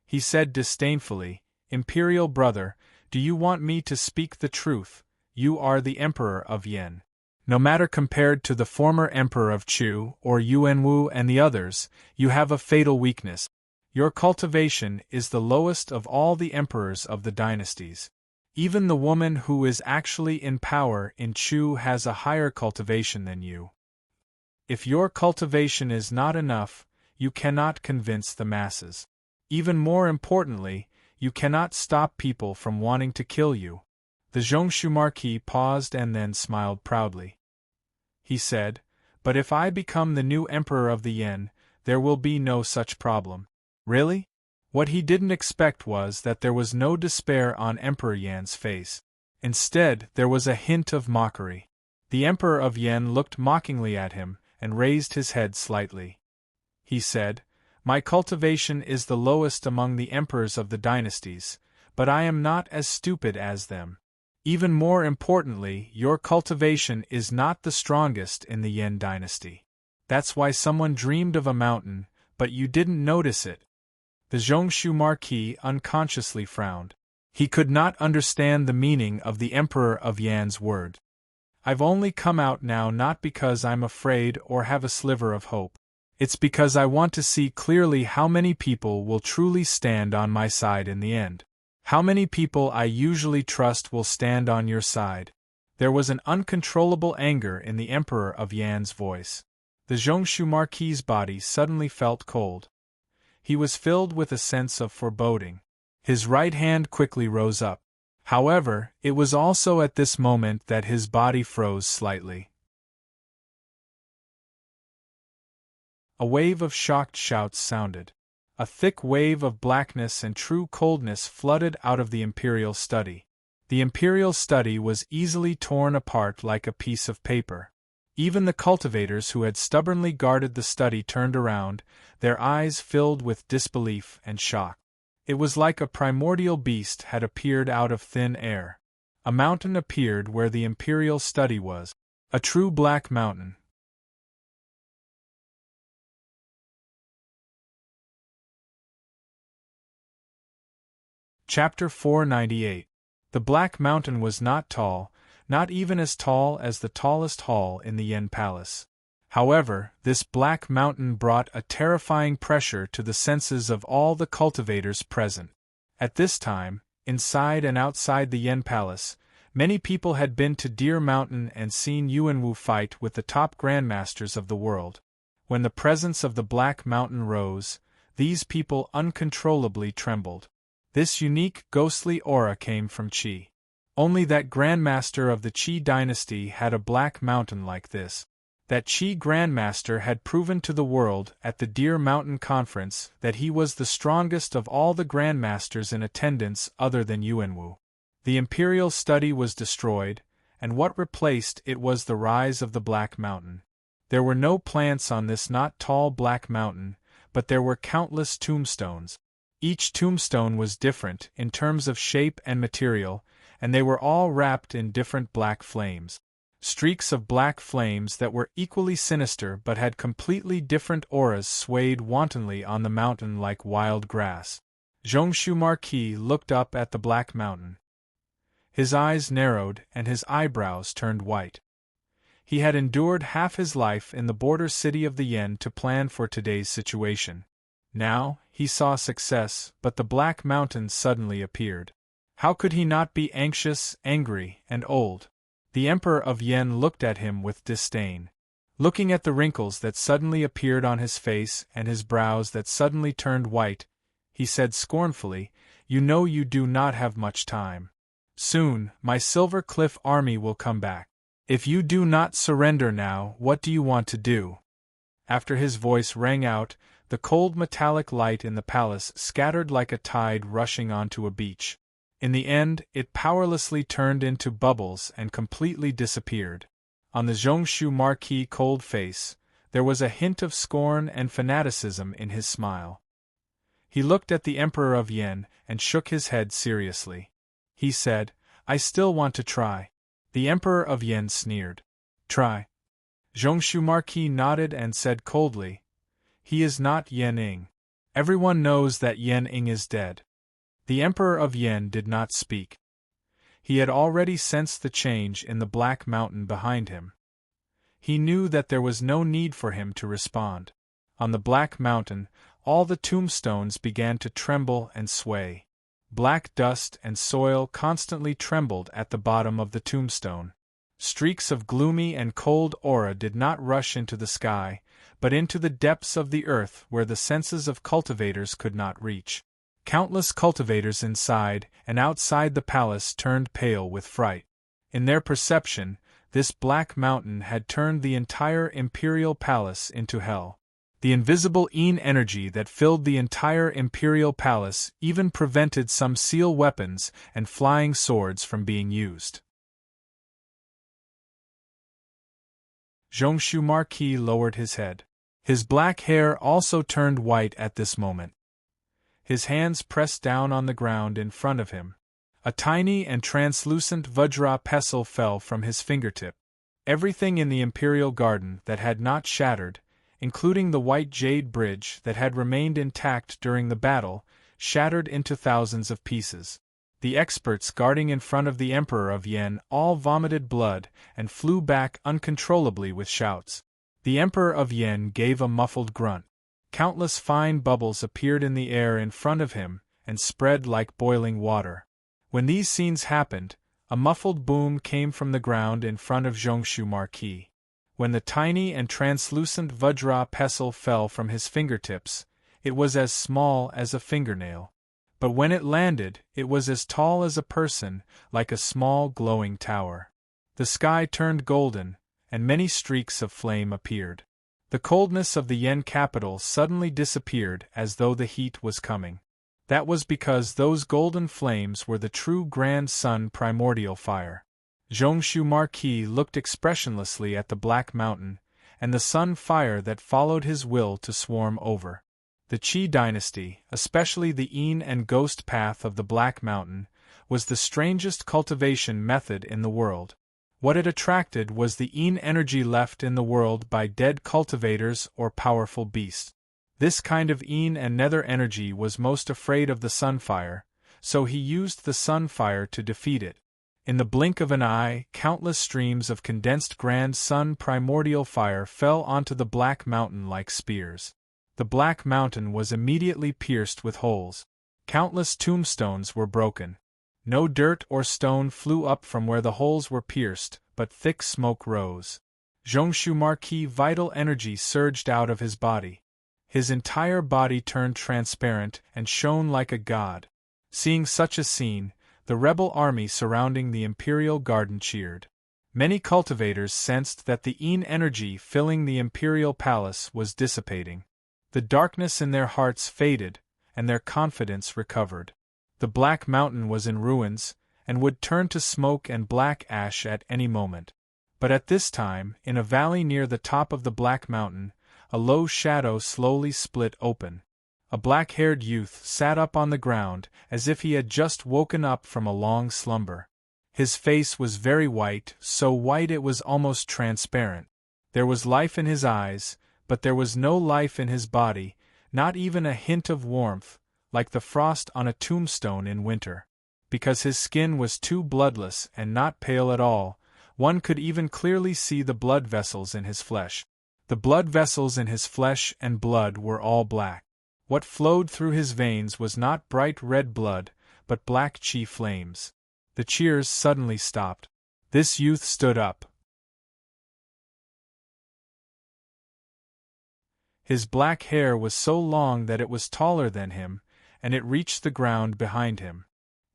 Speaker 1: He said disdainfully, "Imperial brother, do you want me to speak the truth? You are the Emperor of Yen. No matter compared to the former Emperor of Chu or Yuanwu and the others, you have a fatal weakness. Your cultivation is the lowest of all the emperors of the dynasties. Even the woman who is actually in power in Chu has a higher cultivation than you. If your cultivation is not enough, you cannot convince the masses. Even more importantly, you cannot stop people from wanting to kill you." The Zhongshu Marquis paused and then smiled proudly. He said, "But if I become the new emperor of the Yen, there will be no such problem." Really? What he didn't expect was that there was no despair on Emperor Yan's face. Instead, there was a hint of mockery. The Emperor of Yen looked mockingly at him and raised his head slightly. He said, "My cultivation is the lowest among the emperors of the dynasties, but I am not as stupid as them. Even more importantly, your cultivation is not the strongest in the Yen dynasty. That's why someone dreamed of a mountain, but you didn't notice it." The Zhongshu Marquis unconsciously frowned. He could not understand the meaning of the Emperor of Yan's word. "I've only come out now not because I'm afraid or have a sliver of hope. It's because I want to see clearly how many people will truly stand on my side in the end. How many people I usually trust will stand on your side." There was an uncontrollable anger in the Emperor of Yan's voice. The Zhongshu Marquis's body suddenly felt cold. He was filled with a sense of foreboding. His right hand quickly rose up. However, it was also at this moment that his body froze slightly. A wave of shocked shouts sounded. A thick wave of blackness and true coldness flooded out of the imperial study. The imperial study was easily torn apart like a piece of paper. Even the cultivators who had stubbornly guarded the study turned around, their eyes filled with disbelief and shock. It was like a primordial beast had appeared out of thin air. A mountain appeared where the imperial study was. A true black mountain. Chapter 498. The Black Mountain was not tall, not even as tall as the tallest hall in the Yen Palace. However, this Black Mountain brought a terrifying pressure to the senses of all the cultivators present. At this time, inside and outside the Yen Palace, many people had been to Deer Mountain and seen Yuanwu fight with the top grandmasters of the world. When the presence of the Black Mountain rose, these people uncontrollably trembled. This unique ghostly aura came from Qi. Only that grandmaster of the Qi dynasty had a black mountain like this. That Qi grandmaster had proven to the world at the Deer Mountain Conference that he was the strongest of all the grandmasters in attendance other than Yuanwu. The imperial study was destroyed, and what replaced it was the rise of the Black Mountain. There were no plants on this not tall Black Mountain, but there were countless tombstones. Each tombstone was different in terms of shape and material, and they were all wrapped in different black flames. Streaks of black flames that were equally sinister but had completely different auras swayed wantonly on the mountain like wild grass. Zhongshu Marquis looked up at the Black Mountain. His eyes narrowed and his eyebrows turned white. He had endured half his life in the border city of the Yen to plan for today's situation. Now, he saw success, but the Black Mountain suddenly appeared. How could he not be anxious, angry, and old? The Emperor of Yen looked at him with disdain. Looking at the wrinkles that suddenly appeared on his face and his brows that suddenly turned white, he said scornfully, "You know you do not have much time. Soon, my Silver Cliff army will come back. If you do not surrender now, what do you want to do?" After his voice rang out, the cold metallic light in the palace scattered like a tide rushing onto a beach. In the end, it powerlessly turned into bubbles and completely disappeared. On the Zhongshu Marquis' cold face, there was a hint of scorn and fanaticism in his smile. He looked at the Emperor of Yen and shook his head seriously. He said, "I still want to try." The Emperor of Yen sneered. "Try?" Zhongshu Marquis nodded and said coldly, "He is not Yen Ing. Everyone knows that Yen Ing is dead." The Emperor of Yen did not speak. He had already sensed the change in the Black Mountain behind him. He knew that there was no need for him to respond. On the Black Mountain, all the tombstones began to tremble and sway. Black dust and soil constantly trembled at the bottom of the tombstone. Streaks of gloomy and cold aura did not rush into the sky, but into the depths of the earth where the senses of cultivators could not reach. Countless cultivators inside and outside the palace turned pale with fright. In their perception, this Black Mountain had turned the entire imperial palace into hell. The invisible Yin energy that filled the entire imperial palace even prevented some seal weapons and flying swords from being used. Zhongshu Marquis lowered his head. His black hair also turned white at this moment. His hands pressed down on the ground in front of him. A tiny and translucent Vajra pestle fell from his fingertip. Everything in the imperial garden that had not shattered, including the white jade bridge that had remained intact during the battle, shattered into thousands of pieces. The experts guarding in front of the Emperor of Yen all vomited blood and flew back uncontrollably with shouts. The Emperor of Yen gave a muffled grunt. Countless fine bubbles appeared in the air in front of him and spread like boiling water. When these scenes happened, a muffled boom came from the ground in front of Zhongshu Marquis. When the tiny and translucent Vajra pestle fell from his fingertips, it was as small as a fingernail. But when it landed, it was as tall as a person, like a small glowing tower. The sky turned golden, and many streaks of flame appeared. The coldness of the Yen capital suddenly disappeared as though the heat was coming. That was because those golden flames were the true Grand Sun primordial fire. Zhongshu Marquis looked expressionlessly at the Black Mountain, and the sun fire that followed his will to swarm over. The Qi dynasty, especially the Yin and Ghost path of the Black Mountain, was the strangest cultivation method in the world. What it attracted was the Yin energy left in the world by dead cultivators or powerful beasts. This kind of Yin and Nether energy was most afraid of the sunfire, so he used the sunfire to defeat it. In the blink of an eye, countless streams of condensed Grand Sun primordial fire fell onto the Black Mountain like spears. The Black Mountain was immediately pierced with holes. Countless tombstones were broken. No dirt or stone flew up from where the holes were pierced, but thick smoke rose. Zhongshu Marquis' vital energy surged out of his body. His entire body turned transparent and shone like a god. Seeing such a scene, the rebel army surrounding the imperial garden cheered. Many cultivators sensed that the Yin energy filling the imperial palace was dissipating. The darkness in their hearts faded, and their confidence recovered. The Black Mountain was in ruins, and would turn to smoke and black ash at any moment. But at this time, in a valley near the top of the Black Mountain, a low shadow slowly split open. A black-haired youth sat up on the ground as if he had just woken up from a long slumber. His face was very white, so white it was almost transparent. There was life in his eyes, but there was no life in his body, not even a hint of warmth, like the frost on a tombstone in winter. Because his skin was too bloodless and not pale at all, one could even clearly see the blood vessels in his flesh. The blood vessels in his flesh and blood were all black. What flowed through his veins was not bright red blood, but black Qi flames. The cheers suddenly stopped. This youth stood up. His black hair was so long that it was taller than him, and it reached the ground behind him.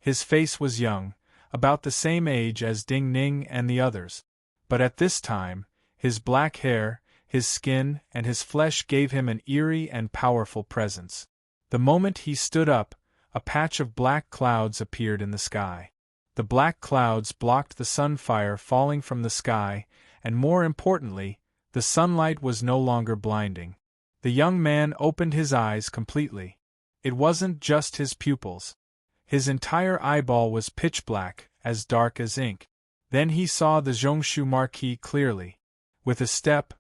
Speaker 1: His face was young, about the same age as Ding Ning and the others. But at this time, his black hair, his skin, and his flesh gave him an eerie and powerful presence. The moment he stood up, a patch of black clouds appeared in the sky. The black clouds blocked the sunfire falling from the sky, and more importantly, the sunlight was no longer blinding. The young man opened his eyes completely. It wasn't just his pupils. His entire eyeball was pitch black, as dark as ink. Then he saw the Zhongshu Marquis clearly. With a step,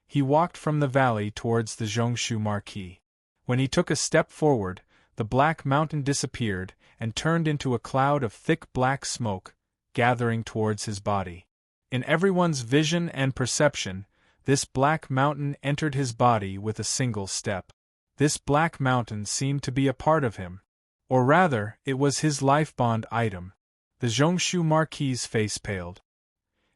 Speaker 1: he walked from the valley towards the Zhongshu Marquis. When he took a step forward, the black mountain disappeared and turned into a cloud of thick black smoke, gathering towards his body. In everyone's vision and perception, this black mountain entered his body with a single step. This black mountain seemed to be a part of him. Or rather, it was his life-bond item. The Zhongshu Marquis's face paled.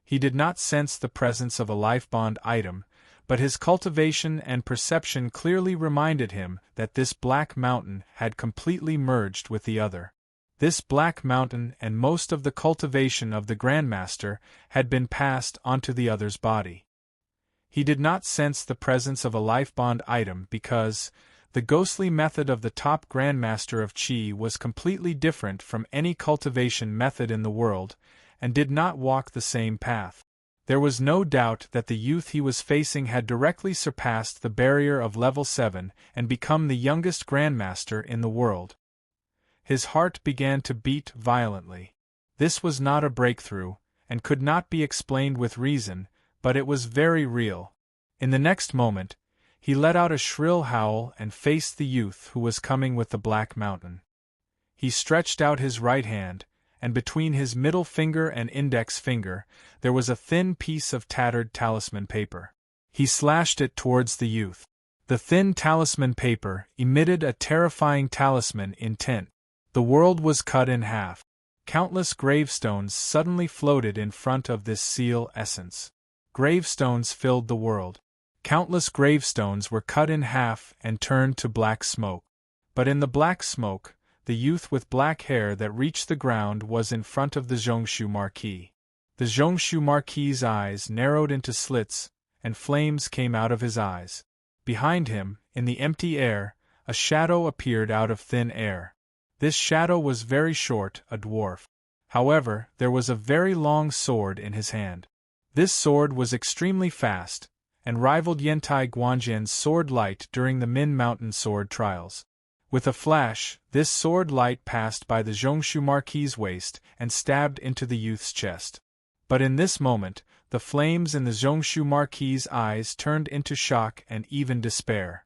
Speaker 1: He did not sense the presence of a life-bond item, but his cultivation and perception clearly reminded him that this black mountain had completely merged with the other. This black mountain and most of the cultivation of the Grandmaster had been passed onto the other's body. He did not sense the presence of a life-bond item because the ghostly method of the top Grandmaster of Qi was completely different from any cultivation method in the world, and did not walk the same path. There was no doubt that the youth he was facing had directly surpassed the barrier of level 7 and become the youngest Grandmaster in the world. His heart began to beat violently. This was not a breakthrough, and could not be explained with reason, but it was very real. In the next moment, he let out a shrill howl and faced the youth who was coming with the black mountain. He stretched out his right hand, and between his middle finger and index finger, there was a thin piece of tattered talisman paper. He slashed it towards the youth. The thin talisman paper emitted a terrifying talisman intent. The world was cut in half. Countless gravestones suddenly floated in front of this seal essence. Gravestones filled the world. Countless gravestones were cut in half and turned to black smoke. But in the black smoke, the youth with black hair that reached the ground was in front of the Zhongshu Marquis. The Zhongshu Marquis's eyes narrowed into slits, and flames came out of his eyes. Behind him, in the empty air, a shadow appeared out of thin air. This shadow was very short, a dwarf. However, there was a very long sword in his hand. This sword was extremely fast, and rivaled Yantai Guanjian's sword light during the Min Mountain sword trials. With a flash, this sword light passed by the Zhongshu Marquis's waist and stabbed into the youth's chest. But in this moment, the flames in the Zhongshu Marquis's eyes turned into shock and even despair.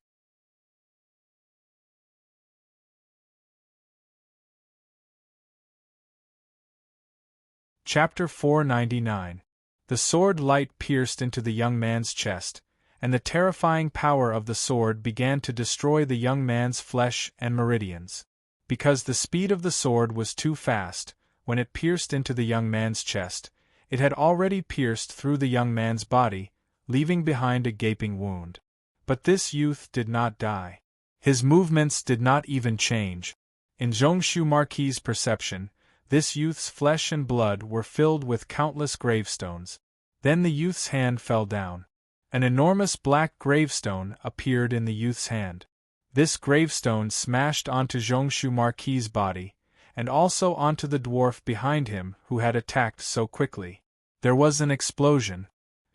Speaker 1: Chapter 499. The sword light pierced into the young man's chest, and the terrifying power of the sword began to destroy the young man's flesh and meridians. Because the speed of the sword was too fast, when it pierced into the young man's chest, it had already pierced through the young man's body, leaving behind a gaping wound. But this youth did not die. His movements did not even change. In Zhongshu Marquis's perception, this youth's flesh and blood were filled with countless gravestones. Then the youth's hand fell down. An enormous black gravestone appeared in the youth's hand. This gravestone smashed onto Zhongshu Marquis's body, and also onto the dwarf behind him who had attacked so quickly. There was an explosion.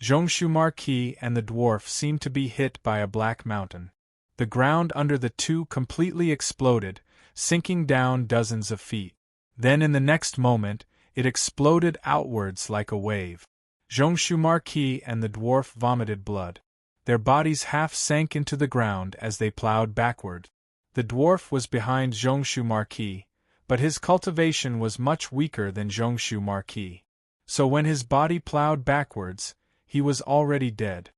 Speaker 1: Zhongshu Marquis and the dwarf seemed to be hit by a black mountain. The ground under the two completely exploded, sinking down dozens of feet. Then in the next moment, it exploded outwards like a wave. Zhongshu Marquis and the dwarf vomited blood. Their bodies half sank into the ground as they plowed backward. The dwarf was behind Zhongshu Marquis, but his cultivation was much weaker than Zhongshu Marquis. So when his body plowed backwards, he was already dead.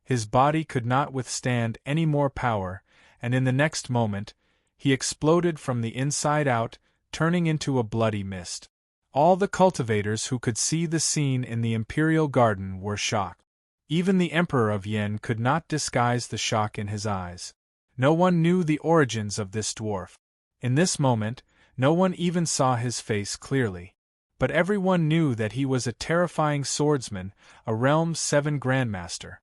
Speaker 1: His body could not withstand any more power, and in the next moment, he exploded from the inside out, turning into a bloody mist. All the cultivators who could see the scene in the Imperial Garden were shocked. Even the Emperor of Yen could not disguise the shock in his eyes. No one knew the origins of this dwarf. In this moment, no one even saw his face clearly. But everyone knew that he was a terrifying swordsman, a Realm 7 Grandmaster.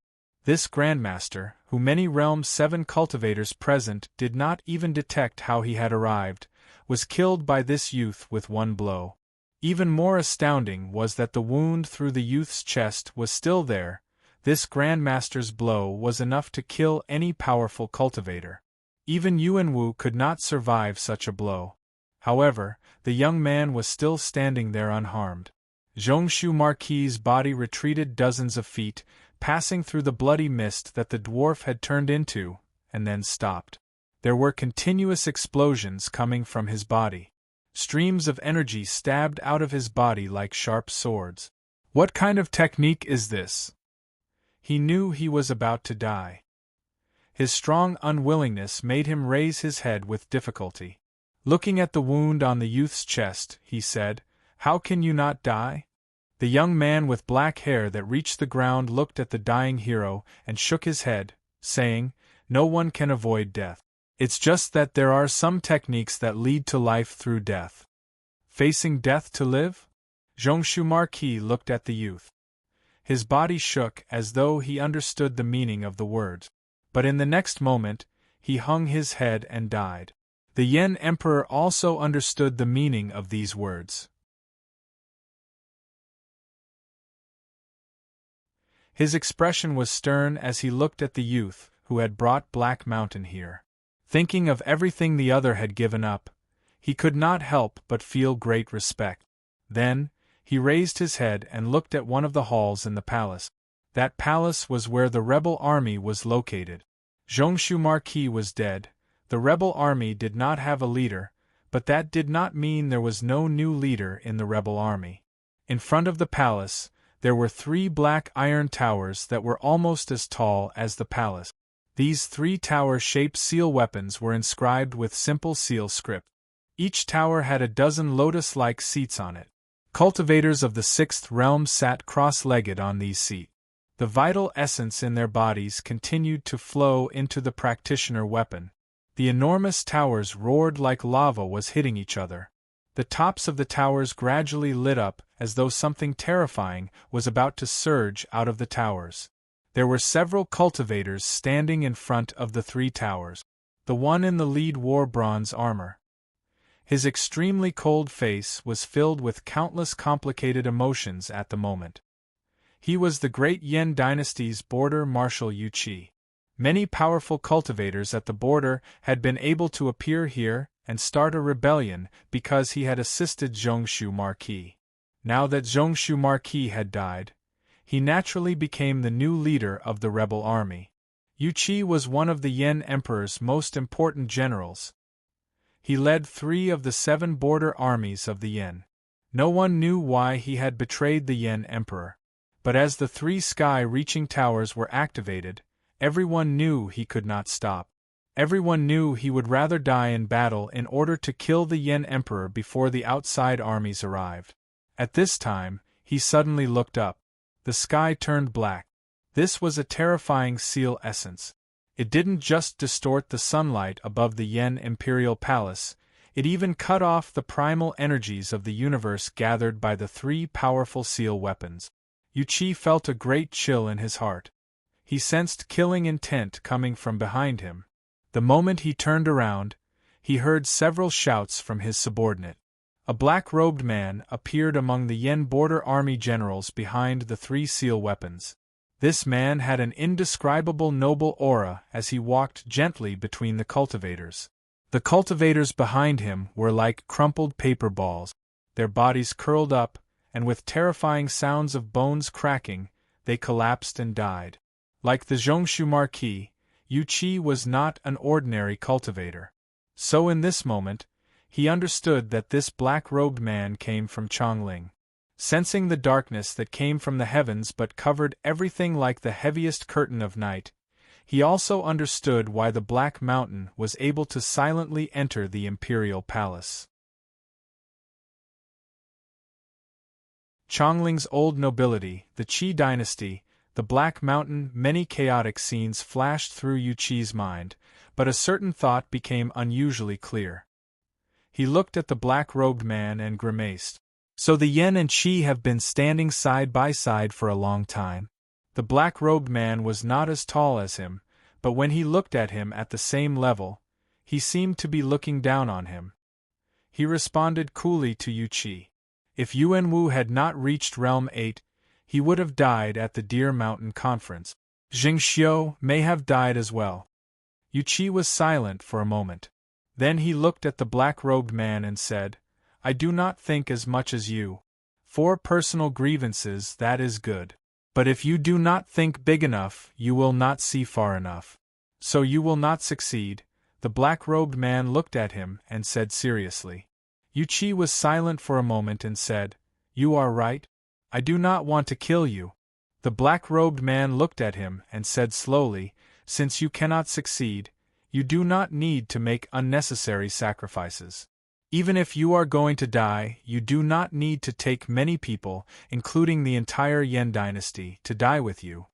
Speaker 1: This Grandmaster, who many Realm 7 cultivators present did not even detect how he had arrived, was killed by this youth with one blow. Even more astounding was that the wound through the youth's chest was still there. This Grandmaster's blow was enough to kill any powerful cultivator. Even Yuan Wu could not survive such a blow. However, the young man was still standing there unharmed. Zhongshu Marquis's body retreated dozens of feet, passing through the bloody mist that the dwarf had turned into, and then stopped. There were continuous explosions coming from his body. Streams of energy stabbed out of his body like sharp swords. What kind of technique is this? He knew he was about to die. His strong unwillingness made him raise his head with difficulty. Looking at the wound on the youth's chest, he said, "How can you not die?" The young man with black hair that reached the ground looked at the dying hero and shook his head, saying, "No one can avoid death. It's just that there are some techniques that lead to life through death." Facing death to live? Zhongshu Marquis looked at the youth. His body shook as though he understood the meaning of the words. But in the next moment, he hung his head and died. The Yen Emperor also understood the meaning of these words. His expression was stern as he looked at the youth who had brought Black Mountain here. Thinking of everything the other had given up, he could not help but feel great respect. Then, he raised his head and looked at one of the halls in the palace. That palace was where the rebel army was located. Zhongshu Marquis was dead. The rebel army did not have a leader, but that did not mean there was no new leader in the rebel army. In front of the palace, there were 3 black iron towers that were almost as tall as the palace. These 3 tower-shaped seal weapons were inscribed with simple seal script. Each tower had a dozen lotus-like seats on it. Cultivators of the 6th realm sat cross-legged on these seats. The vital essence in their bodies continued to flow into the practitioner weapon. The enormous towers roared like lava was hitting each other. The tops of the towers gradually lit up as though something terrifying was about to surge out of the towers. There were several cultivators standing in front of the 3 towers. The one in the lead wore bronze armor. His extremely cold face was filled with countless complicated emotions at the moment. He was the great Yen dynasty's border marshal Yu Qi. Many powerful cultivators at the border had been able to appear here and start a rebellion because he had assisted Zhongshu Marquis. Now that Zhongshu Marquis had died, he naturally became the new leader of the rebel army. Yu Qi was one of the Yen Emperor's most important generals. He led 3 of the 7 border armies of the Yen. No one knew why he had betrayed the Yen Emperor. But as the 3 sky-reaching towers were activated, everyone knew he could not stop. Everyone knew he would rather die in battle in order to kill the Yen Emperor before the outside armies arrived. At this time, he suddenly looked up. The sky turned black. This was a terrifying seal essence. It didn't just distort the sunlight above the Yen Imperial Palace, it even cut off the primal energies of the universe gathered by the 3 powerful seal weapons. Yu Qi felt a great chill in his heart. He sensed killing intent coming from behind him. The moment he turned around, he heard several shouts from his subordinate. A black-robed man appeared among the Yen border army generals behind the 3 seal weapons. This man had an indescribable noble aura as he walked gently between the cultivators. The cultivators behind him were like crumpled paper balls. Their bodies curled up, and with terrifying sounds of bones cracking, they collapsed and died. Like the Zhongshu Marquis, Yu Qi was not an ordinary cultivator. So in this moment, he understood that this black-robed man came from Chongling. Sensing the darkness that came from the heavens but covered everything like the heaviest curtain of night, he also understood why the Black Mountain was able to silently enter the imperial palace. Chongling's old nobility, the Qi dynasty, the Black Mountain. Many chaotic scenes flashed through Yu Qi's mind, but a certain thought became unusually clear. He looked at the black-robed man and grimaced. So the Yen and Qi have been standing side by side for a long time. The black-robed man was not as tall as him, but when he looked at him at the same level, he seemed to be looking down on him. He responded coolly to Yu Qi. If Yuan Wu had not reached Realm 8, he would have died at the Deer Mountain Conference. Jing Xiu may have died as well. Yu Qi was silent for a moment. Then he looked at the black-robed man and said, I do not think as much as you. 4 personal grievances, that is good. But if you do not think big enough, you will not see far enough. So you will not succeed. The black-robed man looked at him and said seriously. Yu Qi was silent for a moment and said, You are right. I do not want to kill you. The black-robed man looked at him and said slowly, Since you cannot succeed, you do not need to make unnecessary sacrifices. Even if you are going to die, you do not need to take many people, including the entire Yan dynasty, to die with you.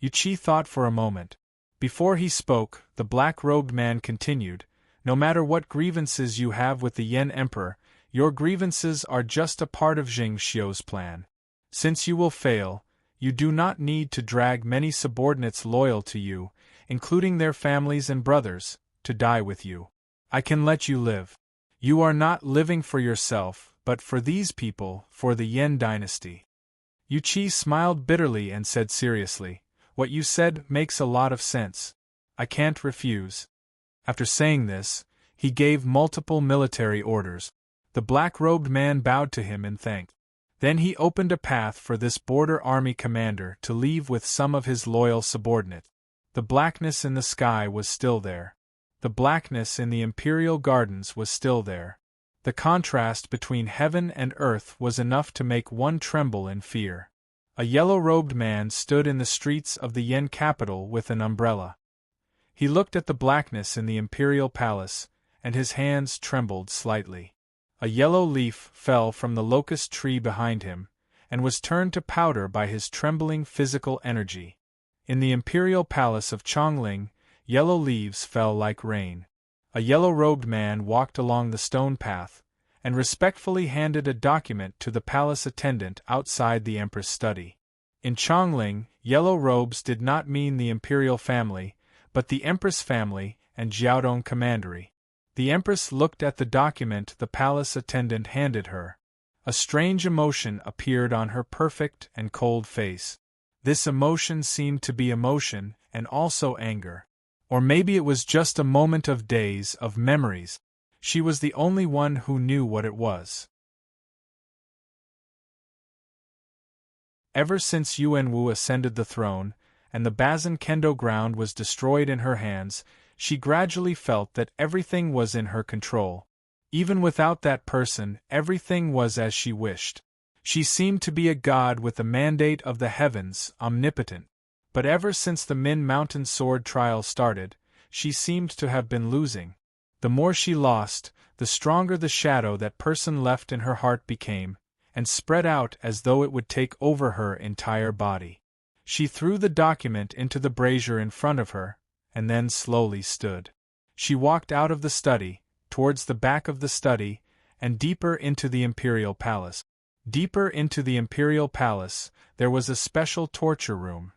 Speaker 1: Yu Qi thought for a moment. Before he spoke, the black-robed man continued, No matter what grievances you have with the Yan Emperor, your grievances are just a part of Jing Xiu's plan. Since you will fail, you do not need to drag many subordinates loyal to you, including their families and brothers, to die with you. I can let you live. You are not living for yourself, but for these people, for the Yan dynasty. Yu Qi smiled bitterly and said seriously, What you said makes a lot of sense. I can't refuse. After saying this, he gave multiple military orders. The black-robed man bowed to him in thanks. Then he opened a path for this border army commander to leave with some of his loyal subordinates. The blackness in the sky was still there. The blackness in the imperial gardens was still there. The contrast between heaven and earth was enough to make one tremble in fear. A yellow-robed man stood in the streets of the Yan capital with an umbrella. He looked at the blackness in the imperial palace, and his hands trembled slightly. A yellow leaf fell from the locust tree behind him, and was turned to powder by his trembling physical energy. In the imperial palace of Chongling, yellow leaves fell like rain. A yellow-robed man walked along the stone path, and respectfully handed a document to the palace attendant outside the empress' study. In Chongling, yellow robes did not mean the imperial family, but the empress family and Jiaodong commandery. The empress looked at the document the palace attendant handed her. A strange emotion appeared on her perfect and cold face. This emotion seemed to be emotion and also anger. Or maybe it was just a moment of days of memories. She was the only one who knew what it was. Ever since Yuan Wu ascended the throne, and the Bazin Kendo ground was destroyed in her hands, she gradually felt that everything was in her control. Even without that person, everything was as she wished. She seemed to be a god with the mandate of the heavens, omnipotent. But ever since the Min Mountain sword trial started, she seemed to have been losing. The more she lost, the stronger the shadow that person left in her heart became, and spread out as though it would take over her entire body. She threw the document into the brazier in front of her, and then slowly stood. She walked out of the study, towards the back of the study, and deeper into the imperial palace. Deeper into the imperial palace, there was a special torture room.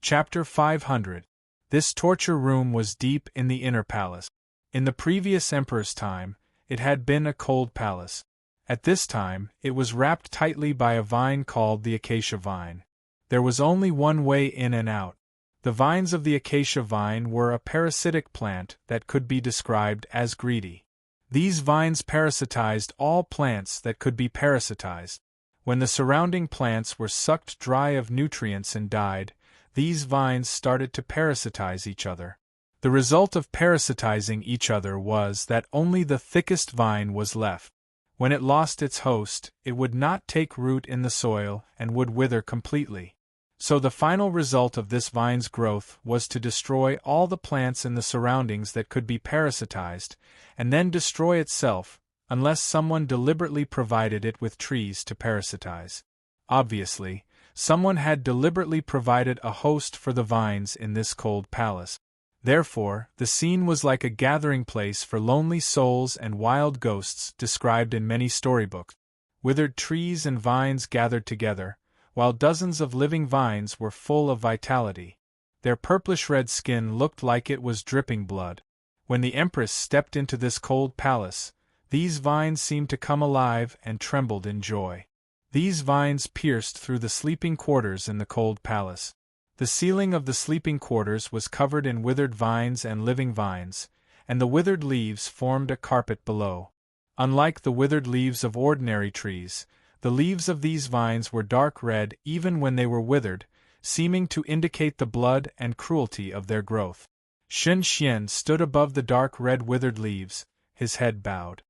Speaker 1: Chapter 500. This torture room was deep in the inner palace. In the previous emperor's time, it had been a cold palace. At this time, it was wrapped tightly by a vine called the acacia vine. There was only one way in and out. The vines of the acacia vine were a parasitic plant that could be described as greedy. These vines parasitized all plants that could be parasitized. When the surrounding plants were sucked dry of nutrients and died, these vines started to parasitize each other. The result of parasitizing each other was that only the thickest vine was left. When it lost its host, it would not take root in the soil and would wither completely. So the final result of this vine's growth was to destroy all the plants in the surroundings that could be parasitized, and then destroy itself, unless someone deliberately provided it with trees to parasitize. Obviously, someone had deliberately provided a host for the vines in this cold palace. Therefore, the scene was like a gathering place for lonely souls and wild ghosts described in many storybooks. Withered trees and vines gathered together, while dozens of living vines were full of vitality. Their purplish-red skin looked like it was dripping blood. When the Empress stepped into this cold palace, these vines seemed to come alive and trembled in joy. These vines pierced through the sleeping quarters in the cold palace. The ceiling of the sleeping quarters was covered in withered vines and living vines, and the withered leaves formed a carpet below. Unlike the withered leaves of ordinary trees, the leaves of these vines were dark red even when they were withered, seeming to indicate the blood and cruelty of their growth. Shen Xian stood above the dark red withered leaves, his head bowed.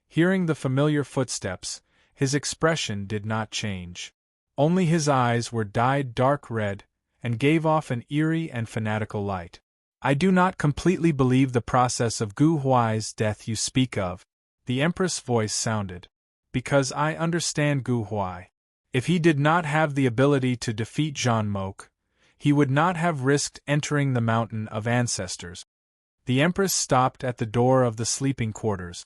Speaker 1: Hearing the familiar footsteps, his expression did not change. Only his eyes were dyed dark red, and gave off an eerie and fanatical light. I do not completely believe the process of Gu Huai's death you speak of, the Empress' voice sounded. Because I understand Gu Huai. If he did not have the ability to defeat Zhan Mok, he would not have risked entering the Mountain of Ancestors. The Empress stopped at the door of the sleeping quarters.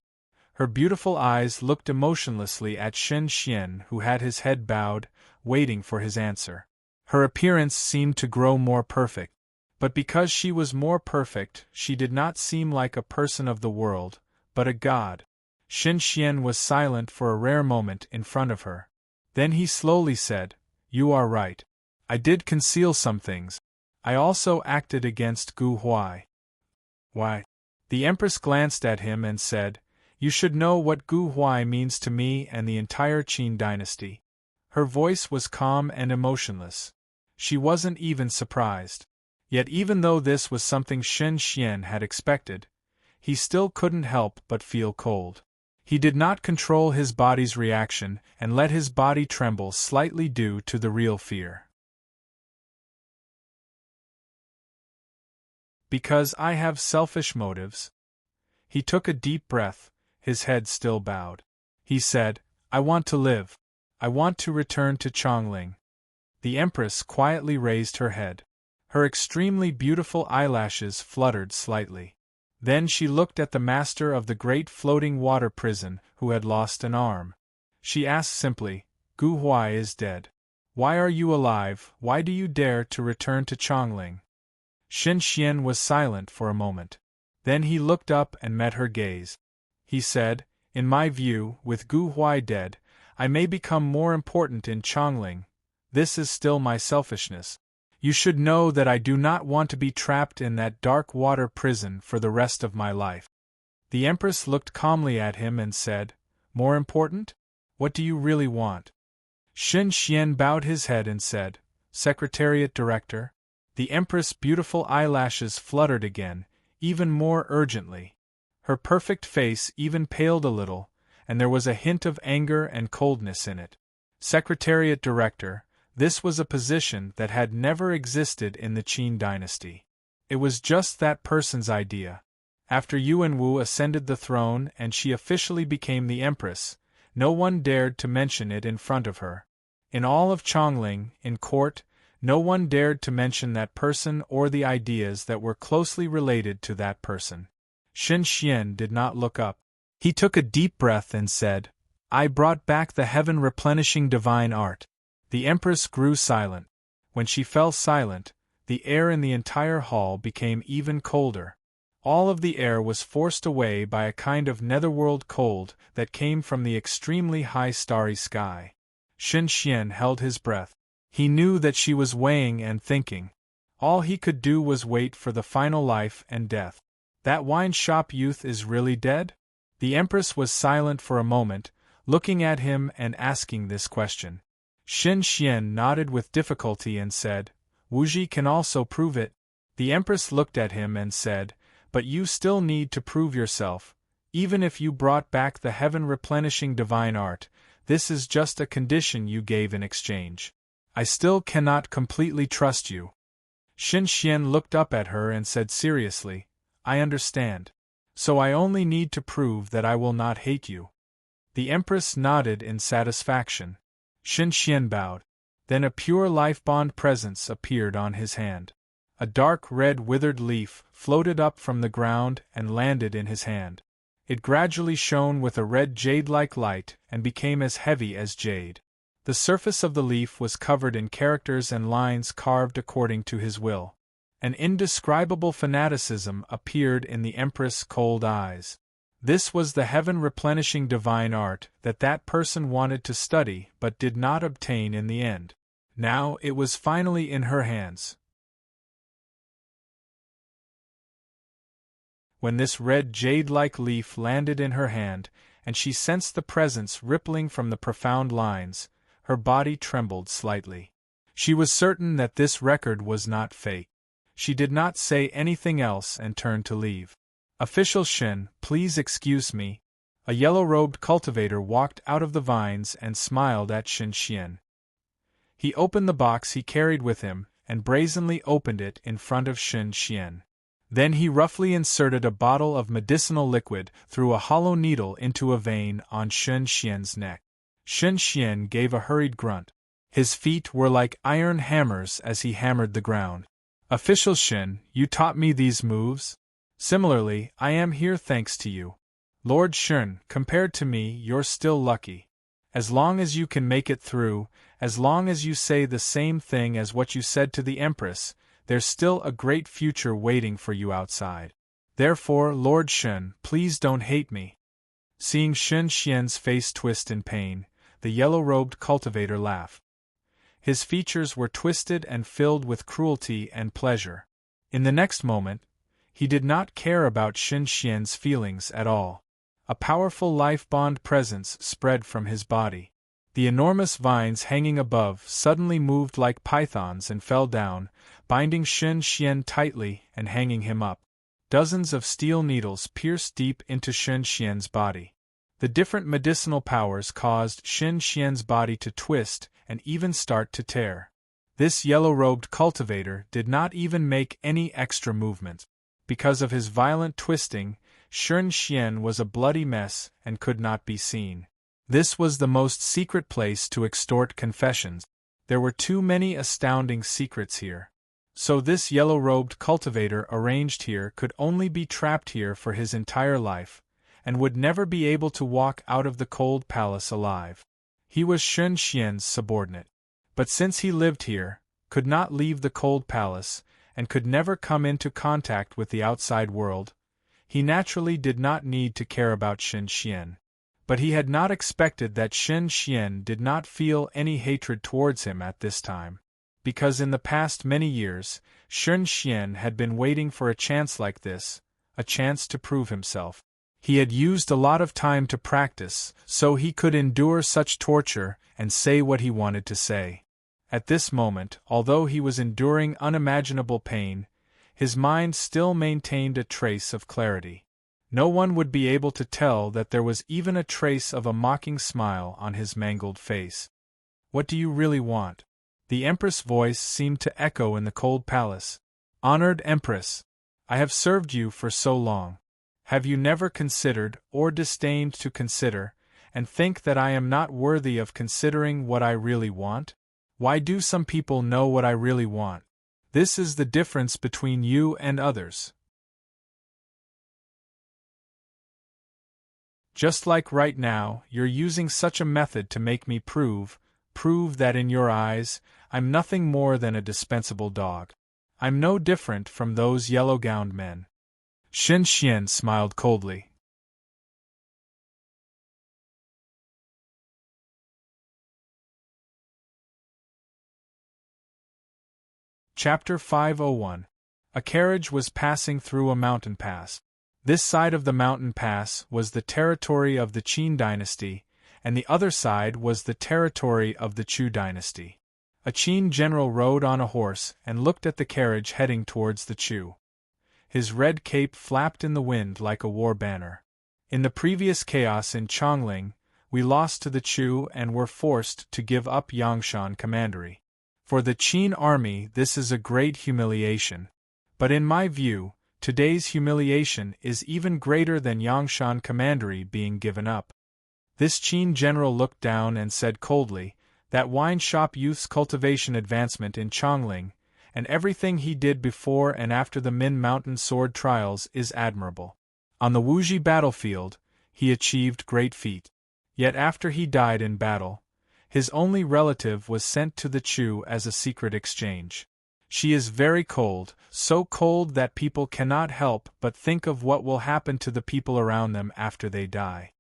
Speaker 1: Her beautiful eyes looked emotionlessly at Shen Xian, who had his head bowed, waiting for his answer. Her appearance seemed to grow more perfect. But because she was more perfect, she did not seem like a person of the world, but a god. Shen Xian was silent for a rare moment in front of her. Then he slowly said, "You are right. I did conceal some things. I also acted against Gu Huai." "Why?" The Empress glanced at him and said, "You should know what Gu Huai means to me and the entire Qin dynasty." Her voice was calm and emotionless. She wasn't even surprised. Yet even though this was something Shen Xian had expected, he still couldn't help but feel cold. He did not control his body's reaction and let his body tremble slightly due to the real fear. Because I have selfish motives. He took a deep breath, his head still bowed. He said, "I want to live. I want to return to Chongling." The Empress quietly raised her head. Her extremely beautiful eyelashes fluttered slightly. Then she looked at the master of the great floating water prison, who had lost an arm. She asked simply, "Gu Huai is dead. Why are you alive? Why do you dare to return to Chongling?" Shen Xian was silent for a moment. Then he looked up and met her gaze. He said, "In my view, with Gu Huai dead, I may become more important in Chongling. This is still my selfishness. You should know that I do not want to be trapped in that dark water prison for the rest of my life." The Empress looked calmly at him and said, "More important? What do you really want?" Shen Xian bowed his head and said, "Secretariat Director." The Empress' beautiful eyelashes fluttered again, even more urgently. Her perfect face even paled a little, and there was a hint of anger and coldness in it. Secretariat Director. This was a position that had never existed in the Qin dynasty. It was just that person's idea. After Yuan Wu ascended the throne and she officially became the Empress, no one dared to mention it in front of her. In all of Chongling, in court, no one dared to mention that person or the ideas that were closely related to that person. Shen Xian did not look up. He took a deep breath and said, "I brought back the heaven-replenishing divine art." The Empress grew silent. When she fell silent, the air in the entire hall became even colder. All of the air was forced away by a kind of netherworld cold that came from the extremely high starry sky. Shen Xian held his breath. He knew that she was weighing and thinking. All he could do was wait for the final life and death. That wine shop youth is really dead? The Empress was silent for a moment, looking at him and asking this question. Shen Xian nodded with difficulty and said, "Wuji can also prove it." The Empress looked at him and said, "But you still need to prove yourself. Even if you brought back the heaven-replenishing divine art, this is just a condition you gave in exchange. I still cannot completely trust you." Shen Xian looked up at her and said seriously, "I understand. So I only need to prove that I will not hate you." The Empress nodded in satisfaction. Shen Xian bowed. Then a pure life-bond presence appeared on his hand. A dark red withered leaf floated up from the ground and landed in his hand. It gradually shone with a red jade-like light and became as heavy as jade. The surface of the leaf was covered in characters and lines carved according to his will. An indescribable fanaticism appeared in the Empress' cold eyes. This was the heaven-replenishing divine art that person wanted to study but did not obtain in the end. Now it was finally in her hands. When this red jade-like leaf landed in her hand, and she sensed the presence rippling from the profound lines, her body trembled slightly. She was certain that this record was not fake. She did not say anything else and turned to leave. "Official Shin, please excuse me." A yellow-robed cultivator walked out of the vines and smiled at Shin Xian. He opened the box he carried with him, and brazenly opened it in front of Shin Xian. Then he roughly inserted a bottle of medicinal liquid through a hollow needle into a vein on Shin Xian's neck. Shin Xian gave a hurried grunt. His feet were like iron hammers as he hammered the ground. "Official Shin, you taught me these moves? Similarly, I am here thanks to you. Lord Shin, compared to me, you're still lucky. As long as you can make it through, as long as you say the same thing as what you said to the Empress, there's still a great future waiting for you outside. Therefore, Lord Shin, please don't hate me." Seeing Shin Xian's face twist in pain, the yellow-robed cultivator laughed. His features were twisted and filled with cruelty and pleasure. In the next moment, he did not care about Shin Xian's feelings at all. A powerful life-bond presence spread from his body. The enormous vines hanging above suddenly moved like pythons and fell down, binding Shin Xian tightly and hanging him up. Dozens of steel needles pierced deep into Shin Xian's body. The different medicinal powers caused Shin Xian's body to twist and even start to tear. This yellow-robed cultivator did not even make any extra movement. Because of his violent twisting, Shin Xian was a bloody mess and could not be seen. This was the most secret place to extort confessions. There were too many astounding secrets here. So this yellow-robed cultivator arranged here could only be trapped here for his entire life, and would never be able to walk out of the cold palace alive. He was Shin Xian's subordinate. But since he lived here, could not leave the cold palace, and could never come into contact with the outside world, he naturally did not need to care about Shin Xian. But he had not expected that Shin Xian did not feel any hatred towards him at this time. Because in the past many years, Shin Xian had been waiting for a chance like this, a chance to prove himself. He had used a lot of time to practice, so he could endure such torture and say what he wanted to say. At this moment, although he was enduring unimaginable pain, his mind still maintained a trace of clarity. No one would be able to tell that there was even a trace of a mocking smile on his mangled face. "What do you really want?" The Empress' voice seemed to echo in the cold palace. "Honored Empress, I have served you for so long. Have you never considered, or disdained to consider, and think that I am not worthy of considering what I really want? Why do some people know what I really want? This is the difference between you and others. Just like right now, you're using such a method to make me prove that in your eyes, I'm nothing more than a dispensable dog. I'm no different from those yellow-gowned men." Shin Xian smiled coldly. Chapter 501. A carriage was passing through a mountain pass. This side of the mountain pass was the territory of the Qin dynasty, and the other side was the territory of the Chu dynasty. A Qin general rode on a horse and looked at the carriage heading towards the Chu. His red cape flapped in the wind like a war banner. In the previous chaos in Chongling, we lost to the Chu and were forced to give up Yangshan commandery. For the Qin army, this is a great humiliation. But in my view, today's humiliation is even greater than Yangshan commandery being given up. This Qin general looked down and said coldly, "That wine shop youth's cultivation advancement in Chongling, and everything he did before and after the Min Mountain sword trials is admirable. On the Wuji battlefield, he achieved great feat. Yet after he died in battle, his only relative was sent to the Chu as a secret exchange." She is very cold, so cold that people cannot help but think of what will happen to the people around them after they die.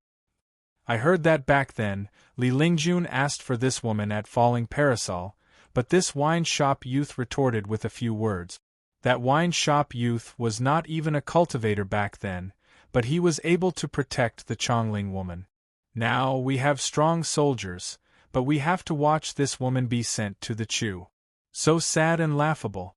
Speaker 1: I heard that back then. Li Lingjun asked for this woman at Falling Parasol, but this wine shop youth retorted with a few words. That wine shop youth was not even a cultivator back then, but he was able to protect the Chongling woman. Now we have strong soldiers, but we have to watch this woman be sent to the Chu. So sad and laughable.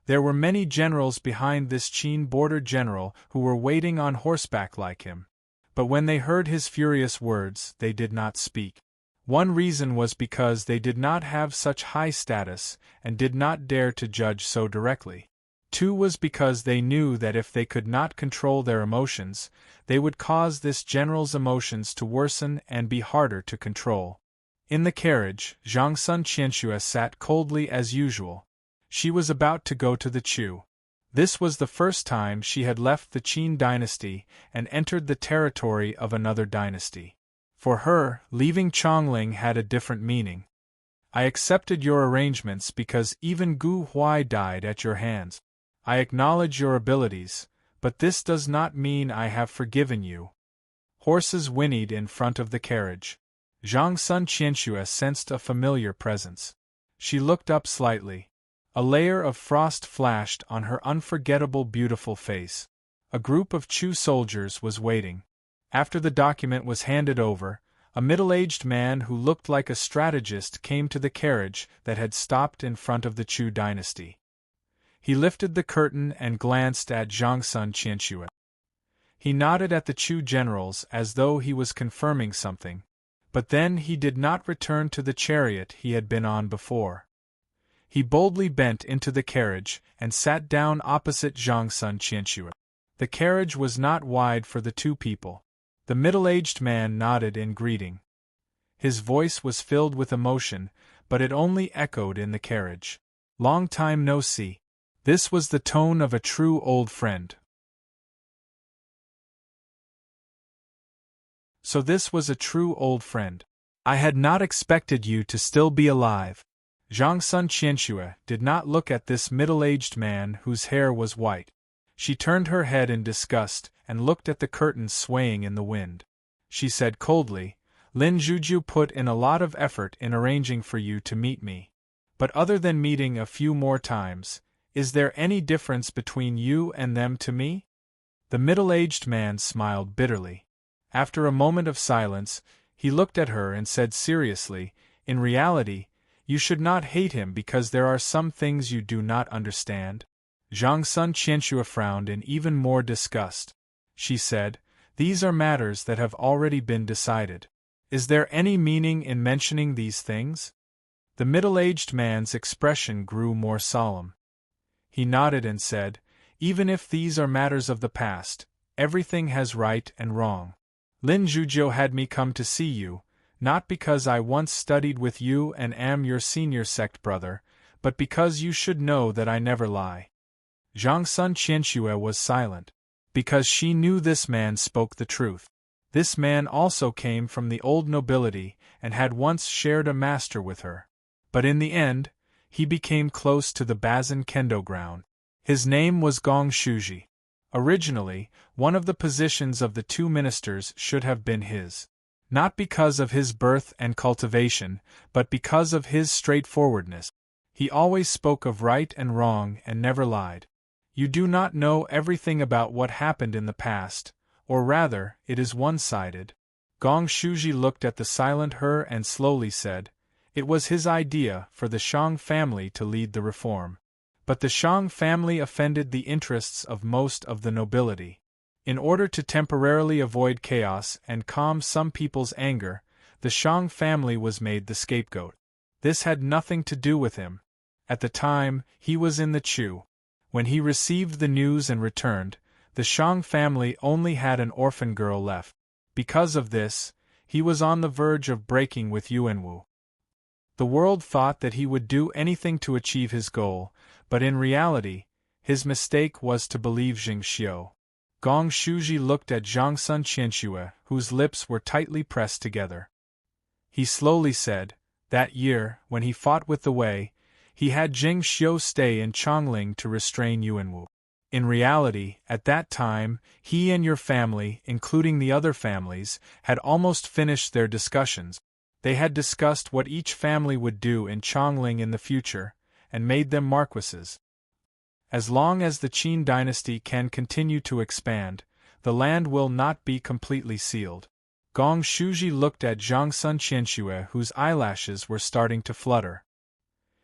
Speaker 1: There were many generals behind this Qin border general who were waiting on horseback like him. But when they heard his furious words, they did not speak. One reason was because they did not have such high status and did not dare to judge so directly. Two was because they knew that if they could not control their emotions, they would cause this general's emotions to worsen and be harder to control. In the carriage, Zhang Sun Qianxue sat coldly as usual. She was about to go to the Chu. This was the first time she had left the Qin dynasty and entered the territory of another dynasty. For her, leaving Chongling had a different meaning. I accepted your arrangements because even Gu Huai died at your hands. I acknowledge your abilities, but this does not mean I have forgiven you. Horses whinnied in front of the carriage. Zhang Sun Qianxue sensed a familiar presence. She looked up slightly. A layer of frost flashed on her unforgettable beautiful face. A group of Chu soldiers was waiting. After the document was handed over, a middle-aged man who looked like a strategist came to the carriage that had stopped in front of the Chu dynasty. He lifted the curtain and glanced at Zhang Sun Qianxue. He nodded at the Chu generals as though he was confirming something, but then he did not return to the chariot he had been on before. He boldly bent into the carriage and sat down opposite Zhang Sun Qianxue. The carriage was not wide for the two people. The middle-aged man nodded in greeting. His voice was filled with emotion, but it only echoed in the carriage. Long time no see. This was the tone of a true old friend. So this was a true old friend. I had not expected you to still be alive. Zhang Sun Qianxue did not look at this middle-aged man whose hair was white. She turned her head in disgust and looked at the curtains swaying in the wind. She said coldly, Lin Zhujiu put in a lot of effort in arranging for you to meet me. But other than meeting a few more times, is there any difference between you and them to me? The middle-aged man smiled bitterly. After a moment of silence, he looked at her and said seriously, in reality, you should not hate him because there are some things you do not understand. Zhang Sun Qianxue frowned in even more disgust. She said, these are matters that have already been decided. Is there any meaning in mentioning these things? The middle-aged man's expression grew more solemn. He nodded and said, even if these are matters of the past, everything has right and wrong. Lin Zhujiu had me come to see you, not because I once studied with you and am your senior sect brother, but because you should know that I never lie. Zhang Sun Qianxue was silent, because she knew this man spoke the truth. This man also came from the old nobility and had once shared a master with her. But in the end, he became close to the Bazin Kendo ground. His name was Gong Shuji. Originally, one of the positions of the two ministers should have been his. Not because of his birth and cultivation, but because of his straightforwardness. He always spoke of right and wrong and never lied. You do not know everything about what happened in the past, or rather, it is one-sided. Gong Shuji looked at the silent her and slowly said, it was his idea for the Shang family to lead the reform. But the Shang family offended the interests of most of the nobility. In order to temporarily avoid chaos and calm some people's anger, the Shang family was made the scapegoat. This had nothing to do with him. At the time, he was in the Chu. When he received the news and returned, the Shang family only had an orphan girl left. Because of this, he was on the verge of breaking with Yuanwu. The world thought that he would do anything to achieve his goal, but in reality, his mistake was to believe Jing Xiu. Gong Shuji looked at Zhang Sun Qianxue, whose lips were tightly pressed together. He slowly said, that year, when he fought with the Wei, He had Jing Xiu stay in Chongling to restrain Yuanwu. In reality, at that time, he and your family, including the other families, had almost finished their discussions. They had discussed what each family would do in Chongling in the future, and made them marquises. As long as the Qin dynasty can continue to expand, the land will not be completely sealed. Gong Shuji looked at Zhang Sun Qianxue, whose eyelashes were starting to flutter.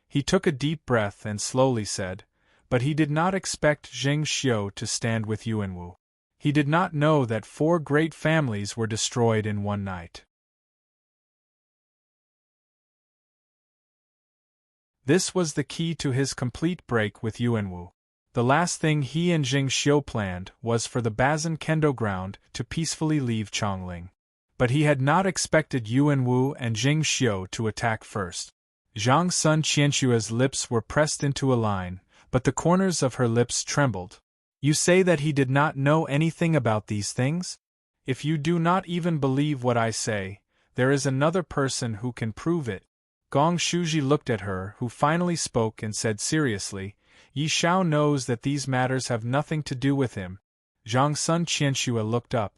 Speaker 1: He took a deep breath and slowly said, but he did not expect Jing Xiu to stand with Yuanwu. He did not know that 4 great families were destroyed in one night. This was the key to his complete break with Yuanwu. The last thing he and Jing Xiu planned was for the Bazin Kendo ground to peacefully leave Chongling. But he had not expected Yuanwu and Jing Xiu to attack first. Zhang Sun Qianxue's lips were pressed into a line, but the corners of her lips trembled. You say that he did not know anything about these things? If you do not even believe what I say, there is another person who can prove it. Gong Shuji looked at her, who finally spoke and said seriously, Yi Xiao knows that these matters have nothing to do with him. Zhang Sun Qianxue looked up.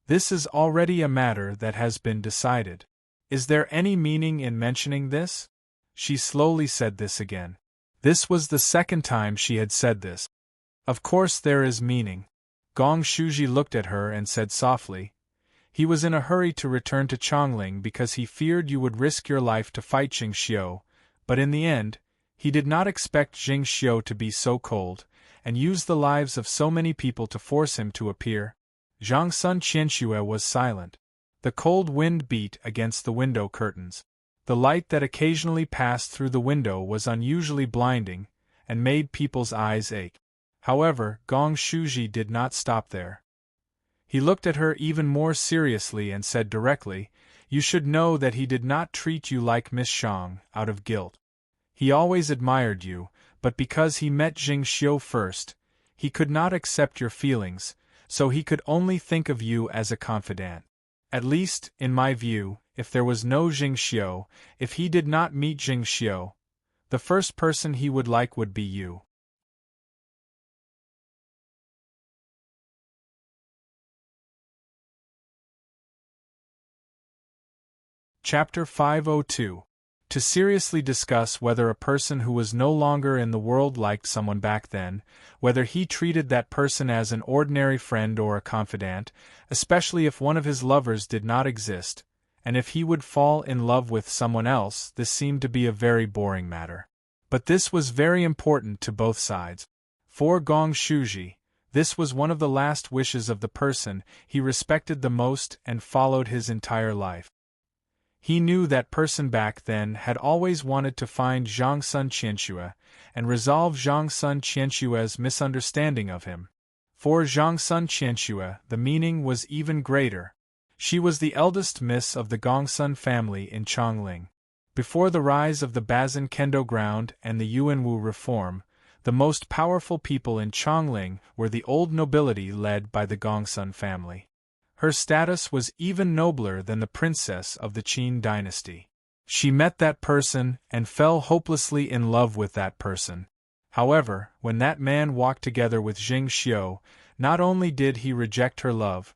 Speaker 1: This is already a matter that has been decided. Is there any meaning in mentioning this? She slowly said this again. This was the second time she had said this. Of course there is meaning. Gong Shuji looked at her and said softly, he was in a hurry to return to Chongling because he feared you would risk your life to fight Jing Xiu, but in the end, he did not expect Jing Xiu to be so cold, and use the lives of so many people to force him to appear. Zhang Sun Qianxue was silent. The cold wind beat against the window curtains. The light that occasionally passed through the window was unusually blinding, and made people's eyes ache. However, Gong Shuji did not stop there. He looked at her even more seriously and said directly, you should know that he did not treat you like Miss Shang, out of guilt. He always admired you, but because he met Jing Xiu first, he could not accept your feelings, so he could only think of you as a confidant. At least, in my view, if there was no Jing Xiu, if he did not meet Jing Xiu, the first person he would like would be you. Chapter 502. To seriously discuss whether a person who was no longer in the world liked someone back then, whether he treated that person as an ordinary friend or a confidant, especially if one of his lovers did not exist, and if he would fall in love with someone else, this seemed to be a very boring matter. But this was very important to both sides. For Gong Shuji, this was one of the last wishes of the person he respected the most and followed his entire life. He knew that person back then had always wanted to find Zhang Sun Qianxue and resolve Zhang Sun Qianxue's misunderstanding of him. For Zhang Sun Qianxue, the meaning was even greater. She was the eldest miss of the Gongsun family in Chongling. Before the rise of the Bazin Kendo ground and the Yuanwu reform, the most powerful people in Chongling were the old nobility led by the Gongsun family. Her status was even nobler than the princess of the Qin dynasty. She met that person and fell hopelessly in love with that person. However, when that man walked together with Jing Xiu, not only did he reject her love,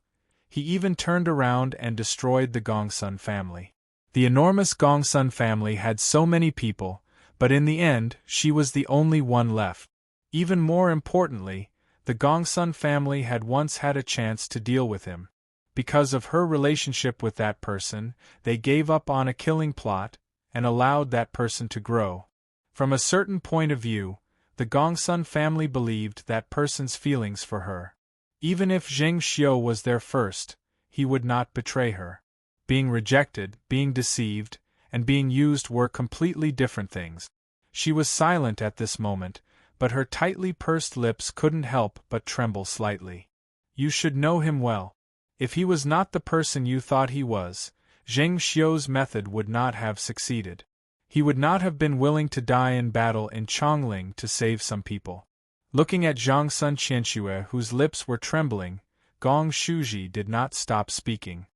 Speaker 1: he even turned around and destroyed the Gongsun family. The enormous Gongsun family had so many people, but in the end, she was the only one left. Even more importantly, the Gongsun family had once had a chance to deal with him. Because of her relationship with that person, they gave up on a killing plot and allowed that person to grow. From a certain point of view, the Gongsun family believed that person's feelings for her. Even if Jing Xiu was there first, he would not betray her. Being rejected, being deceived, and being used were completely different things. She was silent at this moment, but her tightly pursed lips couldn't help but tremble slightly. You should know him well. If he was not the person you thought he was, Jing Xiu's method would not have succeeded. He would not have been willing to die in battle in Chongling to save some people. Looking at Zhang Sun Qianxue, whose lips were trembling, Gong Shuji did not stop speaking.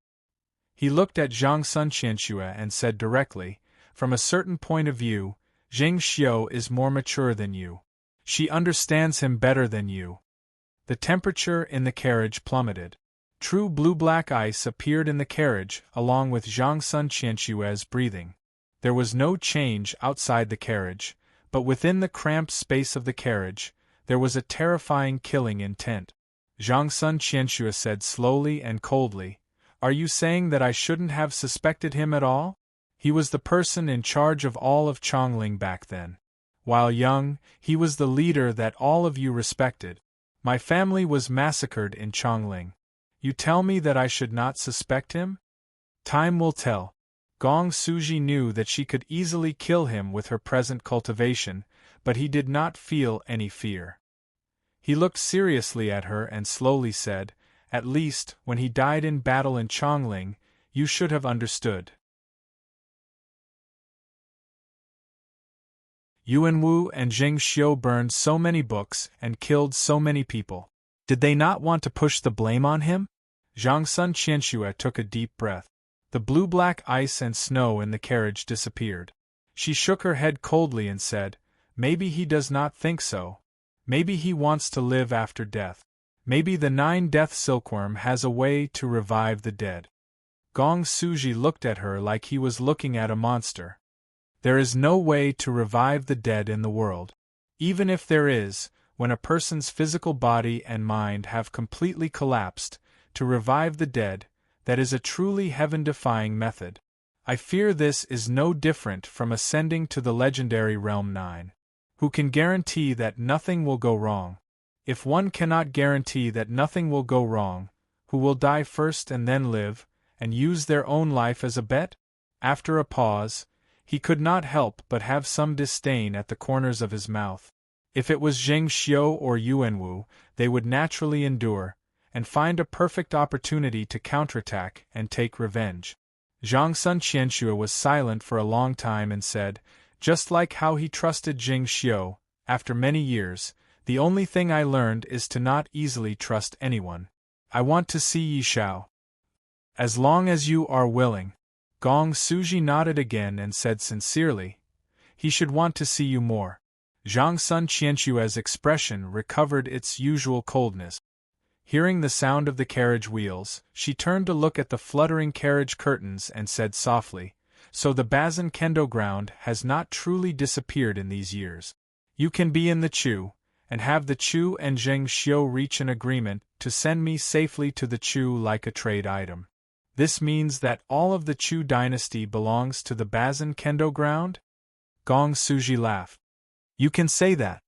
Speaker 1: He looked at Zhang Sun Qianxue and said directly, from a certain point of view, Jing Xiu is more mature than you. She understands him better than you. The temperature in the carriage plummeted. True blue-black ice appeared in the carriage, along with Zhang Sun Qianshue's breathing. There was no change outside the carriage, but within the cramped space of the carriage, there was a terrifying killing intent. Zhang Sun Qianxue said slowly and coldly, "Are you saying that I shouldn't have suspected him at all? He was the person in charge of all of Chongling back then. While young, he was the leader that all of you respected. My family was massacred in Chongling. You tell me that I should not suspect him? Time will tell." Gong Suji knew that she could easily kill him with her present cultivation, but he did not feel any fear. He looked seriously at her and slowly said, "At least, when he died in battle in Chongling, you should have understood." Yuan Wu and Jing Xiu burned so many books and killed so many people. Did they not want to push the blame on him? Zhang Sun Qianxue took a deep breath. The blue-black ice and snow in the carriage disappeared. She shook her head coldly and said, "Maybe he does not think so. Maybe he wants to live after death. Maybe the 9-death silkworm has a way to revive the dead." Gong Suji looked at her like he was looking at a monster. There is no way to revive the dead in the world. Even if there is, when a person's physical body and mind have completely collapsed, to revive the dead, that is a truly heaven-defying method. I fear this is no different from ascending to the legendary Realm 9. Who can guarantee that nothing will go wrong? If one cannot guarantee that nothing will go wrong, who will die first and then live, and use their own life as a bet? After a pause, he could not help but have some disdain at the corners of his mouth. If it was Jing Xiu or Yuan Wu, they would naturally endure, and find a perfect opportunity to counterattack and take revenge. Zhang Sun Qianxue was silent for a long time and said, "Just like how he trusted Jing Xiu, after many years, the only thing I learned is to not easily trust anyone. I want to see Yi Xiao. As long as you are willing." Gong Suji nodded again and said sincerely, "He should want to see you more." Zhang Sun Qianxue's expression recovered its usual coldness. Hearing the sound of the carriage wheels, she turned to look at the fluttering carriage curtains and said softly, "So the Bazin Kendo ground has not truly disappeared in these years. You can be in the Chu, and have the Chu and Jing Xiu reach an agreement to send me safely to the Chu like a trade item. This means that all of the Chu dynasty belongs to the Bazin Kendo ground?" Gong Suji laughed. "You can say that."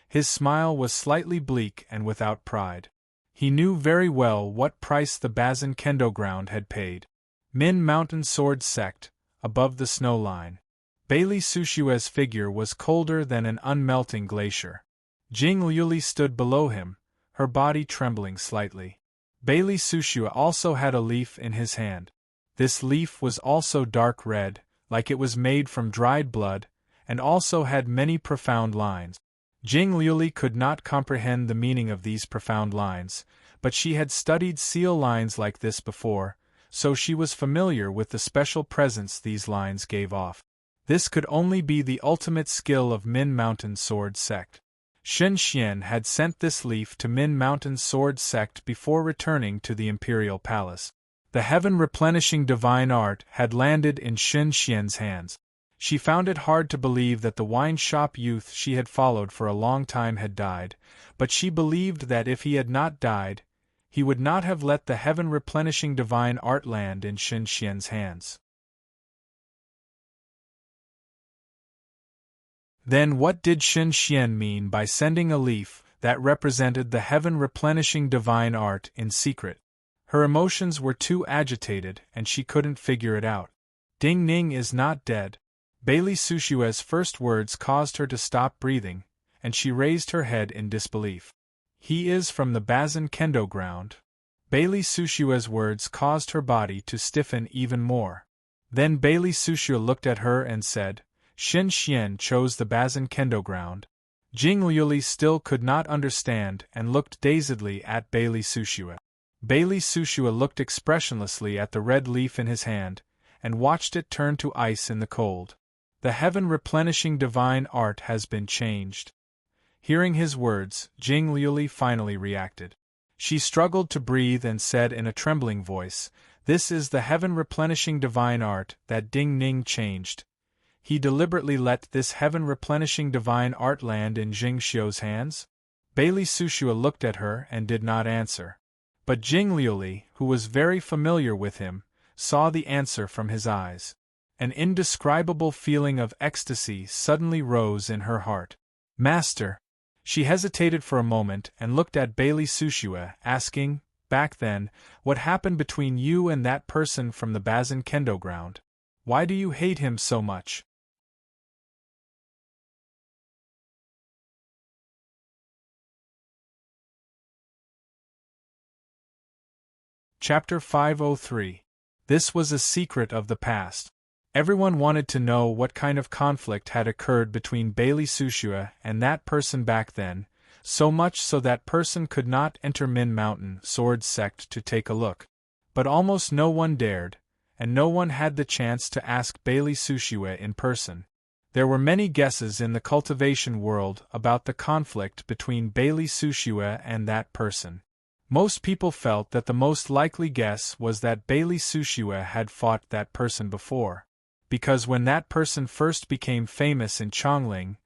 Speaker 1: His smile was slightly bleak and without pride. He knew very well what price the Bazin Kendo ground had paid. Min Mountain Sword Sect, above the snow line. Bailey Sushue's figure was colder than an unmelting glacier. Jing Liuli stood below him, her body trembling slightly. Bailey Sushue also had a leaf in his hand. This leaf was also dark red, like it was made from dried blood, and also had many profound lines. Jing Liuli could not comprehend the meaning of these profound lines, but she had studied seal lines like this before, so she was familiar with the special presence these lines gave off. This could only be the ultimate skill of Min Mountain Sword Sect. Shen Xian had sent this leaf to Min Mountain Sword Sect before returning to the Imperial Palace. The heaven-replenishing divine art had landed in Shen Xian's hands. She found it hard to believe that the wine shop youth she had followed for a long time had died, but she believed that if he had not died, he would not have let the heaven-replenishing divine art land in Shen Xian's hands. Then what did Shen Xian mean by sending a leaf that represented the heaven-replenishing divine art in secret? Her emotions were too agitated and she couldn't figure it out. Ding Ning is not dead. Bailey Sushue's first words caused her to stop breathing, and she raised her head in disbelief. He is from the Bazin Kendo ground. Bailey Sushue's words caused her body to stiffen even more. Then Bailey Sushue looked at her and said, Shen Xian chose the Bazin Kendo ground. Jing Liuli still could not understand and looked dazedly at Bailey Sushue. Bailey Sushue looked expressionlessly at the red leaf in his hand, and watched it turn to ice in the cold. The heaven-replenishing divine art has been changed. Hearing his words, Jing Liuli finally reacted. She struggled to breathe and said in a trembling voice, "This is the heaven-replenishing divine art that Ding Ning changed." He deliberately let this heaven-replenishing divine art land in Jing Xiu's hands? Bailey Sushua looked at her and did not answer. But Jing Liuli, who was very familiar with him, saw the answer from his eyes. An indescribable feeling of ecstasy suddenly rose in her heart. "Master!" She hesitated for a moment and looked at Bailey Sushua, asking, "Back then, what happened between you and that person from the Bazin Kendo ground? Why do you hate him so much?" Chapter 503. This was a secret of the past. Everyone wanted to know what kind of conflict had occurred between Bailey Sushua and that person back then, so much so that person could not enter Min Mountain Sword Sect to take a look. But almost no one dared, and no one had the chance to ask Bailey Sushua in person. There were many guesses in the cultivation world about the conflict between Bailey Sushua and that person. Most people felt that the most likely guess was that Bailey Sushua had fought that person before. Because when that person first became famous in Chongling,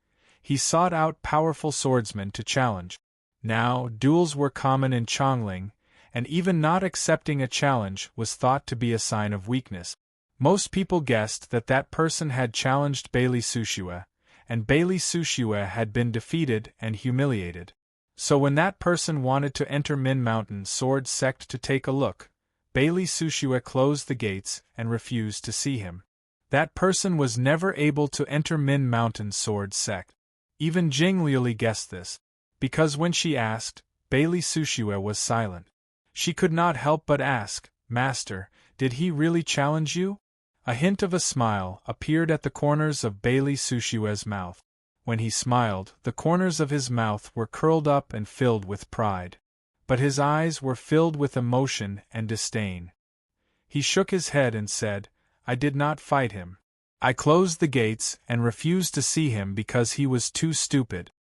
Speaker 1: he sought out powerful swordsmen to challenge. Now, duels were common in Chongling, and even not accepting a challenge was thought to be a sign of weakness. Most people guessed that that person had challenged Bailey Sushua, and Bailey Sushua had been defeated and humiliated. So when that person wanted to enter Min Mountain Sword Sect to take a look, Bailey Sushua closed the gates and refused to see him. That person was never able to enter Min Mountain Sword Sect. Even Jing Liuli guessed this, because when she asked, Bailey Sushua was silent. She could not help but ask, "Master, did he really challenge you?" A hint of a smile appeared at the corners of Bailey Sushua's mouth. When he smiled, the corners of his mouth were curled up and filled with pride. But his eyes were filled with emotion and disdain. He shook his head and said, "I did not fight him. I closed the gates and refused to see him because he was too stupid."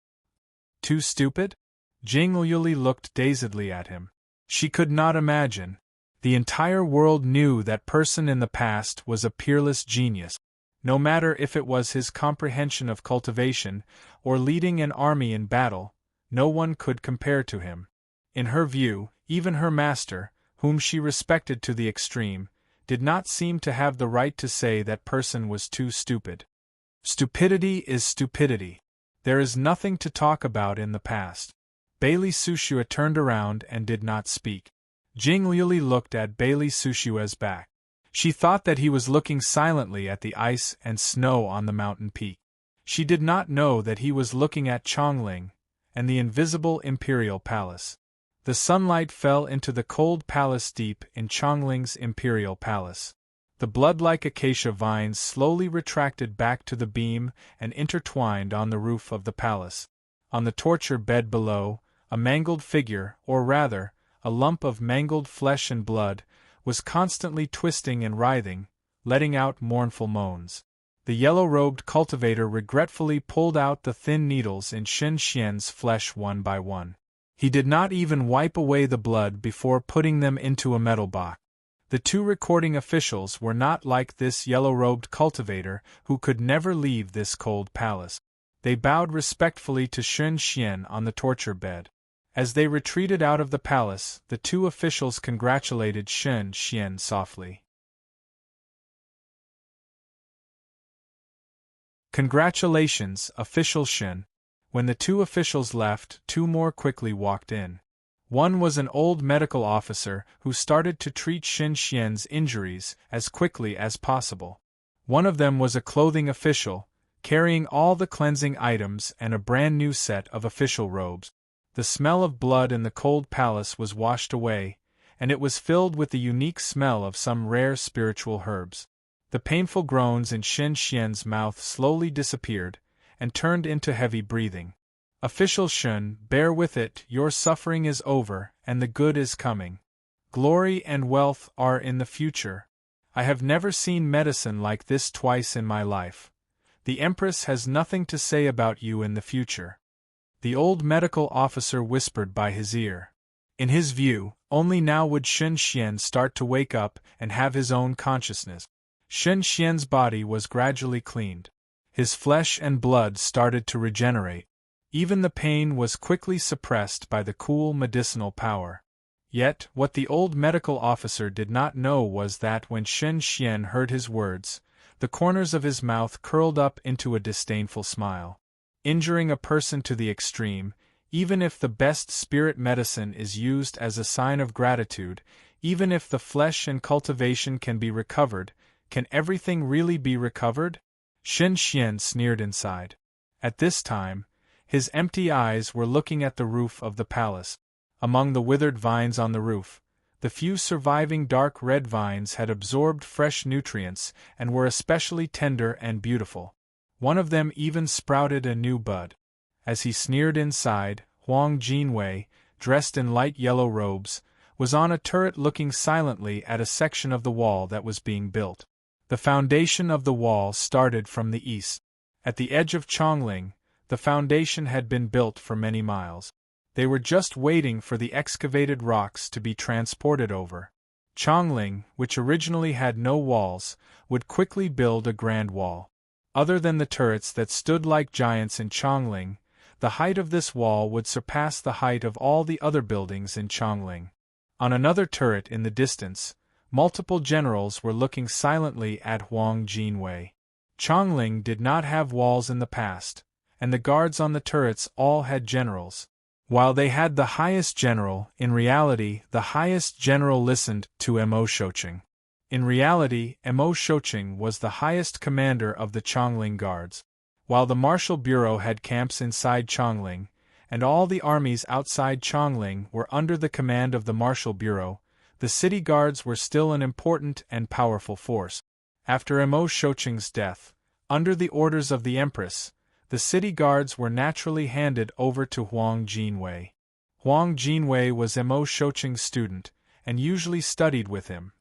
Speaker 1: Too stupid? Jing Liuli looked dazedly at him. She could not imagine. The entire world knew that person in the past was a peerless genius. No matter if it was his comprehension of cultivation or leading an army in battle, no one could compare to him. In her view, even her master, whom she respected to the extreme, did not seem to have the right to say that person was too stupid. Stupidity is stupidity. There is nothing to talk about in the past. Bailey Sushua turned around and did not speak. Jing Liuli looked at Bailey Sushua's back. She thought that he was looking silently at the ice and snow on the mountain peak. She did not know that he was looking at Chongling and the invisible imperial palace. The sunlight fell into the cold palace deep in Chongling's imperial palace. The blood-like acacia vines slowly retracted back to the beam and intertwined on the roof of the palace. On the torture bed below, a mangled figure, or rather, a lump of mangled flesh and blood, was constantly twisting and writhing, letting out mournful moans. The yellow-robed cultivator regretfully pulled out the thin needles in Shen Xian's flesh one by one. He did not even wipe away the blood before putting them into a metal box. The two recording officials were not like this yellow-robed cultivator who could never leave this cold palace. They bowed respectfully to Shen Xian on the torture bed. As they retreated out of the palace, the two officials congratulated Shen Xian softly. "Congratulations, Official Shen." When the two officials left, two more quickly walked in. One was an old medical officer who started to treat Shen Xian's injuries as quickly as possible. One of them was a clothing official, carrying all the cleansing items and a brand new set of official robes. The smell of blood in the cold palace was washed away, and it was filled with the unique smell of some rare spiritual herbs. The painful groans in Shen Xian's mouth slowly disappeared, and turned into heavy breathing. "Official Shen, bear with it, your suffering is over, and the good is coming. Glory and wealth are in the future. I have never seen medicine like this twice in my life. The Empress has nothing to say about you in the future. The old medical officer whispered by his ear. In his view, only now would Shen Xian start to wake up and have his own consciousness. Shen Xian's body was gradually cleaned. His flesh and blood started to regenerate. Even the pain was quickly suppressed by the cool medicinal power. Yet, what the old medical officer did not know was that when Shen Xian heard his words, the corners of his mouth curled up into a disdainful smile. Injuring a person to the extreme, even if the best spirit medicine is used as a sign of gratitude, even if the flesh and cultivation can be recovered, can everything really be recovered? Shen Xian sneered inside. At this time, his empty eyes were looking at the roof of the palace. Among the withered vines on the roof, the few surviving dark red vines had absorbed fresh nutrients and were especially tender and beautiful. One of them even sprouted a new bud. As he sneered inside, Huang Jinwei, dressed in light yellow robes, was on a turret looking silently at a section of the wall that was being built. The foundation of the wall started from the east. At the edge of Chongling, the foundation had been built for many miles. They were just waiting for the excavated rocks to be transported over. Chongling, which originally had no walls, would quickly build a grand wall. Other than the turrets that stood like giants in Chongling, the height of this wall would surpass the height of all the other buildings in Chongling. On another turret in the distance, multiple generals were looking silently at Huang Jinwei. Chongling did not have walls in the past, and the guards on the turrets all had generals. While they had the highest general, in reality the highest general listened to Mo Shouqing. In reality, Mo Shouqing was the highest commander of the Chongling guards. While the Martial Bureau had camps inside Chongling, and all the armies outside Chongling were under the command of the Martial Bureau, the city guards were still an important and powerful force. After Mo Shouqing's death, under the orders of the Empress, the city guards were naturally handed over to Huang Jinwei. Huang Jinwei was Mo Shouqing's student, and usually studied with him.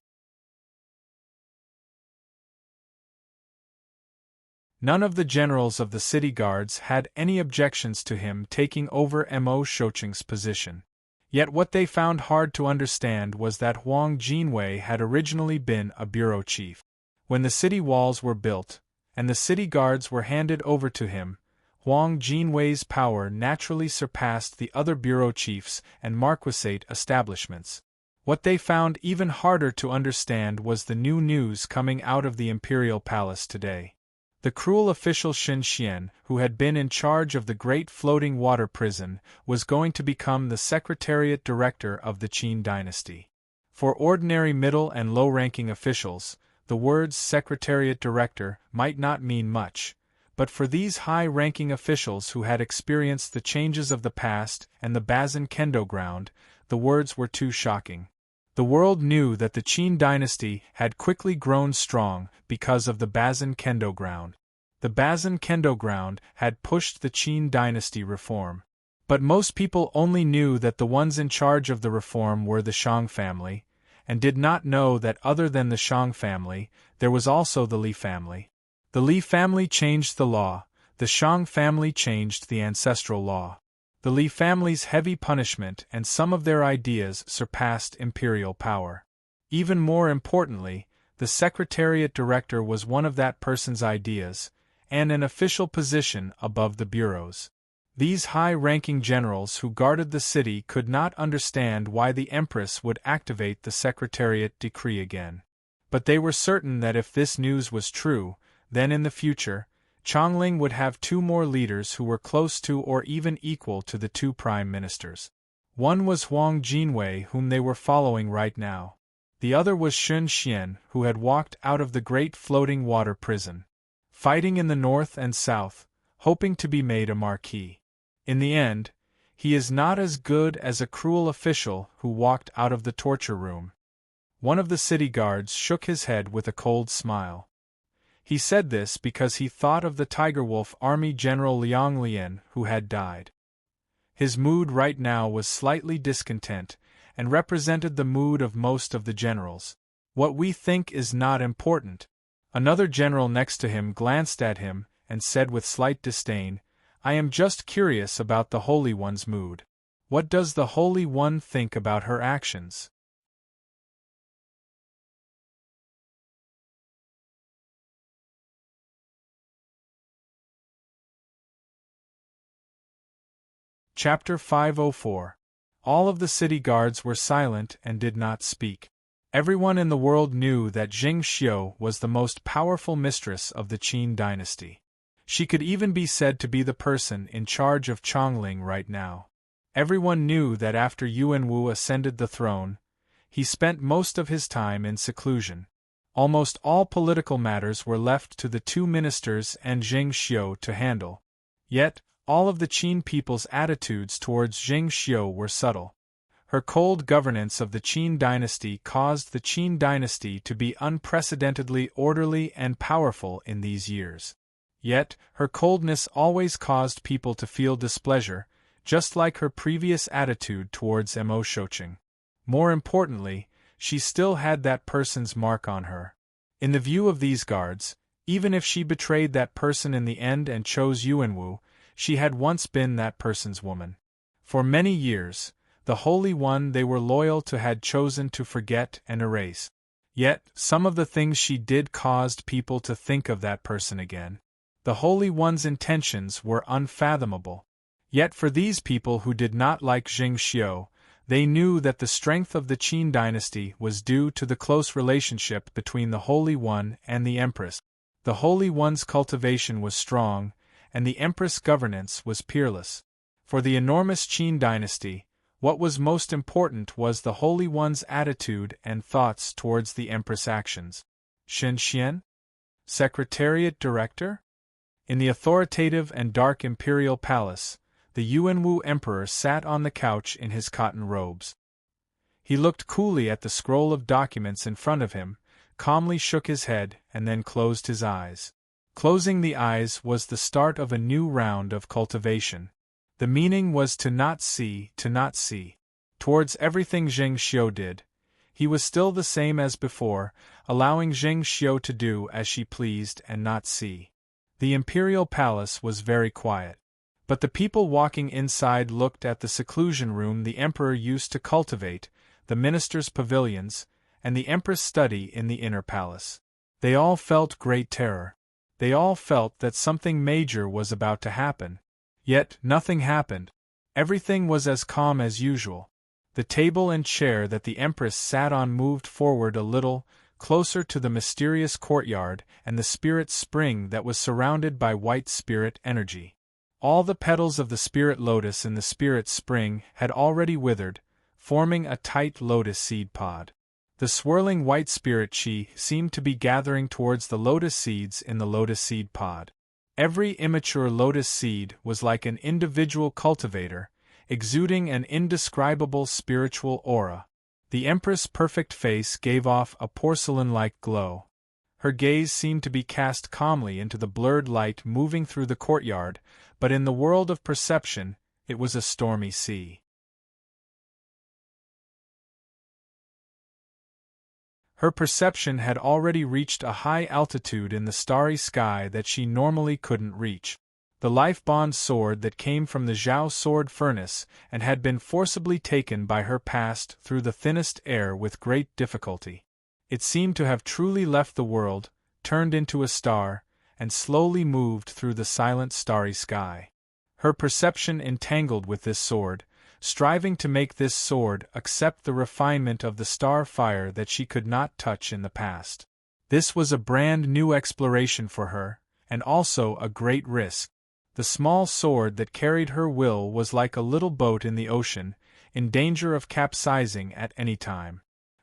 Speaker 1: None of the generals of the city guards had any objections to him taking over Mo Shouqing's position. Yet what they found hard to understand was that Huang Jinwei had originally been a bureau chief. When the city walls were built, and the city guards were handed over to him, Huang Jinwei's power naturally surpassed the other bureau chiefs and marquisate establishments. What they found even harder to understand was the new news coming out of the imperial palace today. The cruel official Shen Xian, who had been in charge of the great floating water prison, was going to become the secretariat director of the Qin dynasty. For ordinary middle and low-ranking officials, the words secretariat director might not mean much, but for these high-ranking officials who had experienced the changes of the past and the Bazin Kendo ground, the words were too shocking. The world knew that the Qin dynasty had quickly grown strong because of the Bazin Kendo ground. The Bazin Kendo ground had pushed the Qin dynasty reform. But most people only knew that the ones in charge of the reform were the Shang family, and did not know that other than the Shang family, there was also the Li family. The Li family changed the law, the Shang family changed the ancestral law. The Li family's heavy punishment and some of their ideas surpassed imperial power. Even more importantly, the secretariat director was one of that person's ideas, and an official position above the bureaus. These high-ranking generals who guarded the city could not understand why the Empress would activate the secretariat decree again. But they were certain that if this news was true, then in the future, Chongling would have two more leaders who were close to or even equal to the two prime ministers. One was Huang Jinwei, whom they were following right now. The other was Shen Xian, who had walked out of the great floating water prison, fighting in the north and south, hoping to be made a marquis. In the end, he is not as good as a cruel official who walked out of the torture room. One of the city guards shook his head with a cold smile. He said this because he thought of the Tiger Wolf Army General Liang Lian who had died. His mood right now was slightly discontent, and represented the mood of most of the generals. What we think is not important. Another general next to him glanced at him, and said with slight disdain, "I am just curious about the Holy One's mood. What does the Holy One think about her actions?" Chapter 504. All of the city guards were silent and did not speak. Everyone in the world knew that Jing Xiu was the most powerful mistress of the Qin dynasty. She could even be said to be the person in charge of Chongling right now. Everyone knew that after Yuan Wu ascended the throne, he spent most of his time in seclusion. Almost all political matters were left to the two ministers and Jing Xiu to handle. Yet, all of the Qin people's attitudes towards Jing Xiu were subtle. Her cold governance of the Qin dynasty caused the Qin dynasty to be unprecedentedly orderly and powerful in these years. Yet, her coldness always caused people to feel displeasure, just like her previous attitude towards Mo Shouqing. More importantly, she still had that person's mark on her. In the view of these guards, even if she betrayed that person in the end and chose Yuanwu, she had once been that person's woman. For many years, the Holy One they were loyal to had chosen to forget and erase. Yet, some of the things she did caused people to think of that person again. The Holy One's intentions were unfathomable. Yet for these people who did not like Jing Xiu, they knew that the strength of the Qin dynasty was due to the close relationship between the Holy One and the Empress. The Holy One's cultivation was strong, and the Empress' governance was peerless. For the enormous Qin dynasty, what was most important was the Holy One's attitude and thoughts towards the Empress' actions. Shen Xian? Secretariat Director? In the authoritative and dark imperial palace, the Yuanwu emperor sat on the couch in his cotton robes. He looked coolly at the scroll of documents in front of him, calmly shook his head, and then closed his eyes. Closing the eyes was the start of a new round of cultivation. The meaning was to not see, to not see. Towards everything Jing Xiu did, he was still the same as before, allowing Jing Xiu to do as she pleased and not see. The imperial palace was very quiet. But the people walking inside looked at the seclusion room the emperor used to cultivate, the ministers' pavilions, and the empress' study in the inner palace. They all felt great terror. They all felt that something major was about to happen. Yet, nothing happened. Everything was as calm as usual. The table and chair that the empress sat on moved forward a little, closer to the mysterious courtyard and the spirit spring that was surrounded by white spirit energy. All the petals of the spirit lotus in the spirit spring had already withered, forming a tight lotus seed pod. The swirling white spirit chi seemed to be gathering towards the lotus seeds in the lotus seed pod. Every immature lotus seed was like an individual cultivator, exuding an indescribable spiritual aura. The Empress' perfect face gave off a porcelain-like glow. Her gaze seemed to be cast calmly into the blurred light moving through the courtyard, but in the world of perception, it was a stormy sea. Her perception had already reached a high altitude in the starry sky that she normally couldn't reach. The life-bond sword that came from the Zhao sword furnace and had been forcibly taken by her passed through the thinnest air with great difficulty. It seemed to have truly left the world, turned into a star, and slowly moved through the silent starry sky. Her perception entangled with this sword, striving to make this sword accept the refinement of the star fire that she could not touch in the past. This was a brand new exploration for her, and also a great risk. The small sword that carried her will was like a little boat in the ocean, in danger of capsizing at any time.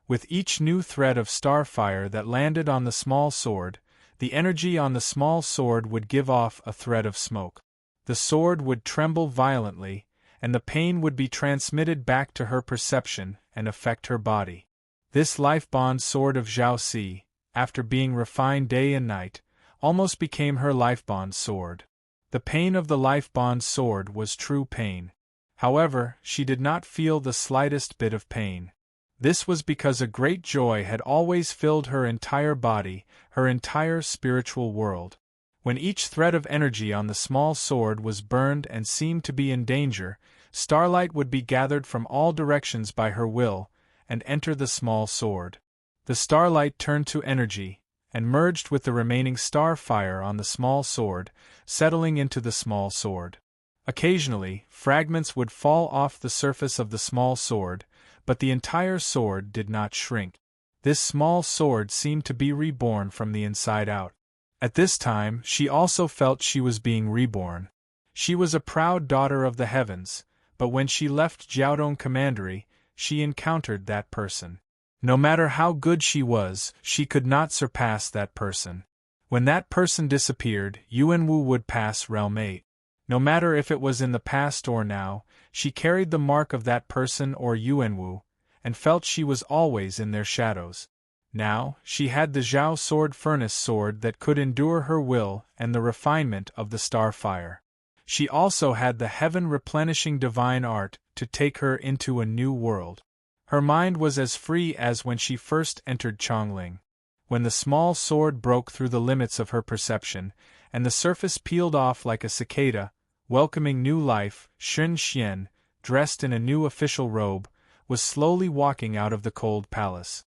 Speaker 1: With each new thread of star fire that landed on the small sword, the energy on the small sword would give off a thread of smoke. The sword would tremble violently, and the pain would be transmitted back to her perception and affect her body. This life-bond sword of Zhao Si, after being refined day and night, almost became her life-bond sword. The pain of the life-bond sword was true pain. However, she did not feel the slightest bit of pain. This was because a great joy had always filled her entire body, her entire spiritual world. When each thread of energy on the small sword was burned and seemed to be in danger, starlight would be gathered from all directions by her will, and enter the small sword. The starlight turned to energy, and merged with the remaining star fire on the small sword, settling into the small sword. Occasionally, fragments would fall off the surface of the small sword, but the entire sword did not shrink. This small sword seemed to be reborn from the inside out. At this time, she also felt she was being reborn. She was a proud daughter of the heavens, but when she left Jiaodong Commandery, she encountered that person. No matter how good she was, she could not surpass that person. When that person disappeared, Yuanwu would pass realm 8. No matter if it was in the past or now, she carried the mark of that person or Yuanwu, and felt she was always in their shadows. Now, she had the Zhao sword furnace sword that could endure her will and the refinement of the star fire. She also had the heaven-replenishing divine art to take her into a new world. Her mind was as free as when she first entered Chongling. When the small sword broke through the limits of her perception, and the surface peeled off like a cicada, welcoming new life, Shun Xian, dressed in a new official robe, was slowly walking out of the cold palace.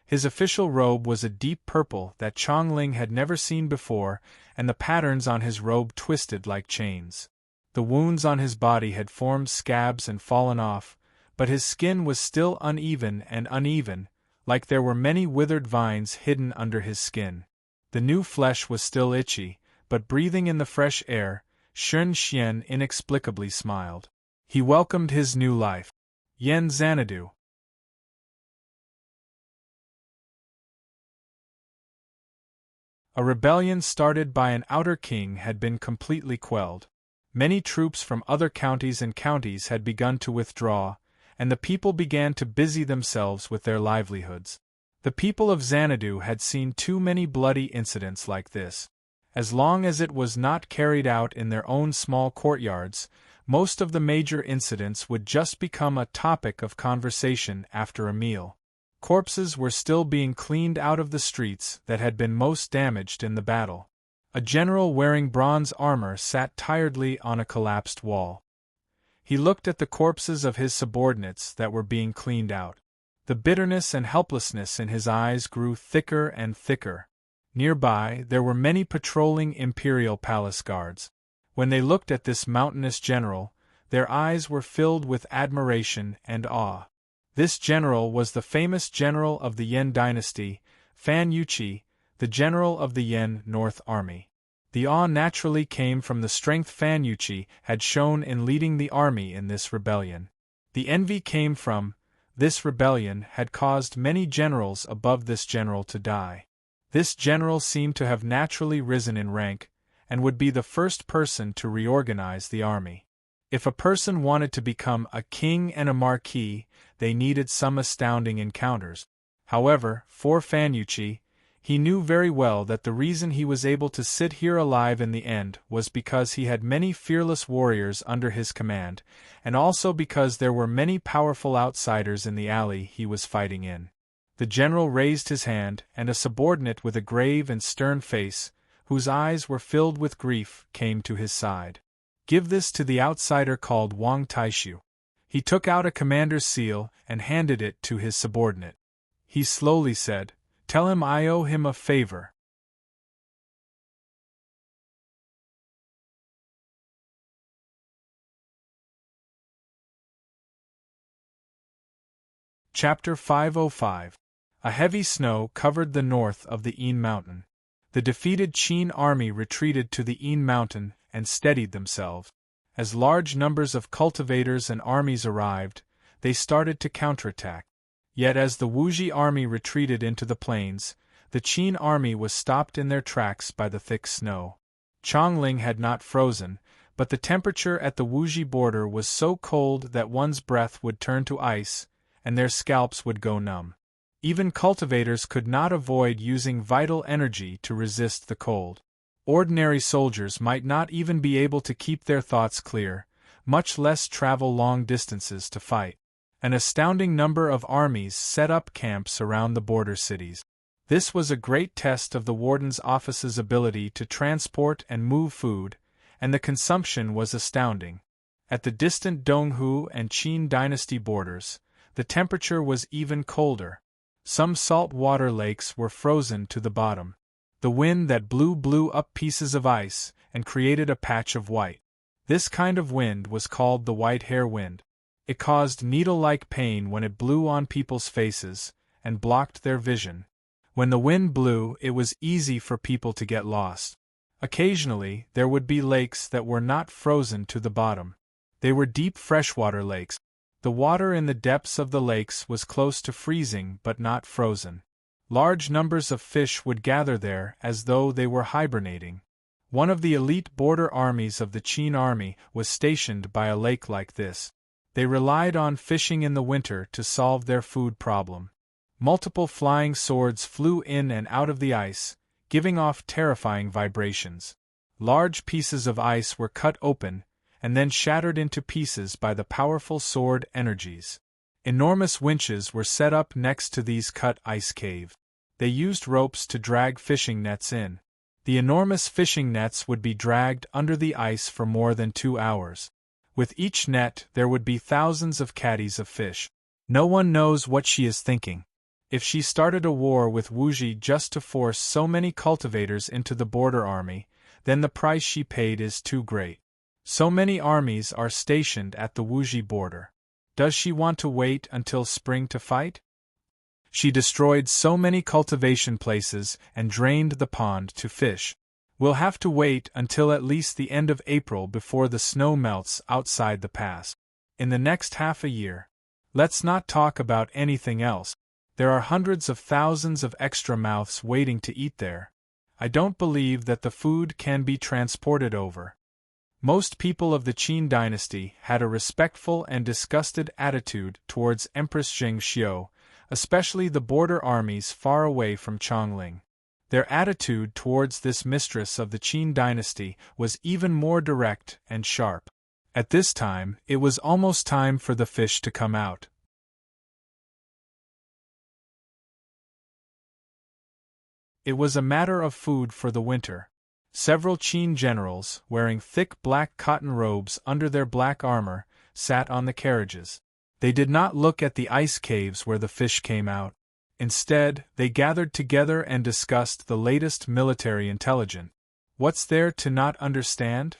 Speaker 1: His official robe was a deep purple that Chongling had never seen before, and the patterns on his robe twisted like chains. The wounds on his body had formed scabs and fallen off, but his skin was still uneven, like there were many withered vines hidden under his skin. The new flesh was still itchy, but breathing in the fresh air, Shun Xian inexplicably smiled. He welcomed his new life. Yen Xanadu. A rebellion started by an outer king had been completely quelled. Many troops from other counties had begun to withdraw, and the people began to busy themselves with their livelihoods. The people of Xanadu had seen too many bloody incidents like this. As long as it was not carried out in their own small courtyards, most of the major incidents would just become a topic of conversation after a meal. Corpses were still being cleaned out of the streets that had been most damaged in the battle. A general wearing bronze armor sat tiredly on a collapsed wall. He looked at the corpses of his subordinates that were being cleaned out. The bitterness and helplessness in his eyes grew thicker and thicker. Nearby, there were many patrolling imperial palace guards. When they looked at this mountainous general, their eyes were filled with admiration and awe. This general was the famous general of the Yen dynasty, Fan Yuqi, the general of the Yen North Army. The awe naturally came from the strength Fan Yuqi had shown in leading the army in this rebellion. The envy came from this rebellion had caused many generals above this general to die. This general seemed to have naturally risen in rank, and would be the first person to reorganize the army. If a person wanted to become a king and a marquis, they needed some astounding encounters. However, for Fan Yuqi, he knew very well that the reason he was able to sit here alive in the end was because he had many fearless warriors under his command, and also because there were many powerful outsiders in the alley he was fighting in. The general raised his hand, and a subordinate with a grave and stern face, whose eyes were filled with grief, came to his side. "Give this to the outsider called Wang Taishu." He took out a commander's seal and handed it to his subordinate. He slowly said, "Tell him I owe him a favor." Chapter 505. A heavy snow covered the north of the Yin Mountain. The defeated Qin army retreated to the Yin Mountain and steadied themselves. As large numbers of cultivators and armies arrived, they started to counterattack. Yet as the Wuji army retreated into the plains, the Qin army was stopped in their tracks by the thick snow. Chongling had not frozen, but the temperature at the Wuji border was so cold that one's breath would turn to ice, and their scalps would go numb. Even cultivators could not avoid using vital energy to resist the cold. Ordinary soldiers might not even be able to keep their thoughts clear, much less travel long distances to fight. An astounding number of armies set up camps around the border cities. This was a great test of the warden's office's ability to transport and move food, and the consumption was astounding. At the distant Donghu and Qin dynasty borders, the temperature was even colder. Some salt water lakes were frozen to the bottom. The wind that blew up pieces of ice and created a patch of white. This kind of wind was called the white hair wind. It caused needle-like pain when it blew on people's faces and blocked their vision. When the wind blew, it was easy for people to get lost. Occasionally, there would be lakes that were not frozen to the bottom. They were deep freshwater lakes. The water in the depths of the lakes was close to freezing but not frozen. Large numbers of fish would gather there as though they were hibernating. One of the elite border armies of the Qin army was stationed by a lake like this. They relied on fishing in the winter to solve their food problem. Multiple flying swords flew in and out of the ice, giving off terrifying vibrations. Large pieces of ice were cut open and then shattered into pieces by the powerful sword energies. Enormous winches were set up next to these cut ice caves. They used ropes to drag fishing nets in. The enormous fishing nets would be dragged under the ice for more than 2 hours. With each net there would be thousands of caddies of fish. No one knows what she is thinking. If she started a war with Wuji just to force so many cultivators into the border army, then the price she paid is too great. So many armies are stationed at the Wuji border. Does she want to wait until spring to fight? She destroyed so many cultivation places and drained the pond to fish. We'll have to wait until at least the end of April before the snow melts outside the pass. In the next half a year. Let's not talk about anything else. There are hundreds of thousands of extra mouths waiting to eat there. I don't believe that the food can be transported over. Most people of the Qin dynasty had a respectful and disgusted attitude towards Empress Zhengxiu, especially the border armies far away from Chongling. Their attitude towards this mistress of the Qin dynasty was even more direct and sharp. At this time, it was almost time for the fish to come out. It was a matter of food for the winter. Several Qin generals, wearing thick black cotton robes under their black armor, sat on the carriages. They did not look at the ice caves where the fish came out. Instead, they gathered together and discussed the latest military intelligence. What's there to not understand?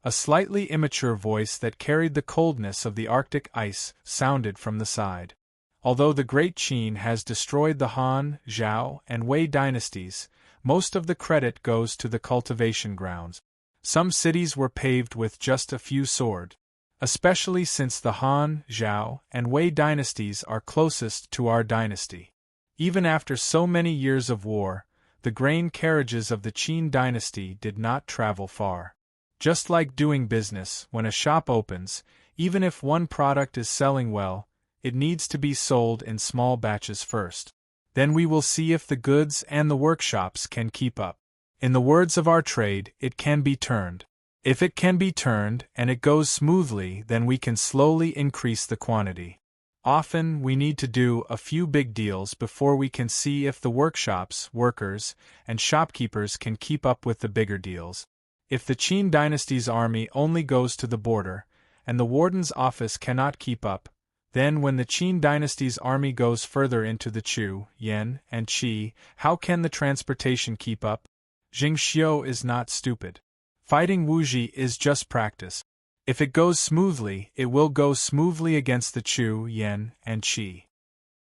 Speaker 1: A slightly immature voice that carried the coldness of the Arctic ice sounded from the side. Although the Great Qin has destroyed the Han, Zhao, and Wei dynasties, most of the credit goes to the cultivation grounds. Some cities were paved with just a few swords. Especially since the Han, Zhao, and Wei dynasties are closest to our dynasty. Even after so many years of war, the grain carriages of the Qin dynasty did not travel far. Just like doing business, when a shop opens, even if one product is selling well, it needs to be sold in small batches first. Then we will see if the goods and the workshops can keep up. In the words of our trade, it can be turned. If it can be turned and it goes smoothly, then we can slowly increase the quantity. Often we need to do a few big deals before we can see if the workshops, workers, and shopkeepers can keep up with the bigger deals. If the Qin dynasty's army only goes to the border, and the warden's office cannot keep up, then when the Qin dynasty's army goes further into the Chu, Yan, and Qi, how can the transportation keep up? Zhengxiu is not stupid. Fighting Wuji is just practice. If it goes smoothly, it will go smoothly against the Chu, Yan, and Qi.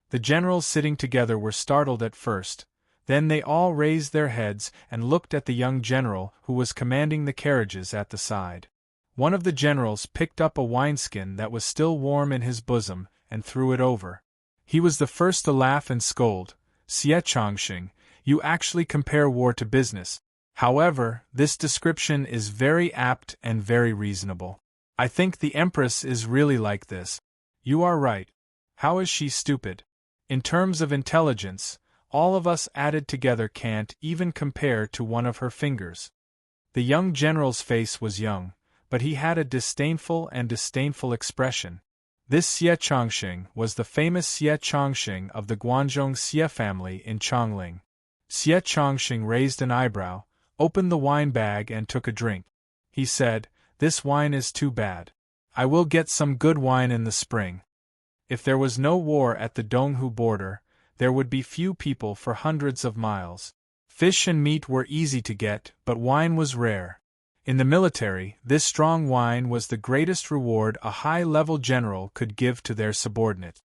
Speaker 1: The generals sitting together were startled at first, then they all raised their heads and looked at the young general who was commanding the carriages at the side. One of the generals picked up a wineskin that was still warm in his bosom and threw it over. He was the first to laugh and scold. "Xie Chongqing, you actually compare war to business. However, this description is very apt and very reasonable. I think the Empress is really like this." "You are right. How is she stupid? In terms of intelligence, all of us added together can't even compare to one of her fingers." The young general's face was young, but he had a disdainful expression. This Xie Chongqing was the famous Xie Chongqing of the Guanzhong Xie family in Chongling. Xie Chongqing raised an eyebrow, opened the wine bag and took a drink. He said, "This wine is too bad. I will get some good wine in the spring." If there was no war at the Donghu border, there would be few people for hundreds of miles. Fish and meat were easy to get, but wine was rare. In the military, this strong wine was the greatest reward a high-level general could give to their subordinate.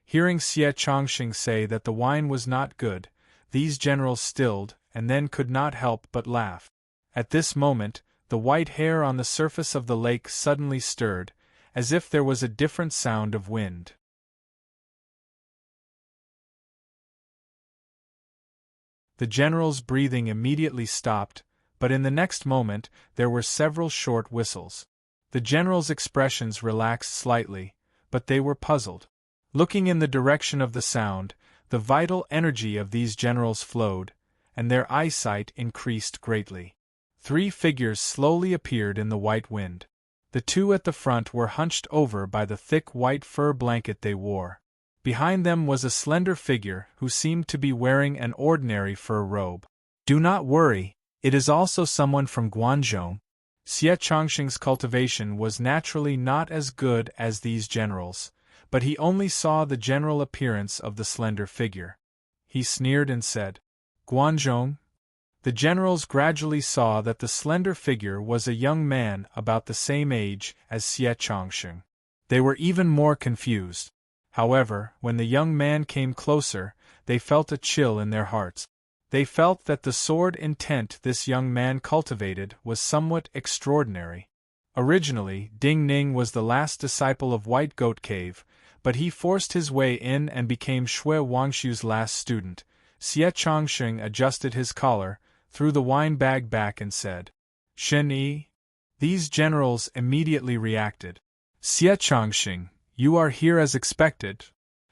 Speaker 1: Hearing Xie Chongqing say that the wine was not good, these generals stilled, and then could not help but laugh. At this moment, the white hair on the surface of the lake suddenly stirred, as if there was a different sound of wind. The general's breathing immediately stopped, but in the next moment there were several short whistles. The general's expressions relaxed slightly, but they were puzzled. Looking in the direction of the sound, the vital energy of these generals flowed, and their eyesight increased greatly. 3 figures slowly appeared in the white wind. The 2 at the front were hunched over by the thick white fur blanket they wore. Behind them was a slender figure who seemed to be wearing an ordinary fur robe. "Do not worry, it is also someone from Guangzhou." Xie Chongqing's cultivation was naturally not as good as these generals, but he only saw the general appearance of the slender figure. He sneered and said, "Guangzhou?" The generals gradually saw that the slender figure was a young man about the same age as Xie Chongqing. They were even more confused. However, when the young man came closer, they felt a chill in their hearts. They felt that the sword intent this young man cultivated was somewhat extraordinary. Originally, Ding Ning was the last disciple of White Goat Cave, but he forced his way in and became Shui Wangshu's last student. Xie Chongqing adjusted his collar, threw the wine bag back and said, "Shen Yi." These generals immediately reacted. "Xie Chongqing, you are here as expected.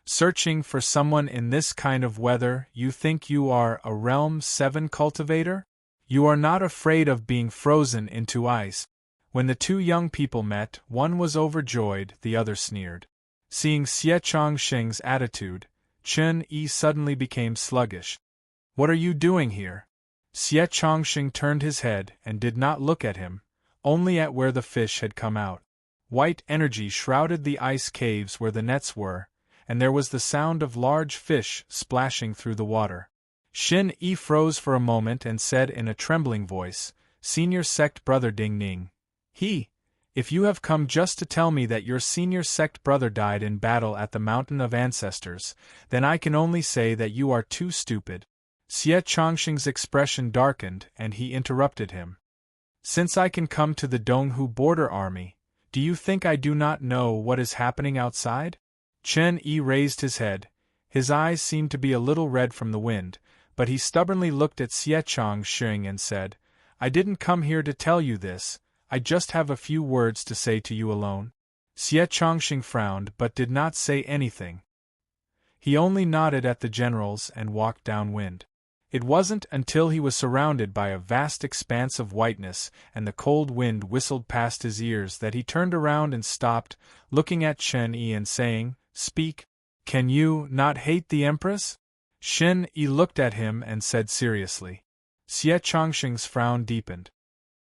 Speaker 1: Searching for someone in this kind of weather, you think you are a Realm 7 cultivator? You are not afraid of being frozen into ice." When the 2 young people met, one was overjoyed, the other sneered. Seeing Xie Chongqing's attitude, Chen Yi suddenly became sluggish. "What are you doing here?" Xie Chongqing turned his head and did not look at him, only at where the fish had come out. White energy shrouded the ice caves where the nets were, and there was the sound of large fish splashing through the water. Shen Yi froze for a moment and said in a trembling voice, "Senior sect brother Ding Ning. If you have come just to tell me that your senior sect brother died in battle at the Mountain of Ancestors, then I can only say that you are too stupid." Xie Chongqing's expression darkened and he interrupted him. "Since I can come to the Donghu border army, do you think I do not know what is happening outside?" Chen Yi raised his head. His eyes seemed to be a little red from the wind, but he stubbornly looked at Xie Chongqing and said, "I didn't come here to tell you this, I just have a few words to say to you alone." Xie Chongqing frowned but did not say anything. He only nodded at the generals and walked downwind. It wasn't until he was surrounded by a vast expanse of whiteness and the cold wind whistled past his ears that he turned around and stopped, looking at Chen Yi and saying, "Speak. Can you not hate the Empress?" Shen Yi looked at him and said seriously. Xie Chongqing's frown deepened.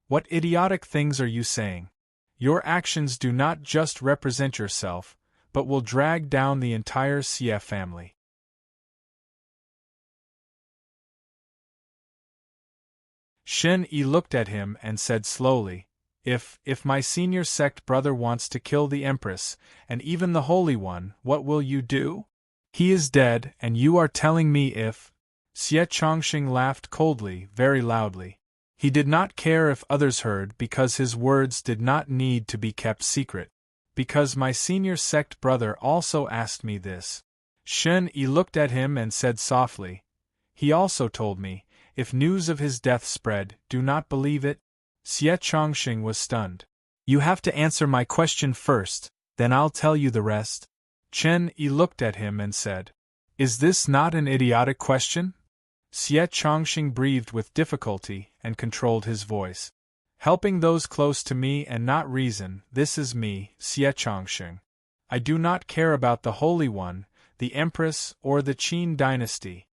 Speaker 1: "What idiotic things are you saying? Your actions do not just represent yourself, but will drag down the entire Xie family." Shen Yi looked at him and said slowly, If my senior sect brother wants to kill the Empress, and even the Holy One, what will you do? He is dead, and you are telling me if—" Xie Chongqing laughed coldly, very loudly. He did not care if others heard because his words did not need to be kept secret. "Because my senior sect brother also asked me this." Shen Yi looked at him and said softly, "He also told me, if news of his death spread, do not believe it." Xie Chongqing was stunned. "You have to answer my question first, then I'll tell you the rest." Chen Yi looked at him and said, "Is this not an idiotic question?" Xie Chongqing breathed with difficulty and controlled his voice. "Helping those close to me and not reason, this is me, Xie Chongqing. I do not care about the Holy One, the Empress, or the Qin dynasty.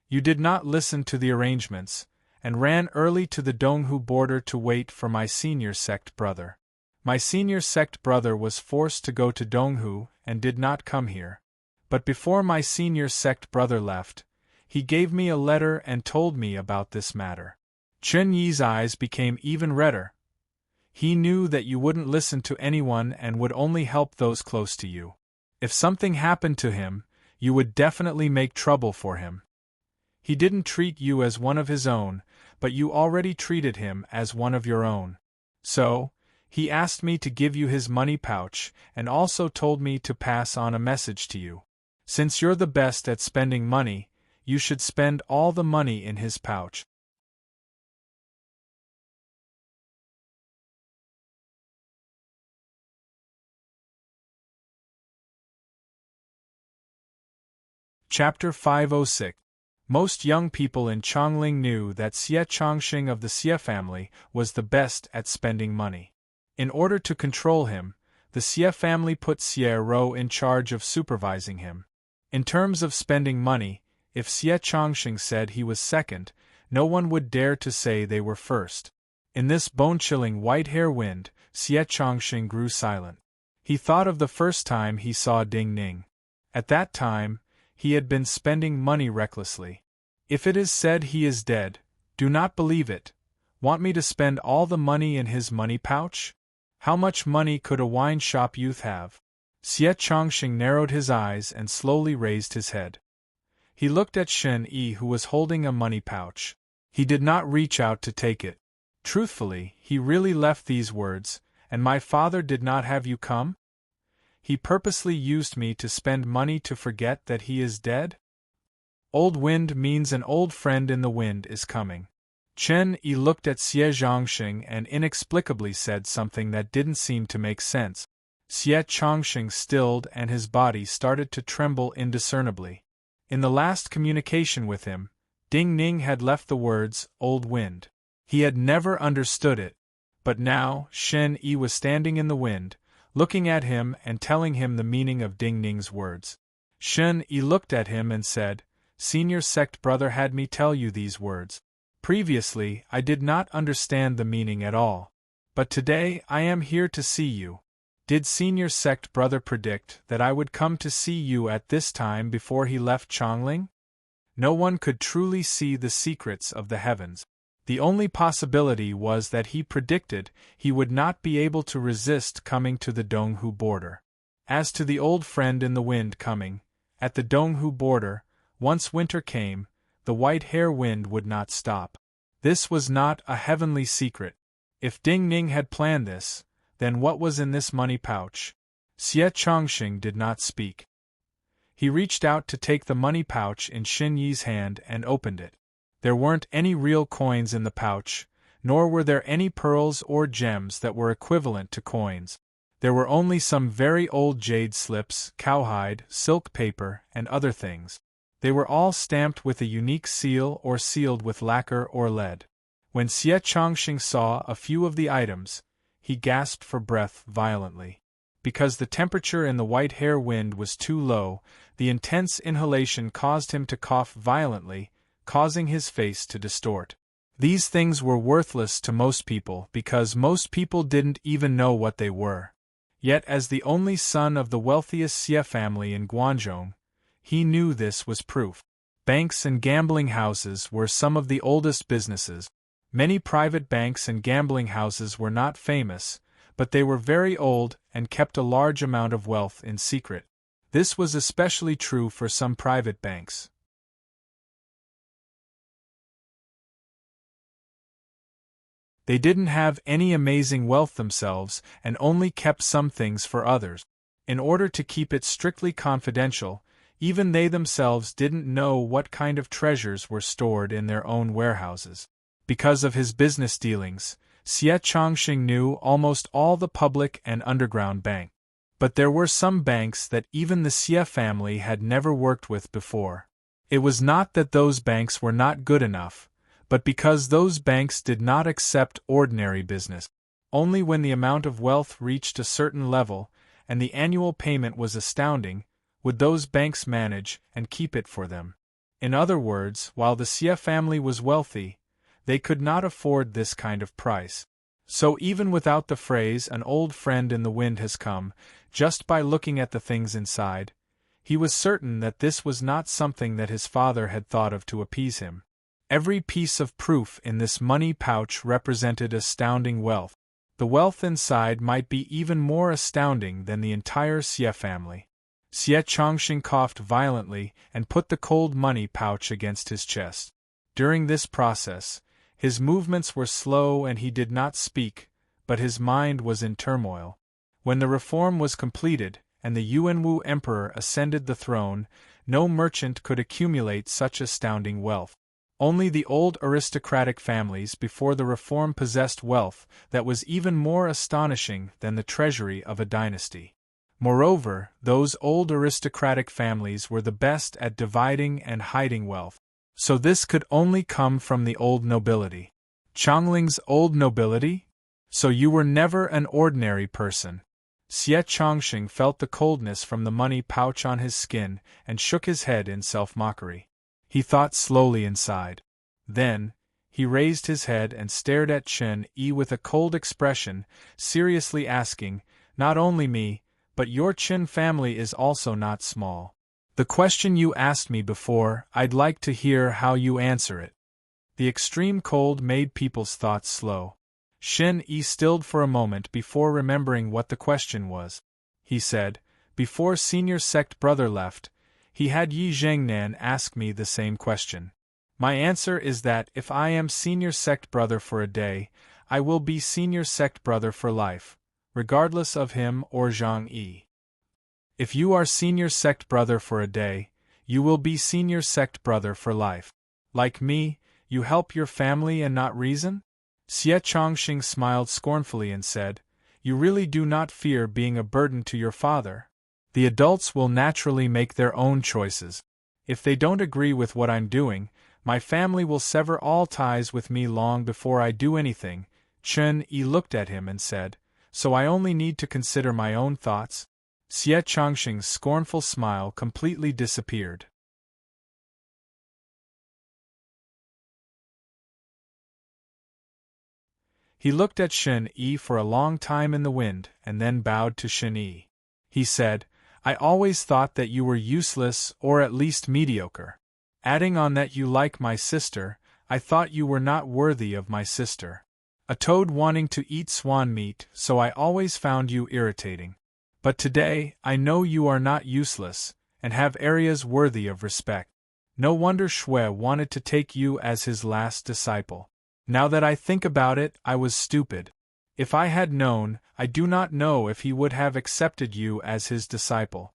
Speaker 1: You did not listen to the arrangements, and ran early to the Donghu border to wait for my senior sect brother. My senior sect brother was forced to go to Donghu and did not come here. But before my senior sect brother left, he gave me a letter and told me about this matter. Chen Yi's eyes became even redder. He knew that you wouldn't listen to anyone and would only help those close to you. If something happened to him, you would definitely make trouble for him. He didn't treat you as one of his own, but you already treated him as one of your own. So, he asked me to give you his money pouch and also told me to pass on a message to you. Since you're the best at spending money, you should spend all the money in his pouch. Chapter 506. Most young people in Chongling knew that Xie Chongxing of the Xie family was the best at spending money. In order to control him, the Xie family put Xie Rou in charge of supervising him. In terms of spending money, if Xie Chongxing said he was second, no one would dare to say they were first. In this bone-chilling white-hair wind, Xie Chongxing grew silent. He thought of the first time he saw Ding Ning. At that time, he had been spending money recklessly. If it is said he is dead, do not believe it. Want me to spend all the money in his money pouch? How much money could a wine shop youth have? Xie Chongxing narrowed his eyes and slowly raised his head. He looked at Shen Yi, who was holding a money pouch. He did not reach out to take it. Truthfully, he really left these words, "And my father did not have you come?" He purposely used me to spend money to forget that he is dead? Old wind means an old friend in the wind is coming. Chen Yi looked at Xie Zhongxing and inexplicably said something that didn't seem to make sense. Xie Chongxing stilled and his body started to tremble indiscernibly. In the last communication with him, Ding Ning had left the words, "old wind." He had never understood it. But now, Shen Yi was standing in the wind, looking at him and telling him the meaning of Ding Ning's words. Shen Yi looked at him and said, "Senior sect brother had me tell you these words. Previously, I did not understand the meaning at all. But today I am here to see you. Did senior sect brother predict that I would come to see you at this time before he left Chongling? No one could truly see the secrets of the heavens. The only possibility was that he predicted he would not be able to resist coming to the Donghu border. As to the old friend in the wind coming, at the Donghu border, once winter came, the white-hair wind would not stop. This was not a heavenly secret. If Ding Ning had planned this, then what was in this money pouch? Xie Chongxing did not speak. He reached out to take the money pouch in Shen Yi's hand and opened it. There weren't any real coins in the pouch, nor were there any pearls or gems that were equivalent to coins. There were only some very old jade slips, cowhide, silk paper, and other things. They were all stamped with a unique seal or sealed with lacquer or lead. When Xie Chongxing saw a few of the items, he gasped for breath violently. Because the temperature in the white-hair wind was too low, the intense inhalation caused him to cough violently, causing his face to distort. These things were worthless to most people because most people didn't even know what they were. Yet as the only son of the wealthiest Xie family in Guangzhou, he knew this was proof. Banks and gambling houses were some of the oldest businesses. Many private banks and gambling houses were not famous, but they were very old and kept a large amount of wealth in secret. This was especially true for some private banks. They didn't have any amazing wealth themselves and only kept some things for others. In order to keep it strictly confidential, even they themselves didn't know what kind of treasures were stored in their own warehouses. Because of his business dealings, Xie Chongxing knew almost all the public and underground banks. But there were some banks that even the Xie family had never worked with before. It was not that those banks were not good enough, but because those banks did not accept ordinary business. Only when the amount of wealth reached a certain level, and the annual payment was astounding, would those banks manage and keep it for them. In other words, while the Xie family was wealthy, they could not afford this kind of price. So even without the phrase "an old friend in the wind has come," just by looking at the things inside, he was certain that this was not something that his father had thought of to appease him. Every piece of proof in this money pouch represented astounding wealth. The wealth inside might be even more astounding than the entire Xie family. Xie Chongqing coughed violently and put the cold money pouch against his chest. During this process, his movements were slow and he did not speak, but his mind was in turmoil. When the reform was completed, and the Yuanwu emperor ascended the throne, no merchant could accumulate such astounding wealth. Only the old aristocratic families before the reform possessed wealth that was even more astonishing than the treasury of a dynasty. Moreover, those old aristocratic families were the best at dividing and hiding wealth. So this could only come from the old nobility. Chongling's old nobility? So you were never an ordinary person. Xie Chongqing felt the coldness from the money pouch on his skin and shook his head in self-mockery. He thought slowly inside. Then, he raised his head and stared at Chen Yi with a cold expression, seriously asking, "Not only me, but your Qin family is also not small. The question you asked me before, I'd like to hear how you answer it." The extreme cold made people's thoughts slow. Shen Yi stilled for a moment before remembering what the question was. He said, "Before senior sect brother left, he had Yi Zhengnan ask me the same question. My answer is that if I am senior sect brother for a day, I will be senior sect brother for life, regardless of him or Zhang Yi. If you are senior sect brother for a day, you will be senior sect brother for life. Like me, you help your family and not reason?" Xie Chongqing smiled scornfully and said, "You really do not fear being a burden to your father? The adults will naturally make their own choices. If they don't agree with what I'm doing, my family will sever all ties with me long before I do anything." Chen Yi looked at him and said, "So I only need to consider my own thoughts?" Xie Chongqing's scornful smile completely disappeared. He looked at Shen Yi for a long time in the wind and then bowed to Shen Yi. He said, "I always thought that you were useless or at least mediocre. Adding on that you like my sister, I thought you were not worthy of my sister. A toad wanting to eat swan meat, so I always found you irritating. But today, I know you are not useless, and have areas worthy of respect. No wonder Shui wanted to take you as his last disciple. Now that I think about it, I was stupid. If I had known, I do not know if he would have accepted you as his disciple."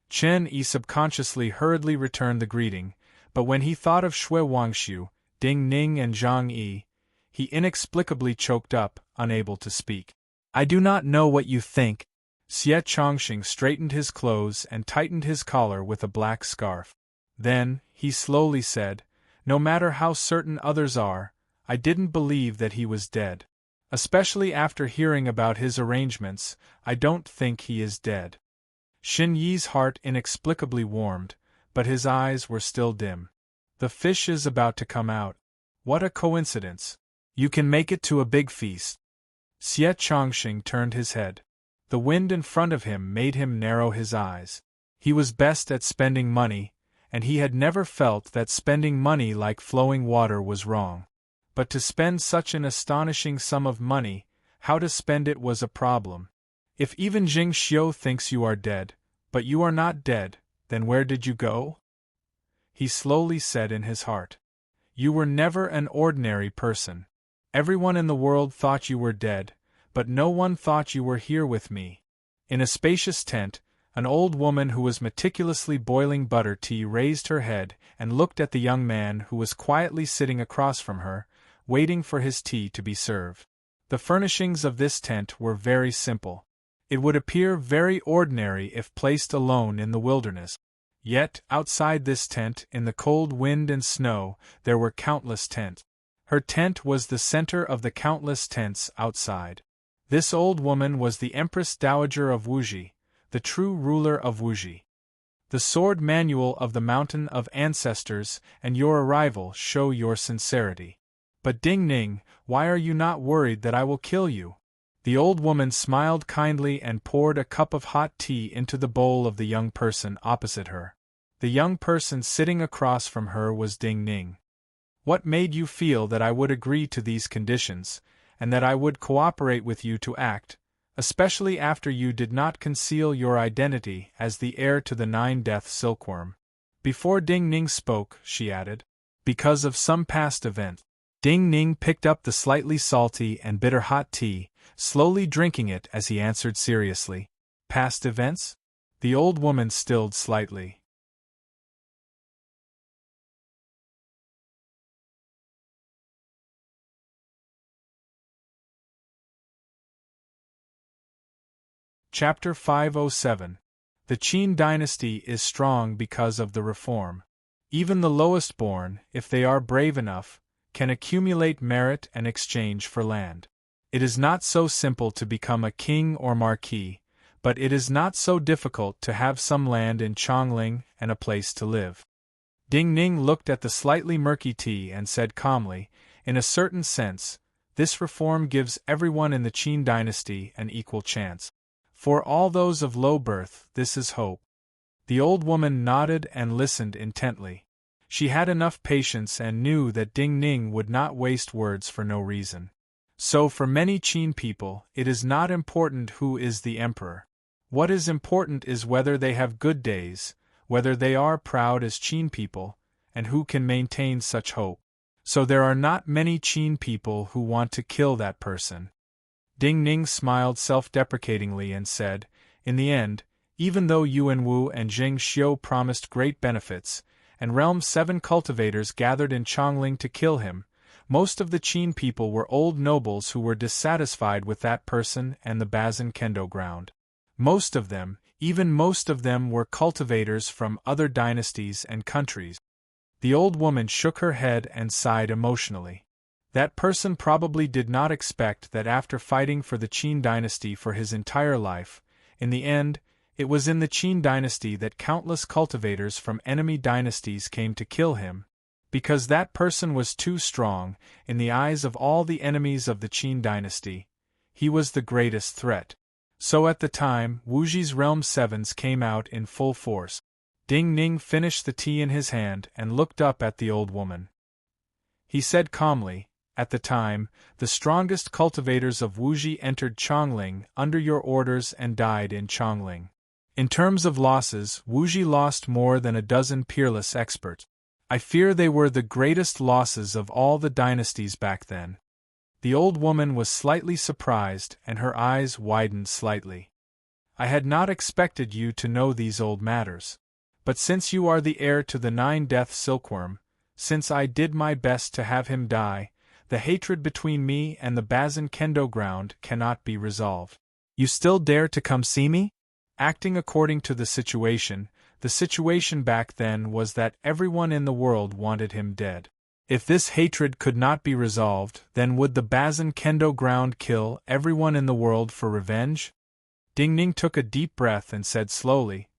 Speaker 1: Chen Yi subconsciously hurriedly returned the greeting, but when he thought of Shui Wangshu, Ding Ning and Zhang Yi, he inexplicably choked up, unable to speak. "I do not know what you think." Xie Chongqing straightened his clothes and tightened his collar with a black scarf. Then, he slowly said, "No matter how certain others are, I didn't believe that he was dead. Especially after hearing about his arrangements, I don't think he is dead." Shen Yi's heart inexplicably warmed, but his eyes were still dim. "The fish is about to come out. What a coincidence. You can make it to a big feast." Xie Chongqing turned his head. The wind in front of him made him narrow his eyes. He was best at spending money, and he had never felt that spending money like flowing water was wrong. But to spend such an astonishing sum of money, how to spend it was a problem. If even Jing Xiu thinks you are dead, but you are not dead, then where did you go? He slowly said in his heart. You were never an ordinary person. Everyone in the world thought you were dead, but no one thought you were here with me. In a spacious tent, an old woman who was meticulously boiling butter tea raised her head and looked at the young man who was quietly sitting across from her, waiting for his tea to be served. The furnishings of this tent were very simple. It would appear very ordinary if placed alone in the wilderness. Yet, outside this tent, in the cold wind and snow, there were countless tents. Her tent was the center of the countless tents outside. This old woman was the Empress Dowager of Wuji, the true ruler of Wuji. The sword manual of the Mountain of Ancestors and your arrival show your sincerity. But Ding Ning, why are you not worried that I will kill you? The old woman smiled kindly and poured a cup of hot tea into the bowl of the young person opposite her. The young person sitting across from her was Ding Ning. What made you feel that I would agree to these conditions, and that I would cooperate with you to act, especially after you did not conceal your identity as the heir to the 9-death silkworm? Before Ding Ning spoke, she added, because of some past event. Ding Ning picked up the slightly salty and bitter hot tea, slowly drinking it as he answered seriously. Past events? The old woman stilled slightly. Chapter 507. The Qin dynasty is strong because of the reform. Even the lowest born, if they are brave enough, can accumulate merit and exchange for land. It is not so simple to become a king or marquis, but it is not so difficult to have some land in Chongling and a place to live. Ding Ning looked at the slightly murky tea and said calmly, in a certain sense, this reform gives everyone in the Qin dynasty an equal chance. For all those of low birth, this is hope. The old woman nodded and listened intently. She had enough patience and knew that Ding Ning would not waste words for no reason. So for many Qin people, it is not important who is the emperor. What is important is whether they have good days, whether they are proud as Qin people, and who can maintain such hope. So there are not many Qin people who want to kill that person. Ding Ning smiled self-deprecatingly and said, in the end, even though Yuan Wu and Jing Xiu promised great benefits, and Realm 7 cultivators gathered in Chongling to kill him, most of the Qin people were old nobles who were dissatisfied with that person and the Bazin Kendo ground. Most of them were cultivators from other dynasties and countries. The old woman shook her head and sighed emotionally. That person probably did not expect that after fighting for the Qin dynasty for his entire life, in the end, it was in the Qin dynasty that countless cultivators from enemy dynasties came to kill him, because that person was too strong, in the eyes of all the enemies of the Qin dynasty. He was the greatest threat. So at the time, Wuji's Realm 7s came out in full force. Ding Ning finished the tea in his hand and looked up at the old woman. He said calmly, at the time, the strongest cultivators of Wuji entered Chongling under your orders and died in Chongling. In terms of losses, Wuji lost more than a dozen peerless experts. I fear they were the greatest losses of all the dynasties back then. The old woman was slightly surprised and her eyes widened slightly. I had not expected you to know these old matters. But since you are the heir to the 9-death silkworm, since I did my best to have him die, the hatred between me and the Bazin Kendo ground cannot be resolved. You still dare to come see me? Acting according to the situation back then was that everyone in the world wanted him dead. If this hatred could not be resolved, then would the Bazin Kendo ground kill everyone in the world for revenge? Ding Ning took a deep breath and said slowly,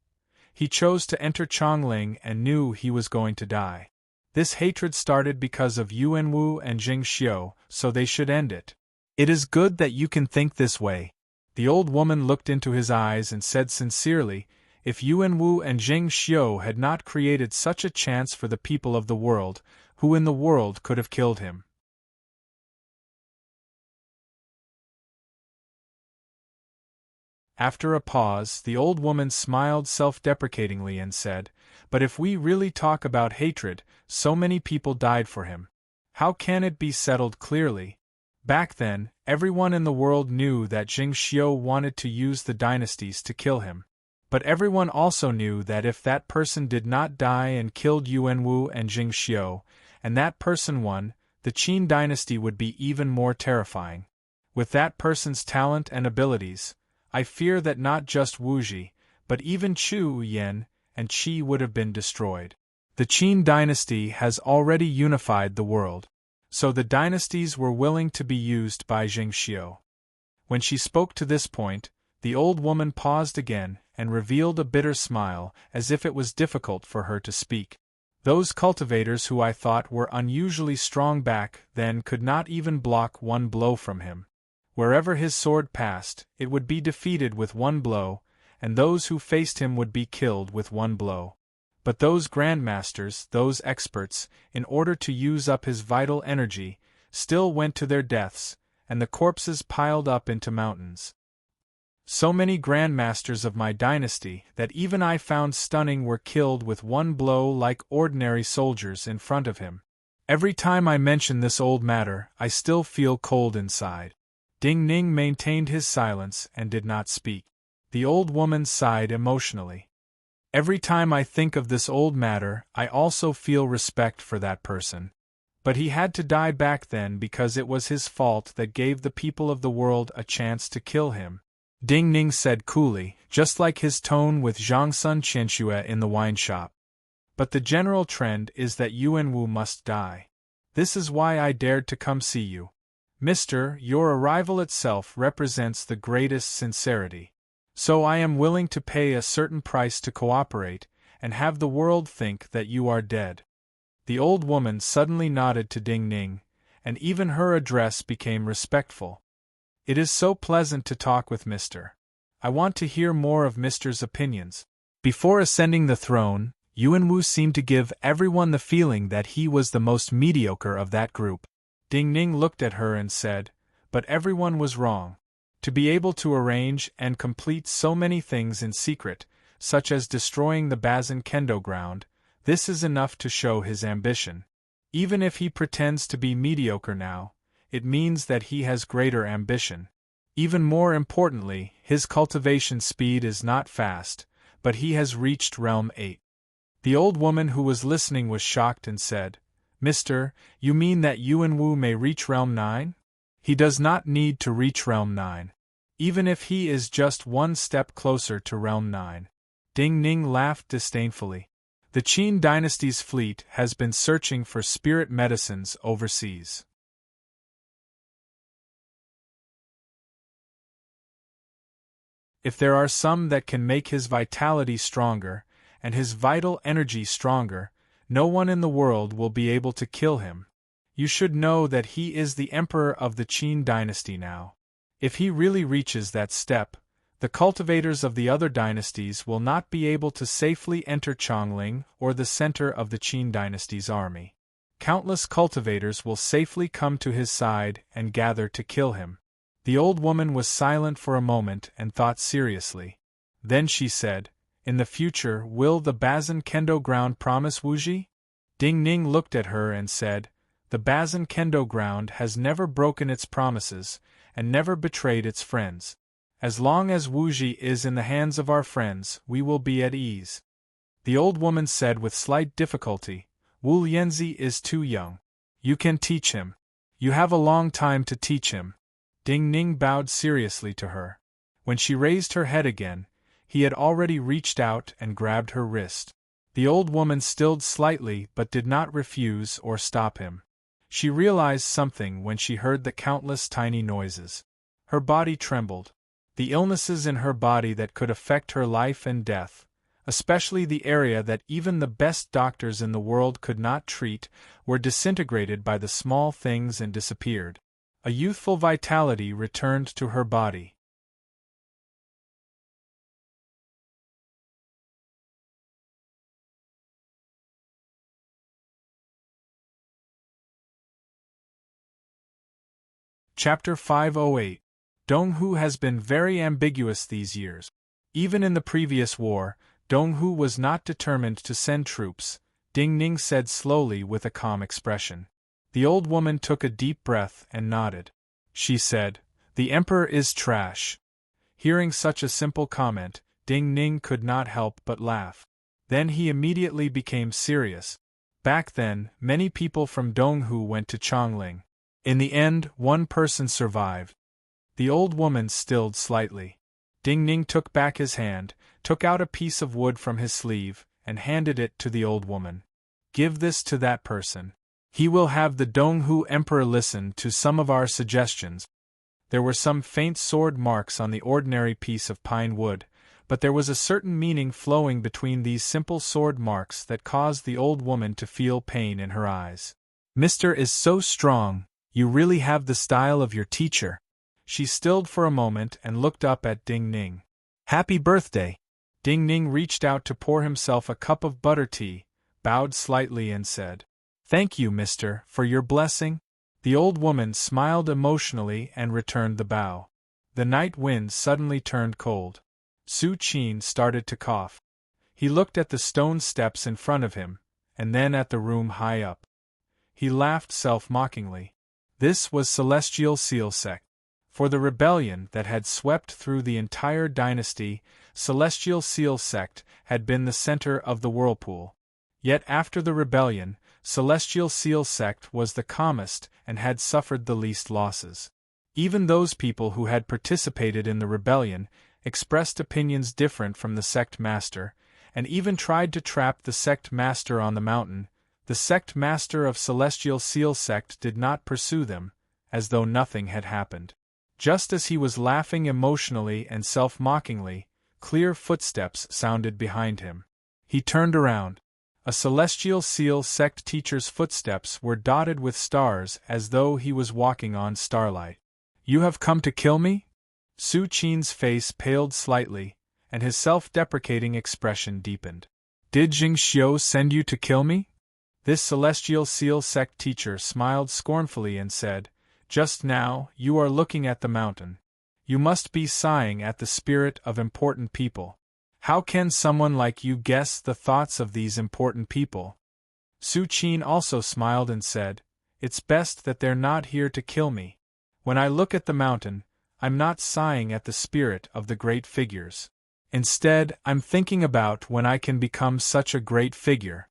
Speaker 1: he chose to enter Chongling and knew he was going to die. This hatred started because of Yuan Wu and Jing Xiu, so they should end it. It is good that you can think this way. The old woman looked into his eyes and said sincerely, if Yuan Wu and Jing Xiu had not created such a chance for the people of the world, who in the world could have killed him? After a pause, the old woman smiled self-deprecatingly and said, but if we really talk about hatred, so many people died for him. How can it be settled clearly? Back then, everyone in the world knew that Jing Xiu wanted to use the dynasties to kill him. But everyone also knew that if that person did not die and killed Yuan Wu and Jing Xiu, and that person won, the Qin dynasty would be even more terrifying. With that person's talent and abilities, I fear that not just Wuji, but even Chu Yan and Qi would have been destroyed. The Qin dynasty has already unified the world. So the dynasties were willing to be used by Jing Xiu. When she spoke to this point, The old woman paused again, and revealed a bitter smile, as if it was difficult for her to speak. Those cultivators who I thought were unusually strong back then could not even block one blow from him. Wherever his sword passed, it would be defeated with one blow, and those who faced him would be killed with one blow. But those grandmasters, those experts, in order to use up his vital energy, still went to their deaths, and the corpses piled up into mountains. So many grandmasters of my dynasty that even I found stunning were killed with one blow like ordinary soldiers in front of him. Every time I mention this old matter, I still feel cold inside. Ding Ning maintained his silence and did not speak. The old woman sighed emotionally. Every time I think of this old matter, I also feel respect for that person. But he had to die back then because it was his fault that gave the people of the world a chance to kill him. Ding Ning said coolly, just like his tone with Zhang Sun Qianxue in the wine shop. But the general trend is that Yuan Wu must die. This is why I dared to come see you. Mister, your arrival itself represents the greatest sincerity. So I am willing to pay a certain price to cooperate, and have the world think that you are dead. The old woman suddenly nodded to Ding Ning, and even her address became respectful. It is so pleasant to talk with Mr. I want to hear more of Mr.'s opinions. Before ascending the throne, Yuan Wu seemed to give everyone the feeling that he was the most mediocre of that group. Ding Ning looked at her and said, but everyone was wrong. To be able to arrange and complete so many things in secret, such as destroying the Bazin Kendo ground, this is enough to show his ambition. Even if he pretends to be mediocre now, it means that he has greater ambition. Even more importantly, his cultivation speed is not fast, but he has reached Realm 8. The old woman who was listening was shocked and said, Mister, you mean that Yuan Wu may reach Realm 9? He does not need to reach Realm 9. Even if he is just one step closer to Realm 9. Ding Ning laughed disdainfully. The Qin dynasty's fleet has been searching for spirit medicines overseas. If there are some that can make his vitality stronger, and his vital energy stronger, no one in the world will be able to kill him. You should know that he is the emperor of the Qin dynasty now. If he really reaches that step, the cultivators of the other dynasties will not be able to safely enter Chongling or the center of the Qin dynasty's army. Countless cultivators will safely come to his side and gather to kill him. The old woman was silent for a moment and thought seriously. Then she said, in the future, will the Bazin Kendo ground promise Wuji? Ding Ning looked at her and said, the Bazin Kendo ground has never broken its promises, and never betrayed its friends. As long as Wuji is in the hands of our friends, we will be at ease. The old woman said with slight difficulty, Wu Lianzi is too young. You can teach him. You have a long time to teach him. Ding Ning bowed seriously to her. When she raised her head again, he had already reached out and grabbed her wrist. The old woman stilled slightly but did not refuse or stop him. She realized something when she heard the countless tiny noises. Her body trembled. The illnesses in her body that could affect her life and death, especially the area that even the best doctors in the world could not treat, were disintegrated by the small things and disappeared. A youthful vitality returned to her body. Chapter 508. Donghu has been very ambiguous these years. Even in the previous war, Donghu was not determined to send troops, Ding Ning said slowly with a calm expression. The old woman took a deep breath and nodded. She said, the emperor is trash. Hearing such a simple comment, Ding Ning could not help but laugh. Then he immediately became serious. Back then, many people from Donghu went to Chongling. In the end, one person survived. The old woman stilled slightly. Ding Ning took back his hand, took out a piece of wood from his sleeve, and handed it to the old woman. Give this to that person. He will have the Donghu emperor listen to some of our suggestions. There were some faint sword marks on the ordinary piece of pine wood, but there was a certain meaning flowing between these simple sword marks that caused the old woman to feel pain in her eyes. "Mr. is so strong, you really have the style of your teacher." She stilled for a moment and looked up at Ding Ning. "Happy birthday!" Ding Ning reached out to pour himself a cup of butter tea, bowed slightly and said, "Thank you, mister, for your blessing." The old woman smiled emotionally and returned the bow. The night wind suddenly turned cold. Su Qin started to cough. He looked at the stone steps in front of him, and then at the room high up. He laughed self-mockingly. This was Celestial Seal Sect. For the rebellion that had swept through the entire dynasty, Celestial Seal Sect had been the center of the whirlpool. Yet after the rebellion, Celestial Seal Sect was the calmest and had suffered the least losses. Even those people who had participated in the rebellion expressed opinions different from the sect master, and even tried to trap the sect master on the mountain. The sect master of Celestial Seal Sect did not pursue them, as though nothing had happened. Just as he was laughing emotionally and self-mockingly, clear footsteps sounded behind him. He turned around. A Celestial Seal Sect teacher's footsteps were dotted with stars as though he was walking on starlight. "You have come to kill me?" Su Qin's face paled slightly, and his self-deprecating expression deepened. "Did Jing Xiu send you to kill me?" This Celestial Seal Sect teacher smiled scornfully and said, "Just now, you are looking at the mountain. You must be sighing at the spirit of important people. How can someone like you guess the thoughts of these important people?" Su Qin also smiled and said, "It's best that they're not here to kill me. When I look at the mountain, I'm not sighing at the spirit of the great figures. Instead, I'm thinking about when I can become such a great figure."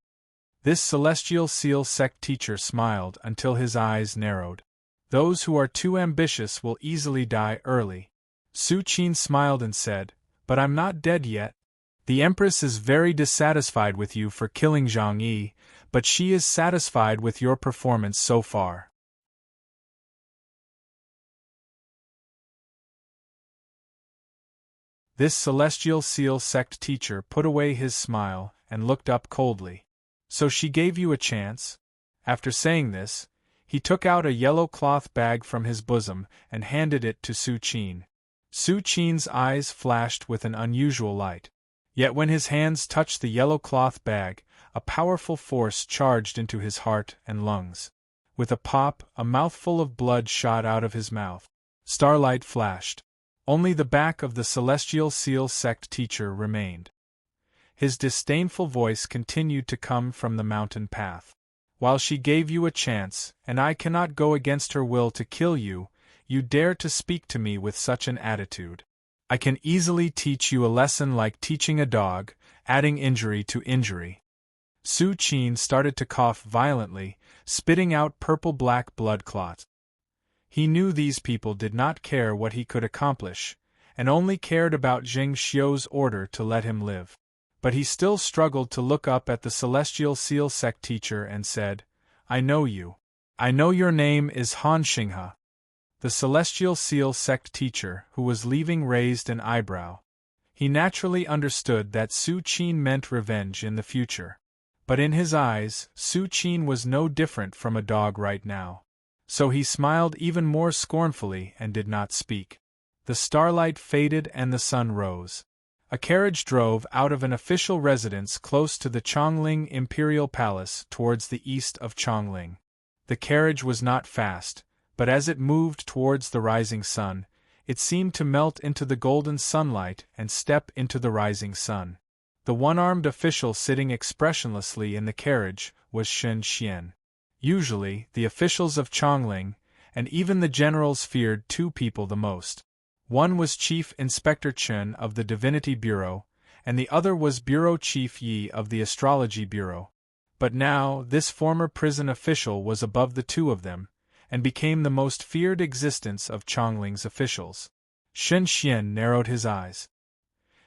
Speaker 1: This Celestial Seal Sect teacher smiled until his eyes narrowed. "Those who are too ambitious will easily die early." Su Qin smiled and said, "But I'm not dead yet. The Empress is very dissatisfied with you for killing Zhang Yi, but she is satisfied with your performance so far." This Celestial Seal Sect teacher put away his smile and looked up coldly. "So she gave you a chance?" After saying this, he took out a yellow cloth bag from his bosom and handed it to Su Qin. Su Qin's eyes flashed with an unusual light. Yet when his hands touched the yellow cloth bag, a powerful force charged into his heart and lungs. With a pop, a mouthful of blood shot out of his mouth. Starlight flashed. Only the back of the Celestial Seal Sect teacher remained. His disdainful voice continued to come from the mountain path. "While she gave you a chance, and I cannot go against her will to kill you, you dare to speak to me with such an attitude. I can easily teach you a lesson like teaching a dog, adding injury to injury." Su Qin started to cough violently, spitting out purple-black blood clots. He knew these people did not care what he could accomplish, and only cared about Jing Xiu's order to let him live. But he still struggled to look up at the Celestial Seal Sect teacher and said, "I know you. I know your name is Han Xinghe." The Celestial Seal Sect teacher, who was leaving, raised an eyebrow. He naturally understood that Su Qin meant revenge in the future. But in his eyes, Su Qin was no different from a dog right now. So he smiled even more scornfully and did not speak. The starlight faded and the sun rose. A carriage drove out of an official residence close to the Chongling Imperial Palace towards the east of Chongling. The carriage was not fast, but as it moved towards the rising sun, it seemed to melt into the golden sunlight and step into the rising sun. The one-armed official sitting expressionlessly in the carriage was Shen Xian. Usually, the officials of Chongling, and even the generals, feared two people the most. One was Chief Inspector Chen of the Divinity Bureau, and the other was Bureau Chief Yi of the Astrology Bureau. But now, this former prison official was above the two of them, and became the most feared existence of Chongling's officials. Shen Xian narrowed his eyes.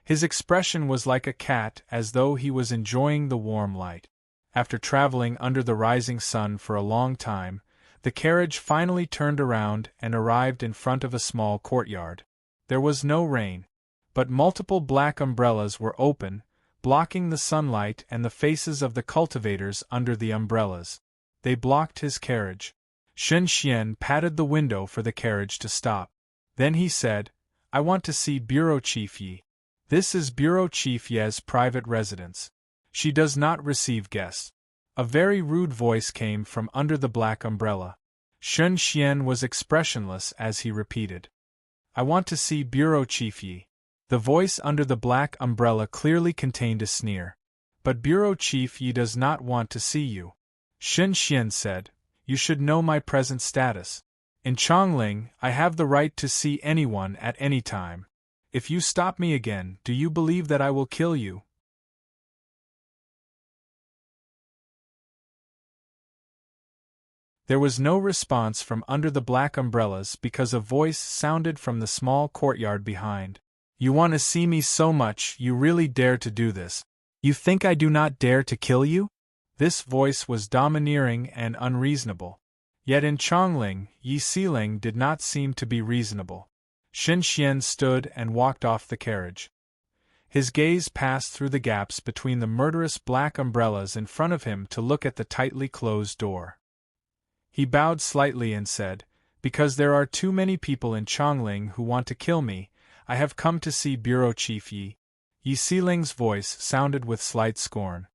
Speaker 1: His expression was like a cat, as though he was enjoying the warm light. After traveling under the rising sun for a long time, The carriage finally turned around and arrived in front of a small courtyard. There was no rain, but multiple black umbrellas were open, blocking the sunlight and the faces of the cultivators under the umbrellas. They blocked his carriage. Shen Xian patted the window for the carriage to stop. Then he said, "I want to see Bureau Chief Yi. This is Bureau Chief Ye's private residence. She does not receive guests." A very rude voice came from under the black umbrella. Shen Xian was expressionless as he repeated, "I want to see Bureau Chief Yi." The voice under the black umbrella clearly contained a sneer. "But Bureau Chief Yi does not want to see you." Shen Xian said, "You should know my present status. In Chongling, I have the right to see anyone at any time. If you stop me again, do you believe that I will kill you?" There was no response from under the black umbrellas because a voice sounded from the small courtyard behind. "You want to see me so much, you really dare to do this? You think I do not dare to kill you?" This voice was domineering and unreasonable. Yet in Chongling, Yi Xiling did not seem to be reasonable. Shen Xian stood and walked off the carriage. His gaze passed through the gaps between the murderous black umbrellas in front of him to look at the tightly closed door. He bowed slightly and said, "Because there are too many people in Chongling who want to kill me, I have come to see Bureau Chief Yi." Yi Xiling's voice sounded with slight scorn.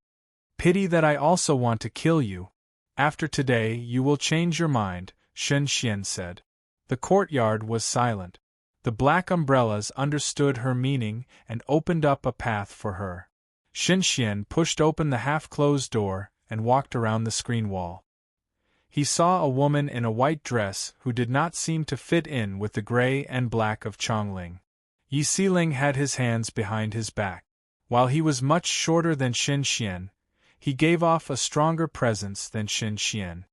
Speaker 1: "Pity that I also want to kill you. After today you will change your mind," Shen Xian said. The courtyard was silent. The black umbrellas understood her meaning and opened up a path for her. Shen Xian pushed open the half-closed door and walked around the screen wall. He saw a woman in a white dress who did not seem to fit in with the gray and black of Chongling. Yi Xiling had his hands behind his back. While he was much shorter than Shen Xian, he gave off a stronger presence than Shen Xian.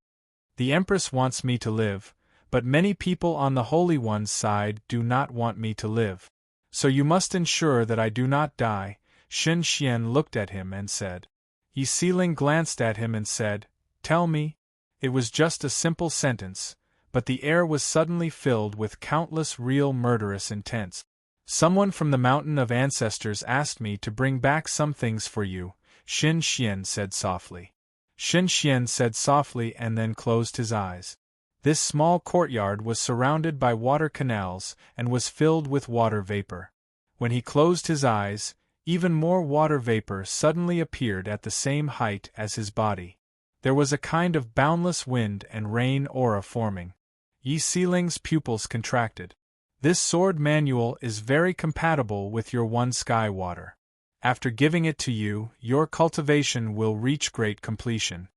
Speaker 1: "The Empress wants me to live, but many people on the Holy One's side do not want me to live. So you must ensure that I do not die." Shen Xian looked at him and said. Yi Xiling glanced at him and said, "Tell me." It was just a simple sentence, but the air was suddenly filled with countless real murderous intents. "Someone from the Mountain of Ancestors asked me to bring back some things for you," Shen Xian said softly. Shen Xian said softly and then closed his eyes. This small courtyard was surrounded by water canals and was filled with water vapor. When he closed his eyes, even more water vapor suddenly appeared at the same height as his body. There was a kind of boundless wind and rain aura forming. Yi Xiling's pupils contracted. "This sword manual is very compatible with your one sky water. After giving it to you, your cultivation will reach great completion."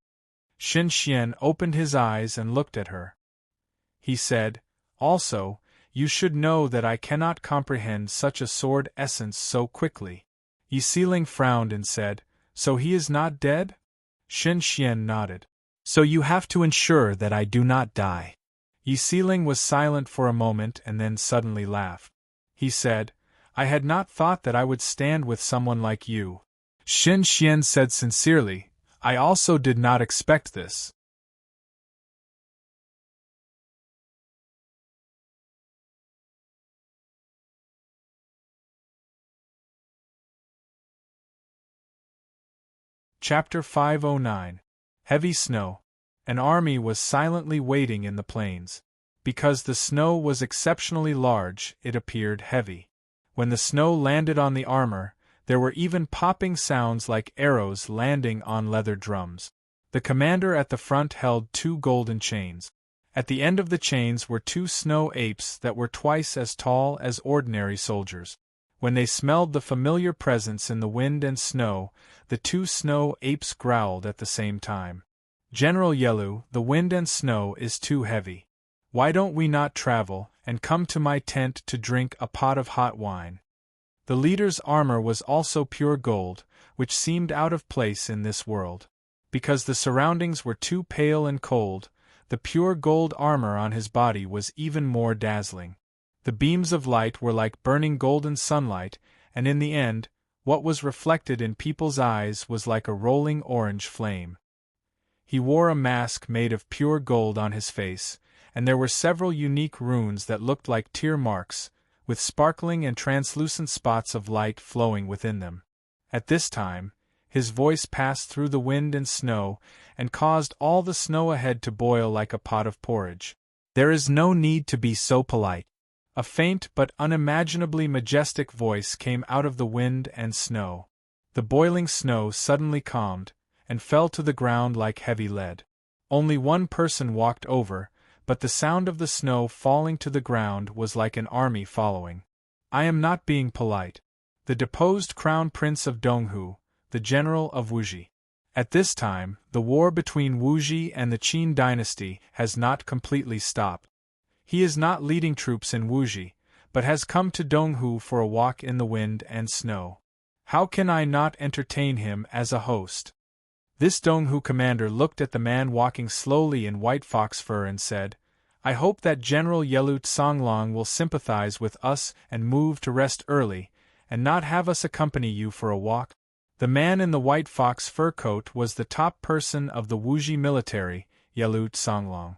Speaker 1: Shen Xian opened his eyes and looked at her. He said, "Also, you should know that I cannot comprehend such a sword essence so quickly." Yi Xiling frowned and said, "So he is not dead?" Shen Xian nodded. "So you have to ensure that I do not die." Yi Xiling was silent for a moment and then suddenly laughed. He said, "I had not thought that I would stand with someone like you." Shen Xian said sincerely, "I also did not expect this." Chapter 509. Heavy Snow. An army was silently waiting in the plains. Because the snow was exceptionally large, it appeared heavy. When the snow landed on the armor, there were even popping sounds like arrows landing on leather drums. The commander at the front held 2 golden chains. At the end of the chains were 2 snow apes that were twice as tall as ordinary soldiers. When they smelled the familiar presence in the wind and snow, the 2 snow apes growled at the same time. "General Yelu, the wind and snow is too heavy. Why don't we not travel, and come to my tent to drink a pot of hot wine?" The leader's armor was also pure gold, which seemed out of place in this world. Because the surroundings were too pale and cold, the pure gold armor on his body was even more dazzling. The beams of light were like burning golden sunlight, and in the end, what was reflected in people's eyes was like a rolling orange flame. He wore a mask made of pure gold on his face, and there were several unique runes that looked like tear marks, with sparkling and translucent spots of light flowing within them. At this time, his voice passed through the wind and snow, and caused all the snow ahead to boil like a pot of porridge. "There is no need to be so polite." A faint but unimaginably majestic voice came out of the wind and snow. The boiling snow suddenly calmed, and fell to the ground like heavy lead. Only one person walked over, but the sound of the snow falling to the ground was like an army following. "I am not being polite. The deposed crown prince of Donghu, the general of Wuji. At this time, the war between Wuji and the Qin dynasty has not completely stopped. He is not leading troops in Wuji, but has come to Donghu for a walk in the wind and snow. How can I not entertain him as a host?" This Donghu commander looked at the man walking slowly in white fox fur and said, "I hope that General Yelut Songlong will sympathize with us and move to rest early, and not have us accompany you for a walk." The man in the white fox fur coat was the top person of the Wuji military, Yelut Songlong.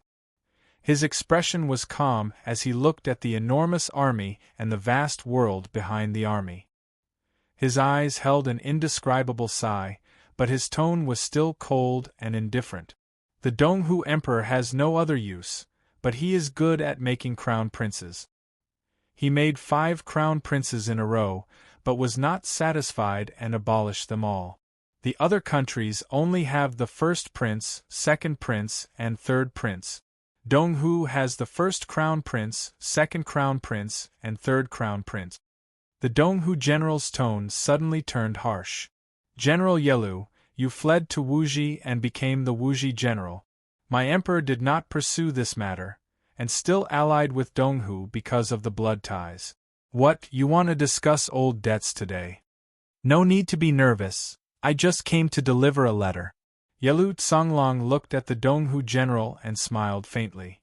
Speaker 1: His expression was calm as he looked at the enormous army and the vast world behind the army. His eyes held an indescribable sigh, but his tone was still cold and indifferent. "The Donghu Emperor has no other use, but he is good at making crown princes. He made 5 crown princes in a row, but was not satisfied and abolished them all. The other countries only have the first prince, second prince, and third prince. Donghu has the first crown prince, second crown prince, and third crown prince." The Donghu general's tone suddenly turned harsh. "General Yelu, you fled to Wuji and became the Wuji general. My emperor did not pursue this matter, and still allied with Donghu because of the blood ties. What, you want to discuss old debts today? No need to be nervous, I just came to deliver a letter." Yelut Songlong looked at the Donghu general and smiled faintly.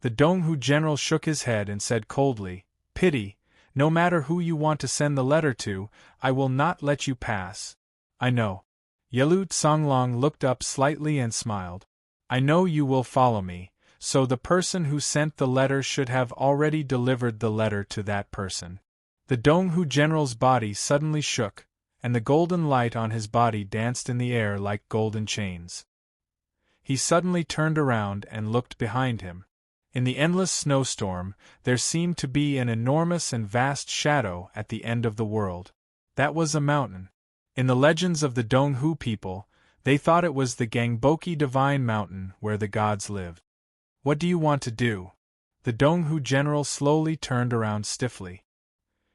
Speaker 1: The Donghu general shook his head and said coldly, "Pity, no matter who you want to send the letter to, I will not let you pass." "I know." Yelut Songlong looked up slightly and smiled. "I know you will follow me, so the person who sent the letter should have already delivered the letter to that person." The Donghu general's body suddenly shook, and the golden light on his body danced in the air like golden chains. He suddenly turned around and looked behind him. In the endless snowstorm, there seemed to be an enormous and vast shadow at the end of the world. That was a mountain. In the legends of the Donghu people, they thought it was the Gangboki Divine Mountain where the gods lived. "What do you want to do?" The Donghu general slowly turned around stiffly.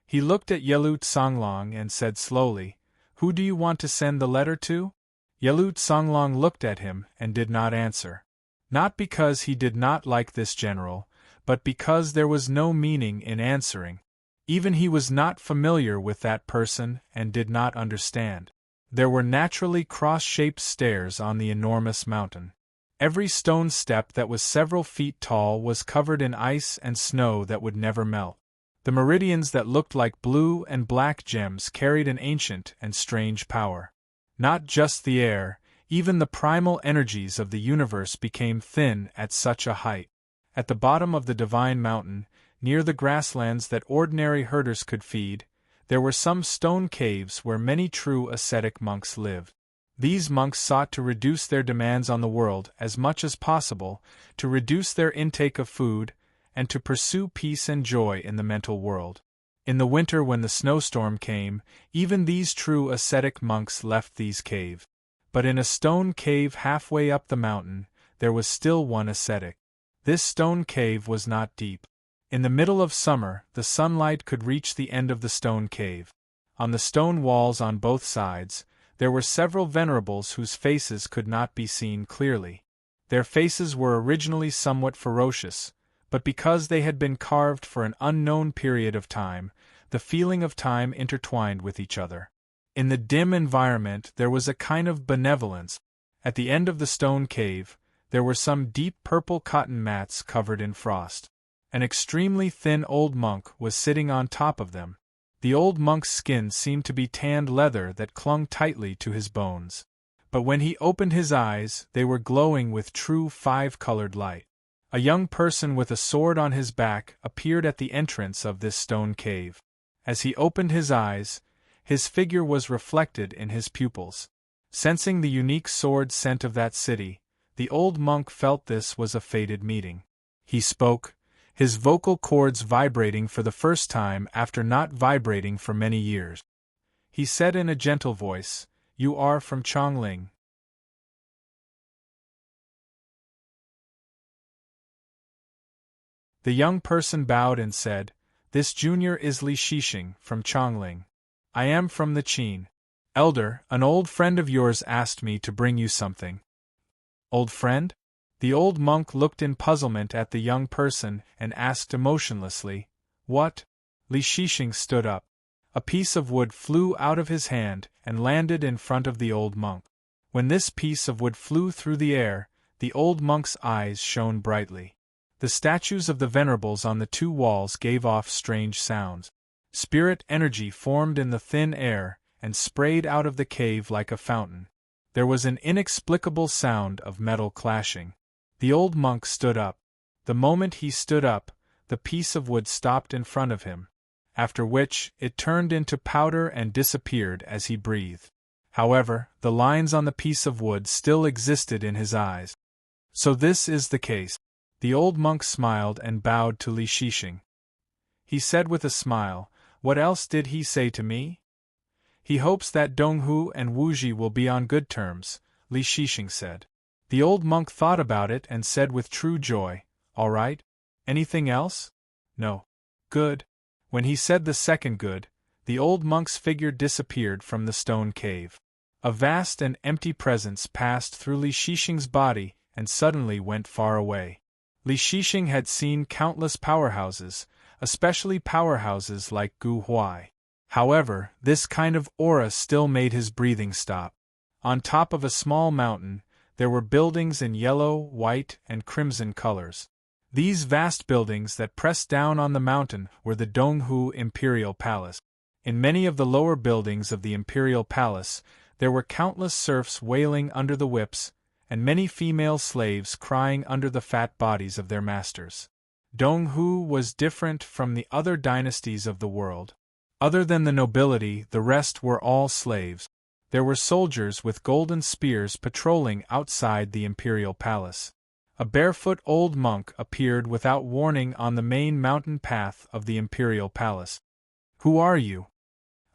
Speaker 1: He looked at Yelut Songlong and said slowly, "Who do you want to send the letter to?" Yelut Songlong looked at him and did not answer. Not because he did not like this general, but because there was no meaning in answering. Even he was not familiar with that person and did not understand. There were naturally cross-shaped stairs on the enormous mountain. Every stone step that was several feet tall was covered in ice and snow that would never melt. The meridians that looked like blue and black gems carried an ancient and strange power. Not just the air, even the primal energies of the universe became thin at such a height. At the bottom of the Divine Mountain, near the grasslands that ordinary herders could feed, there were some stone caves where many true ascetic monks lived. These monks sought to reduce their demands on the world as much as possible, to reduce their intake of food, and to pursue peace and joy in the mental world. In the winter when the snowstorm came, even these true ascetic monks left these caves. But in a stone cave halfway up the mountain, there was still one ascetic. This stone cave was not deep. In the middle of summer, the sunlight could reach the end of the stone cave. On the stone walls on both sides, there were several venerables whose faces could not be seen clearly. Their faces were originally somewhat ferocious, but because they had been carved for an unknown period of time, the feeling of time intertwined with each other. In the dim environment there was a kind of benevolence. At the end of the stone cave, there were some deep purple cotton mats covered in frost. An extremely thin old monk was sitting on top of them. The old monk's skin seemed to be tanned leather that clung tightly to his bones. But when he opened his eyes, they were glowing with true five-colored light. A young person with a sword on his back appeared at the entrance of this stone cave. As he opened his eyes, his figure was reflected in his pupils. Sensing the unique sword scent of that city, the old monk felt this was a fated meeting. He spoke, his vocal cords vibrating for the first time after not vibrating for many years. He said in a gentle voice, "You are from Chongling." The young person bowed and said, "This junior is Li Shixing, from Chongling. I am from the Qin. Elder, an old friend of yours asked me to bring you something." "Old friend?" The old monk looked in puzzlement at the young person and asked emotionlessly, "What?" Li Shixing stood up. A piece of wood flew out of his hand and landed in front of the old monk. When this piece of wood flew through the air, the old monk's eyes shone brightly. The statues of the venerables on the two walls gave off strange sounds. Spirit energy formed in the thin air and sprayed out of the cave like a fountain. There was an inexplicable sound of metal clashing. The old monk stood up. The moment he stood up, the piece of wood stopped in front of him, after which it turned into powder and disappeared as he breathed. However, the lines on the piece of wood still existed in his eyes. "So this is the case." The old monk smiled and bowed to Li Shixing. He said with a smile, "What else did he say to me?" "He hopes that Donghu and Wuji will be on good terms," Li Shixing said. The old monk thought about it and said with true joy, "All right. Anything else?" "No." "Good." When he said the second good, the old monk's figure disappeared from the stone cave. A vast and empty presence passed through Li Shixing's body and suddenly went far away. Li Shixing had seen countless powerhouses, especially powerhouses like Gu Huai. However, this kind of aura still made his breathing stop. On top of a small mountain, there were buildings in yellow, white, and crimson colors. These vast buildings that pressed down on the mountain were the Donghu Imperial Palace. In many of the lower buildings of the Imperial Palace, there were countless serfs wailing under the whips, and many female slaves crying under the fat bodies of their masters. Donghu was different from the other dynasties of the world. Other than the nobility, the rest were all slaves. There were soldiers with golden spears patrolling outside the imperial palace. A barefoot old monk appeared without warning on the main mountain path of the imperial palace. "Who are you?"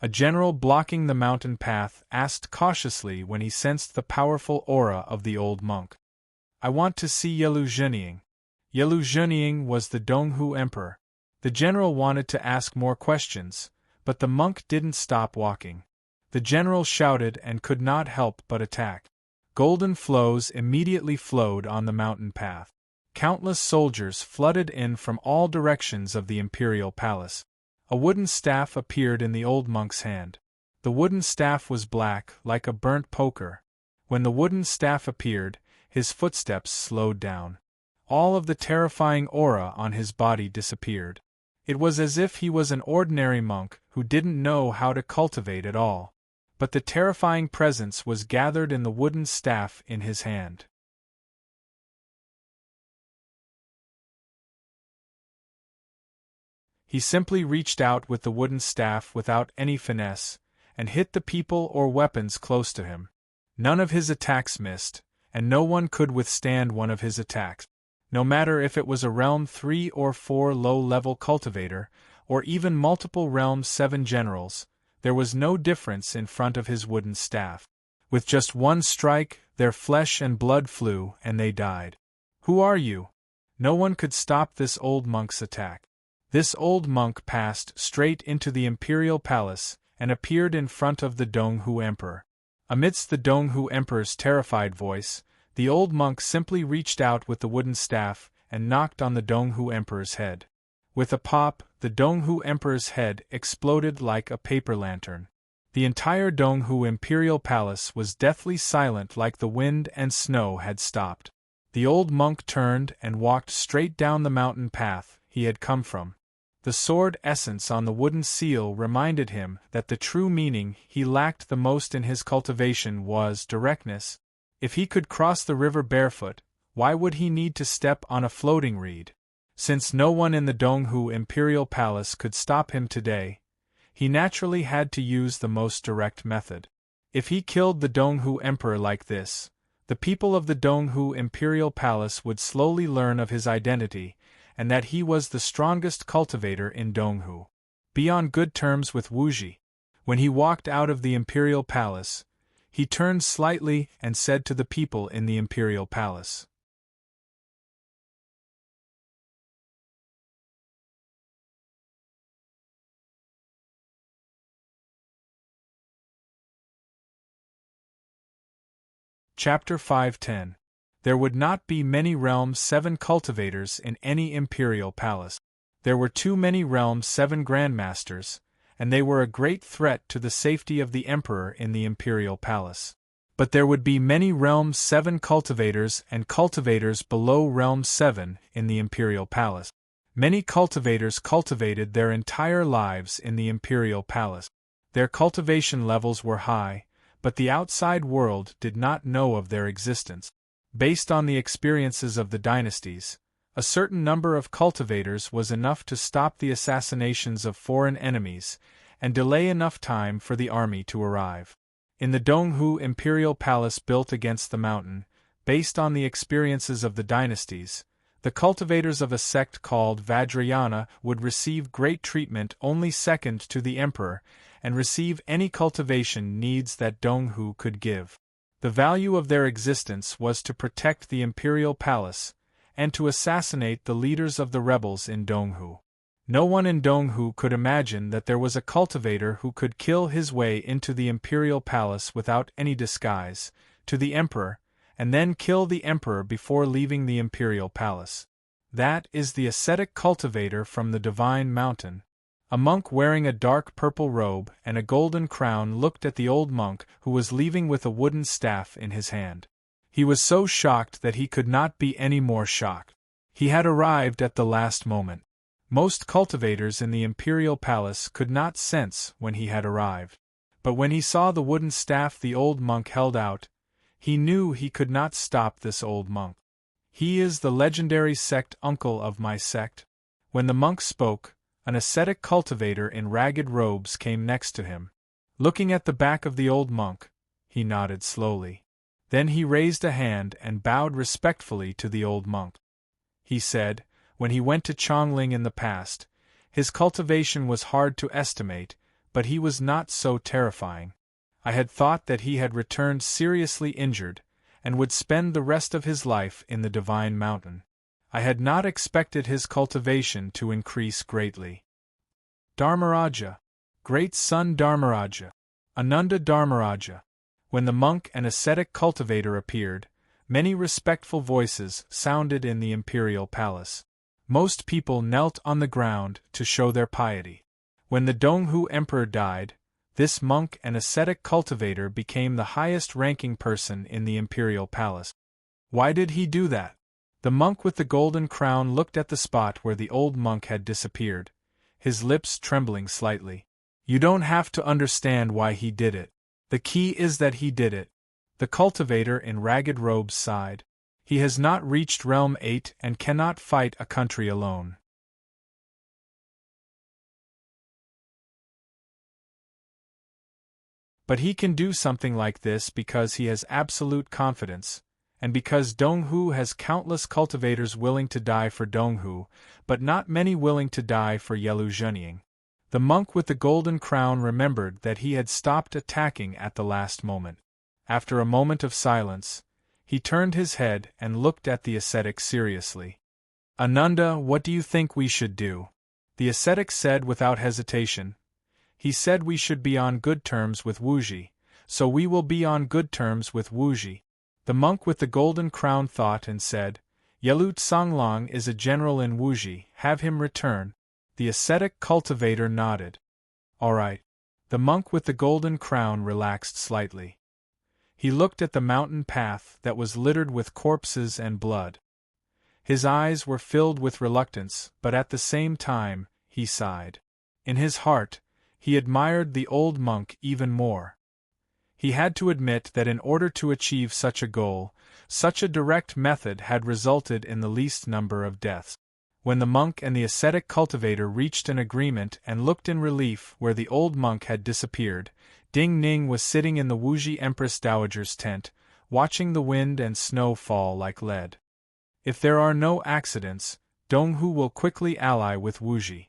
Speaker 1: A general blocking the mountain path asked cautiously when he sensed the powerful aura of the old monk. "I want to see Yelu Zhenying." Yelu Zhenying was the Donghu emperor. The general wanted to ask more questions, but the monk didn't stop walking. The general shouted and could not help but attack. Golden flows immediately flowed on the mountain path. Countless soldiers flooded in from all directions of the imperial palace. A wooden staff appeared in the old monk's hand. The wooden staff was black, like a burnt poker. When the wooden staff appeared, his footsteps slowed down. All of the terrifying aura on his body disappeared. It was as if he was an ordinary monk who didn't know how to cultivate at all. But the terrifying presence was gathered in the wooden staff in his hand. He simply reached out with the wooden staff without any finesse, and hit the people or weapons close to him. None of his attacks missed, and no one could withstand one of his attacks. No matter if it was a Realm 3 or 4 low-level cultivator, or even multiple Realm 7 generals, there was no difference in front of his wooden staff. With just one strike, their flesh and blood flew and they died. "Who are you?" No one could stop this old monk's attack. This old monk passed straight into the imperial palace and appeared in front of the Donghu emperor. Amidst the Donghu emperor's terrified voice, the old monk simply reached out with the wooden staff and knocked on the Donghu emperor's head. With a pop, the Donghu emperor's head exploded like a paper lantern. The entire Donghu imperial palace was deathly silent, like the wind and snow had stopped. The old monk turned and walked straight down the mountain path he had come from. The sword essence on the wooden seal reminded him that the true meaning he lacked the most in his cultivation was directness. If he could cross the river barefoot, why would he need to step on a floating reed? Since no one in the Donghu Imperial Palace could stop him today, he naturally had to use the most direct method. If he killed the Donghu Emperor like this, the people of the Donghu Imperial Palace would slowly learn of his identity, and that he was the strongest cultivator in Donghu. Be on good terms with Wuji. When he walked out of the Imperial Palace, he turned slightly and said to the people in the Imperial Palace. Chapter 510. There would not be many Realm 7 cultivators in any Imperial Palace. There were too many Realm 7 Grandmasters, and they were a great threat to the safety of the Emperor in the Imperial Palace. But there would be many Realm 7 cultivators and cultivators below Realm 7 in the Imperial Palace. Many cultivators cultivated their entire lives in the Imperial Palace. Their cultivation levels were high, but the outside world did not know of their existence. Based on the experiences of the dynasties, a certain number of cultivators was enough to stop the assassinations of foreign enemies and delay enough time for the army to arrive. In the Donghu Imperial Palace built against the mountain, based on the experiences of the dynasties, the cultivators of a sect called Vajrayana would receive great treatment only second to the emperor and receive any cultivation needs that Donghu could give. The value of their existence was to protect the imperial palace, and to assassinate the leaders of the rebels in Donghu. No one in Donghu could imagine that there was a cultivator who could kill his way into the imperial palace without any disguise, to the emperor, and then kill the emperor before leaving the imperial palace. That is the ascetic cultivator from the divine mountain. A monk wearing a dark purple robe and a golden crown looked at the old monk who was leaving with a wooden staff in his hand. He was so shocked that he could not be any more shocked. He had arrived at the last moment. Most cultivators in the imperial palace could not sense when he had arrived. But when he saw the wooden staff the old monk held out, he knew he could not stop this old monk. He is the legendary sect uncle of my sect. When the monk spoke, an ascetic cultivator in ragged robes came next to him. Looking at the back of the old monk, he nodded slowly. Then he raised a hand and bowed respectfully to the old monk. He said, when he went to Chongling in the past, his cultivation was hard to estimate, but he was not so terrifying. I had thought that he had returned seriously injured, and would spend the rest of his life in the divine mountain. I had not expected his cultivation to increase greatly. Dharmaraja, great son Dharmaraja, Ananda Dharmaraja. When the monk and ascetic cultivator appeared, many respectful voices sounded in the imperial palace. Most people knelt on the ground to show their piety. When the Donghu emperor died, this monk and ascetic cultivator became the highest-ranking person in the imperial palace. Why did he do that? The monk with the golden crown looked at the spot where the old monk had disappeared, his lips trembling slightly. You don't have to understand why he did it. The key is that he did it. The cultivator in ragged robes sighed. He has not reached Realm 8 and cannot fight a country alone. But he can do something like this because he has absolute confidence, and because Donghu has countless cultivators willing to die for Donghu, but not many willing to die for Yelu Zhenying. The monk with the golden crown remembered that he had stopped attacking at the last moment. After a moment of silence, he turned his head and looked at the ascetic seriously. Ananda, what do you think we should do? The ascetic said without hesitation. He said we should be on good terms with Wuji, so we will be on good terms with Wuji. The monk with the golden crown thought and said, Yelu Tsonglong is a general in Wuji, have him return. The ascetic cultivator nodded. All right. The monk with the golden crown relaxed slightly. He looked at the mountain path that was littered with corpses and blood. His eyes were filled with reluctance, but at the same time, he sighed. In his heart, he admired the old monk even more. He had to admit that in order to achieve such a goal, such a direct method had resulted in the least number of deaths. When the monk and the ascetic cultivator reached an agreement and looked in relief where the old monk had disappeared, Ding Ning was sitting in the Wuji Empress Dowager's tent, watching the wind and snow fall like lead. If there are no accidents, Donghu will quickly ally with Wuji,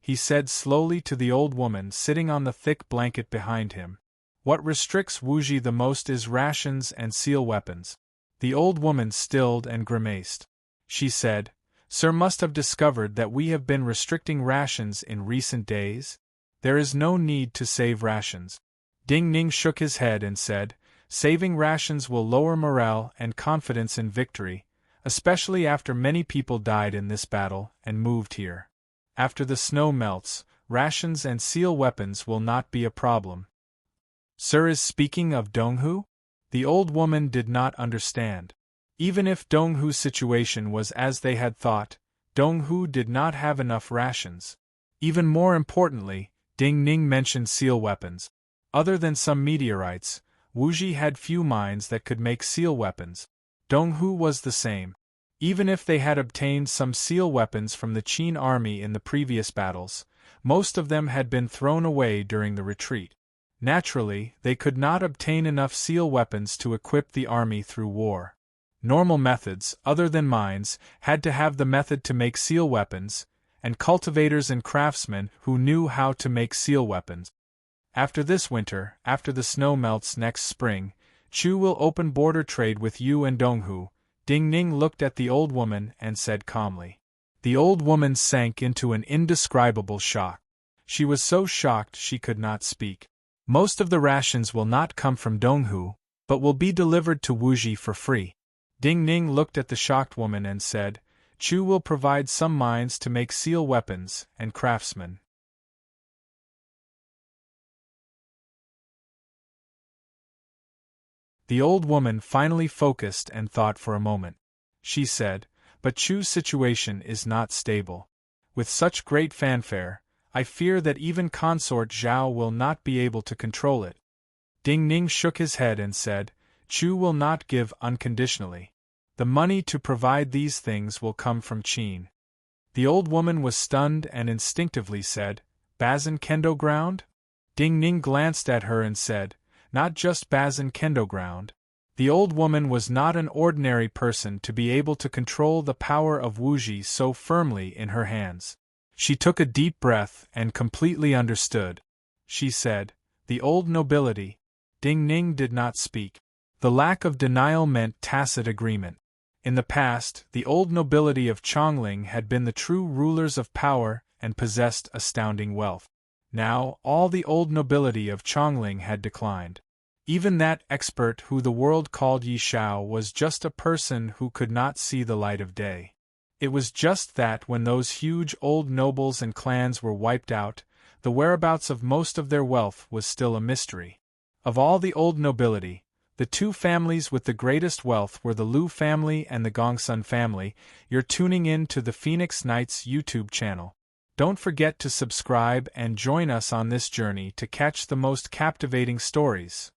Speaker 1: he said slowly to the old woman sitting on the thick blanket behind him. What restricts Wuji the most is rations and seal weapons. The old woman stilled and grimaced. She said, Sir must have discovered that we have been restricting rations in recent days? There is no need to save rations. Ding Ning shook his head and said, saving rations will lower morale and confidence in victory, especially after many people died in this battle and moved here. After the snow melts, rations and seal weapons will not be a problem. Sir is speaking of Donghu? The old woman did not understand. Even if Donghu's situation was as they had thought, Donghu did not have enough rations. Even more importantly, Ding Ning mentioned seal weapons. Other than some meteorites, Wuji had few mines that could make seal weapons. Donghu was the same. Even if they had obtained some seal weapons from the Qin army in the previous battles, most of them had been thrown away during the retreat. Naturally, they could not obtain enough seal weapons to equip the army through war. Normal methods, other than mines, had to have the method to make seal weapons, and cultivators and craftsmen who knew how to make seal weapons. After this winter, after the snow melts next spring, Chu will open border trade with you and Donghu. Ding Ning looked at the old woman and said calmly. The old woman sank into an indescribable shock. She was so shocked she could not speak. Most of the rations will not come from Donghu, but will be delivered to Wuji for free. Ding Ning looked at the shocked woman and said, Chu will provide some mines to make seal weapons and craftsmen. The old woman finally focused and thought for a moment. She said, but Chu's situation is not stable. With such great fanfare, I fear that even Consort Zhao will not be able to control it. Ding Ning shook his head and said, Chu will not give unconditionally. The money to provide these things will come from Qin. The old woman was stunned and instinctively said, Bazin Kendo ground? Ding Ning glanced at her and said, not just Bazin Kendo ground. The old woman was not an ordinary person to be able to control the power of Wuji so firmly in her hands. She took a deep breath and completely understood. She said, the old nobility. Ding Ning did not speak. The lack of denial meant tacit agreement. In the past, the old nobility of Chongling had been the true rulers of power and possessed astounding wealth. Now, all the old nobility of Chongling had declined. Even that expert who the world called Yi Shao was just a person who could not see the light of day. It was just that when those huge old nobles and clans were wiped out, the whereabouts of most of their wealth was still a mystery. Of all the old nobility, the two families with the greatest wealth were the Liu family and the Gongsun family. You're tuning in to the Phoenix Knights YouTube channel. Don't forget to subscribe and join us on this journey to catch the most captivating stories.